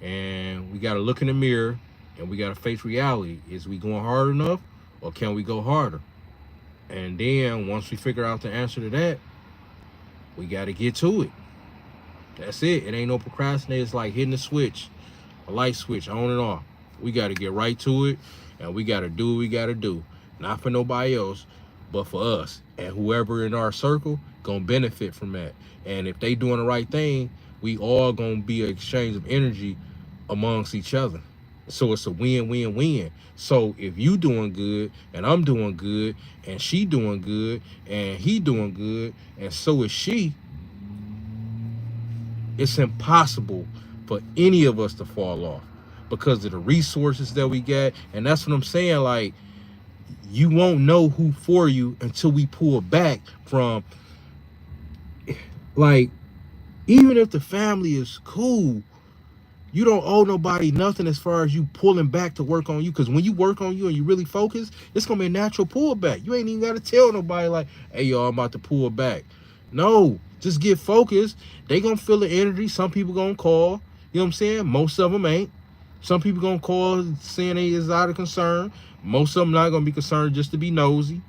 And we got to look in the mirror and we got to face reality. Is we going hard enough, or can we go harder? And then once we figure out the answer to that, we got to get to it. That's it. It ain't no procrastinating. It's like hitting a switch, a light switch, on and off. We got to get right to it, and we got to do what we got to do. Not for nobody else, but for us. And whoever in our circle going to benefit from that. And if they doing the right thing, we all going to be an exchange of energy amongst each other. So it's a win-win-win. So if you doing good and I'm doing good and she doing good and he doing good and so is she, it's impossible for any of us to fall off because of the resources that we got. And that's what I'm saying. Like, you won't know who for you until we pull back from, like, even if the family is cool, You don't owe nobody nothing as far as you pulling back to work on you. Because when you work on you and you really focus, it's going to be a natural pullback. You ain't even got to tell nobody like, hey, y'all, I'm about to pull back. No, just get focused. They going to feel the energy. Some people going to call. You know what I'm saying? Most of them ain't. Some people going to call saying they is out of concern. Most of them not going to be concerned just to be nosy,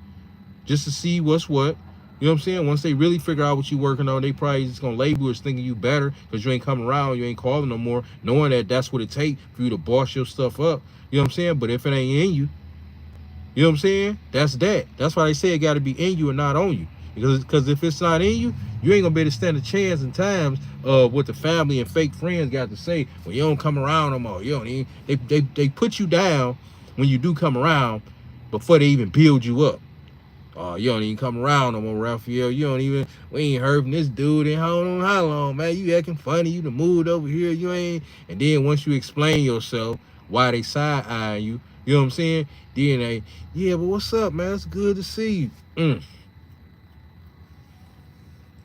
just to see what's what. You know what I'm saying? Once they really figure out what you working on, they probably just gonna label you as thinking you better because you ain't coming around, you ain't calling no more, knowing that that's what it take for you to boss your stuff up. You know what I'm saying? But if it ain't in you, you know what I'm saying? That's that. That's why they say it got to be in you and not on you. Because if it's not in you, you ain't gonna be able to stand a chance in times of what the family and fake friends got to say when you don't come around no more. You don't even, they put you down when you do come around before they even build you up. Oh, you don't even come around no more, Raphael. You don't even, we ain't heard from this dude in hold on how long, man. You acting funny, you done moved over here, you ain't. And then once you explain yourself, why they side-eyeing you, you know what I'm saying? Then they, yeah, but what's up, man? It's good to see you.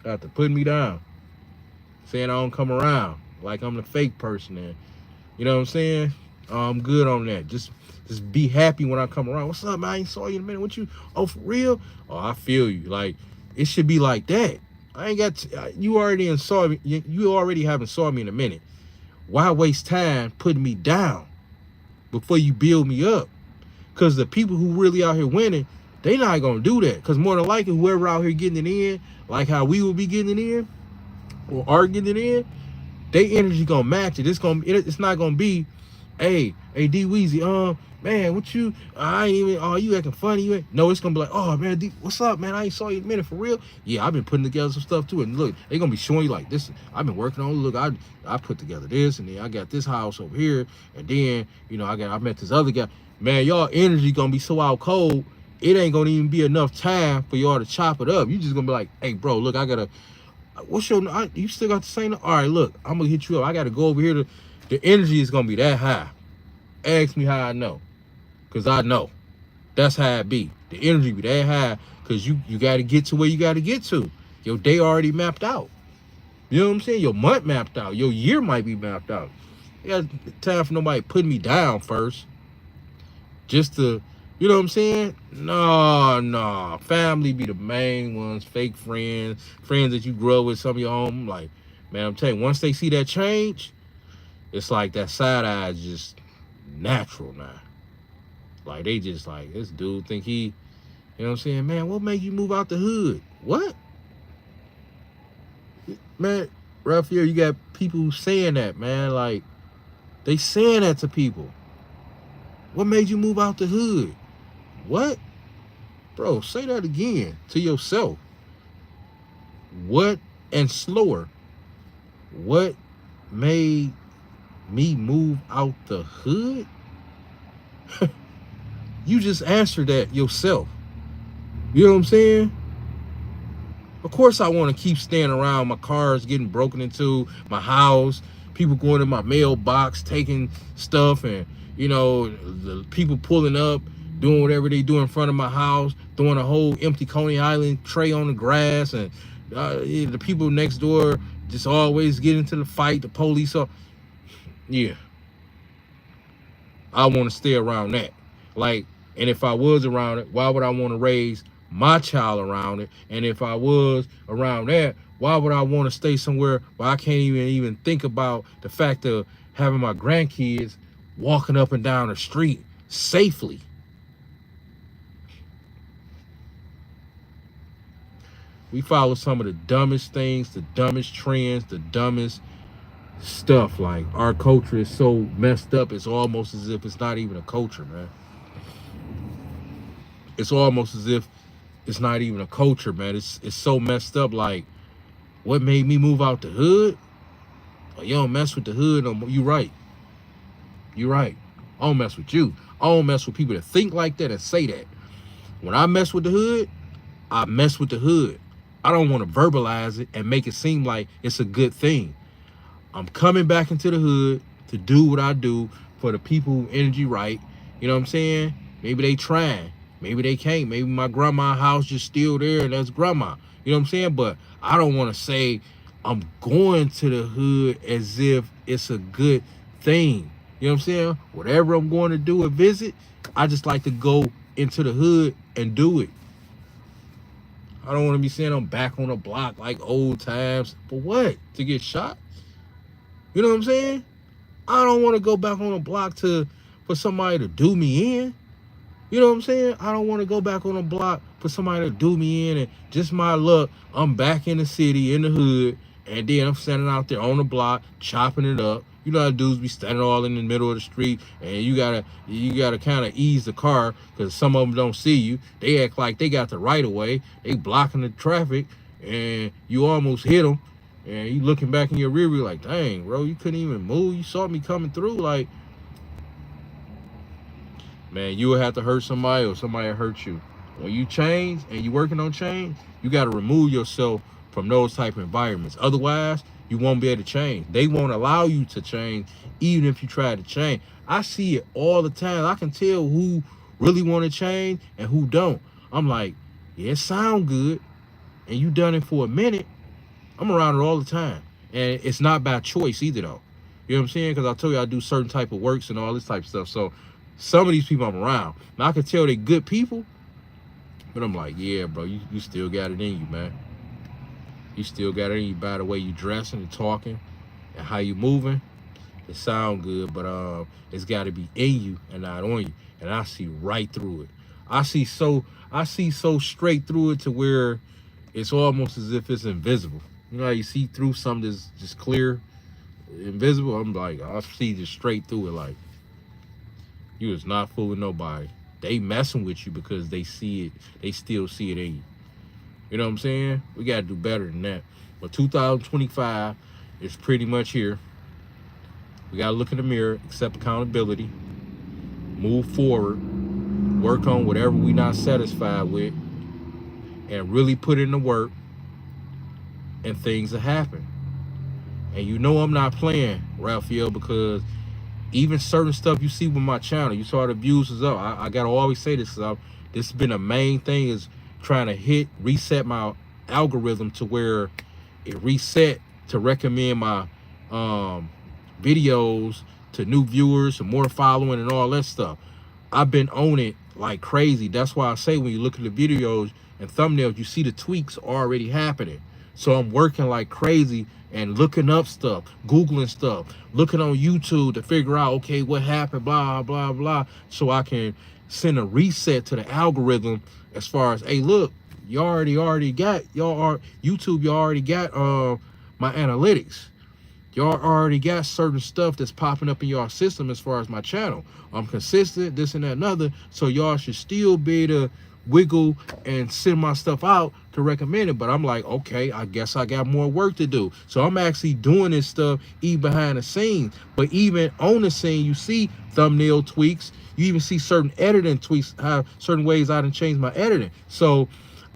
Got to put me down. Saying I don't come around like I'm the fake person there. You know what I'm saying? I'm good on that. Just be happy when I come around. What's up, man? I ain't saw you in a minute. What you? Oh, for real? Oh, I feel you. Like it should be like that. I ain't got you already saw me. You already haven't saw me in a minute. Why waste time putting me down before you build me up? Because the people who really out here winning, they not gonna do that. Because more than likely, whoever out here getting it in, like how we will be getting it in, or are getting it in, they energy gonna match it. It's not gonna be, hey D Weezy, man, what you, I ain't even, oh, you acting funny, you ain't. No, it's gonna be like, oh man, D, what's up, man? I ain't saw you in a minute, for real. Yeah, I've been putting together some stuff too, and look, they gonna be showing you like this. I've been working on, look, I put together this, and then I got this house over here, and then you know I met this other guy. Man, y'all energy gonna be so out cold, it ain't gonna even be enough time for y'all to chop it up. You just gonna be like, hey bro, look, I gotta, what's your, you still got the same, all right, look, I'm gonna hit you up. I gotta go over here. The energy is gonna be that high. Ask me how I know, because I know. That's how it be. The energy be that high because you got to get to where you got to get to. Your day already mapped out. You know what I'm saying? Your month mapped out. Your year might be mapped out. You got time for nobody putting me down first. Just to, you know what I'm saying? No. Family be the main ones. Fake friends. Friends that you grow with, some of your own. Like, man, I'm telling you, once they see that change, it's like that side eye is just natural now. Like, they just like, this dude think he, you know what I'm saying? Man, what made you move out the hood? What? Man, Raphael, you got people saying that, man. Like, they saying that to people. What made you move out the hood? What? Bro, say that again to yourself. What? And slower. What made me move out the hood? You just answered that yourself. You know what I'm saying? Of course I want to keep staying around. My car's getting broken into, my house, people going in my mailbox, taking stuff, and, you know, the people pulling up, doing whatever they do in front of my house, throwing a whole empty Coney Island tray on the grass, and the people next door just always get into the fight, the police are, yeah. I want to stay around that. Like, and if I was around it, why would I want to raise my child around it? And if I was around that, why would I want to stay somewhere where I can't even think about the fact of having my grandkids walking up and down the street safely? We follow some of the dumbest things, the dumbest trends, the dumbest stuff. Like, our culture is so messed up, it's almost as if it's not even a culture, man. It's almost as if it's not even a culture, man. It's so messed up. Like, what made me move out the hood? Oh, you don't mess with the hood no more. You right. You right. I don't mess with you. I don't mess with people that think like that and say that. When I mess with the hood, I mess with the hood. I don't want to verbalize it and make it seem like it's a good thing. I'm coming back into the hood to do what I do for the people who energy right. You know what I'm saying? Maybe they trying. Maybe they can't. Maybe my grandma's house just still there and that's grandma. You know what I'm saying? But I don't want to say I'm going to the hood as if it's a good thing. You know what I'm saying? Whatever I'm going to do or visit, I just like to go into the hood and do it. I don't want to be saying I'm back on the block like old times. For what? To get shot? You know what I'm saying? I don't want to go back on the block for somebody to do me in. You know what I'm saying? I don't want to go back on the block for somebody to do me in, and just my luck, I'm back in the city, in the hood, and then I'm standing out there on the block, chopping it up. You know how dudes be standing all in the middle of the street, and you gotta kind of ease the car because some of them don't see you. They act like they got the right of way. They blocking the traffic, and you almost hit them, and you looking back in your rear view like, dang, bro, you couldn't even move. You saw me coming through, like. Man, you will have to hurt somebody or somebody will hurt you. When you change and you working on change, you got to remove yourself from those type of environments. Otherwise, you won't be able to change. They won't allow you to change even if you try to change. I see it all the time. I can tell who really want to change and who don't. I'm like, yeah, it sound good, and you done it for a minute. I'm around it all the time. And it's not by choice either, though. You know what I'm saying? Because I told you I do certain type of works and all this type of stuff. So some of these people I'm around, now I can tell they good people, but I'm like, yeah, bro, you still got it in you, man. You still got it in you by the way you dressing and talking and how you moving. It sound good, but it's got to be in you and not on you. And I see right through it. I see so straight through it to where it's almost as if it's invisible. You know how you see through something that's just clear, invisible? I'm like, I see just straight through it, like, you is not fooling nobody. They messing with you because they see it. They still see it in you. You know what I'm saying? We got to do better than that. But 2025 is pretty much here. We got to look in the mirror, accept accountability, move forward, work on whatever we not satisfied with, and really put in the work, and things will happen. And you know I'm not playing, Raphael, because even certain stuff you see with my channel, you saw the views is up. I gotta always say this, this has been a main thing, is trying to reset my algorithm to where it reset to recommend my videos to new viewers and more following and all that stuff. I've been on it like crazy. That's why I say when you look at the videos and thumbnails, you see the tweaks already happening. So I'm working like crazy and looking up stuff, Googling stuff, looking on YouTube to figure out, okay, what happened, blah, blah, blah, so I can send a reset to the algorithm as far as, hey, look, you already got, YouTube, you already got my analytics. Y'all already got certain stuff that's popping up in y'all system as far as my channel. I'm consistent, this and that and other, so y'all should still be able to wiggle and send my stuff out to recommend it. But I'm like, okay, I guess I got more work to do. So I'm actually doing this stuff even behind the scenes. But even on the scene, you see thumbnail tweaks. You even see certain editing tweaks, how certain ways I done changed my editing. So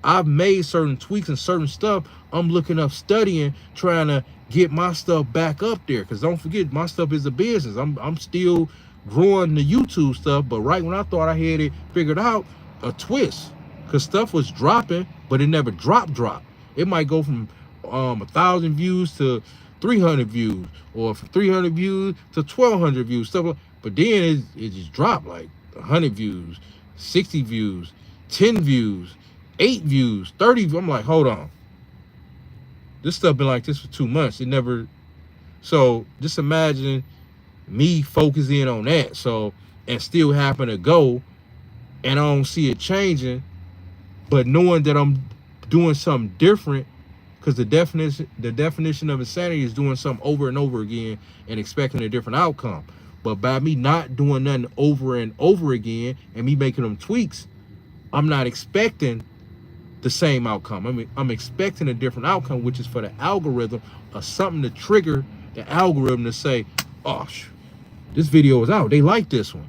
I've made certain tweaks and certain stuff. I'm looking up, studying, trying to get my stuff back up there. Because don't forget, my stuff is a business. I'm still growing the YouTube stuff. But right when I thought I had it figured out, a twist, because stuff was dropping, but it never drop. It might go from 1,000 views to 300 views, or from 300 views to 1,200 views, stuff like. But then it just dropped like 100 views, 60 views, 10 views, 8 views, 30 views. I'm like, hold on, this stuff been like this for 2 months. It never. So just imagine me focusing on that, so, and still happen to go, and I don't see it changing, but knowing that I'm doing something different, because the definition of insanity is doing something over and over again and expecting a different outcome. But by me not doing nothing over and over again and me making them tweaks, I'm not expecting the same outcome. I'm expecting a different outcome, which is for the algorithm or something to trigger the algorithm to say, oh, this video is out. They like this one.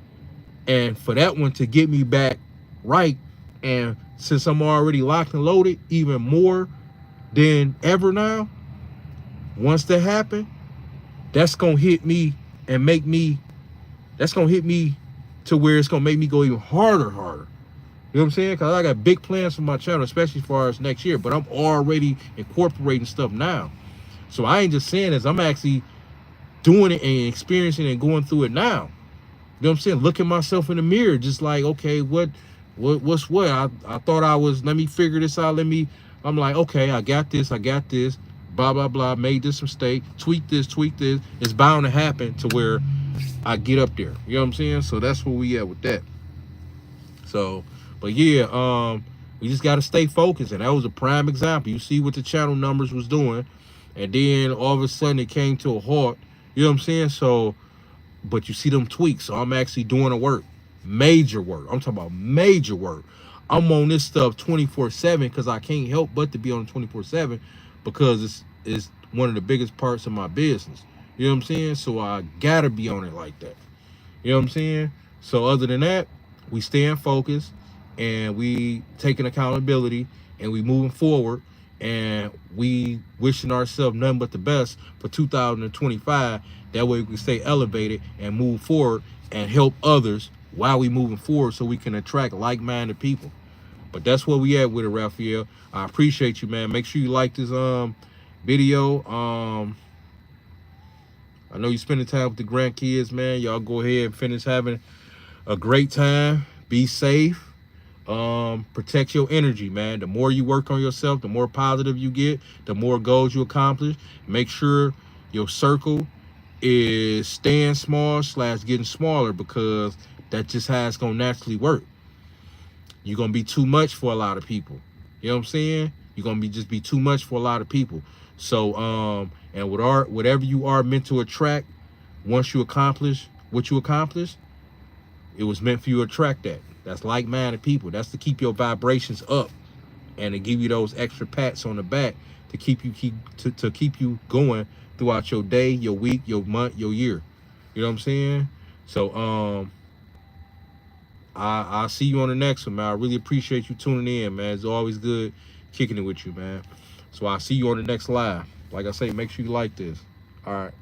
And for that one to get me back right, and since I'm already locked and loaded even more than ever now, once that happens, that's going to hit me and make me, that's going to hit me to where it's going to make me go even harder. You know what I'm saying? Because I got big plans for my channel, especially as far as next year, but I'm already incorporating stuff now. So I ain't just saying this, I'm actually doing it and experiencing and going through it now. You know what I'm saying? Looking myself in the mirror, just like, okay, what's what? I thought I was, let me figure this out. I'm like, okay, I got this, blah, blah, blah, made this mistake, tweak this. It's bound to happen to where I get up there. You know what I'm saying? So that's where we at with that. So, but yeah, we just got to stay focused. And that was a prime example. You see what the channel numbers was doing. And then all of a sudden it came to a halt. You know what I'm saying? So, but you see them tweaks. So I'm actually doing the work, major work. I'm talking about major work. I'm on this stuff 24/7 because I can't help but to be on 24/7 because it's one of the biggest parts of my business. You know what I'm saying? So I gotta be on it like that. You know what I'm saying? So other than that, we staying focused and we taking accountability and we moving forward and we wishing ourselves nothing but the best for 2025. That way we can stay elevated and move forward and help others while we moving forward so we can attract like-minded people. But that's where we at with it, Raphael. I appreciate you, man. Make sure you like this video. I know you're spending time with the grandkids, man. Y'all go ahead and finish having a great time. Be safe. Protect your energy, man. The more you work on yourself, the more positive you get, the more goals you accomplish. Make sure your circle is staying small / getting smaller because that's just how it's gonna naturally work. You're gonna be too much for a lot of people. You know what I'm saying? You're gonna be too much for a lot of people. So and whatever you are meant to attract, once you accomplish what you accomplish, it was meant for you to attract that. That's like-minded people. That's to keep your vibrations up and to give you those extra pats on the back to keep you going throughout your day, your week, your month, your year. You know what I'm saying? So I'll see you on the next one, man. I really appreciate you tuning in, man. It's always good kicking it with you, man. So I'll see you on the next live. Like I say, make sure you like this. All right.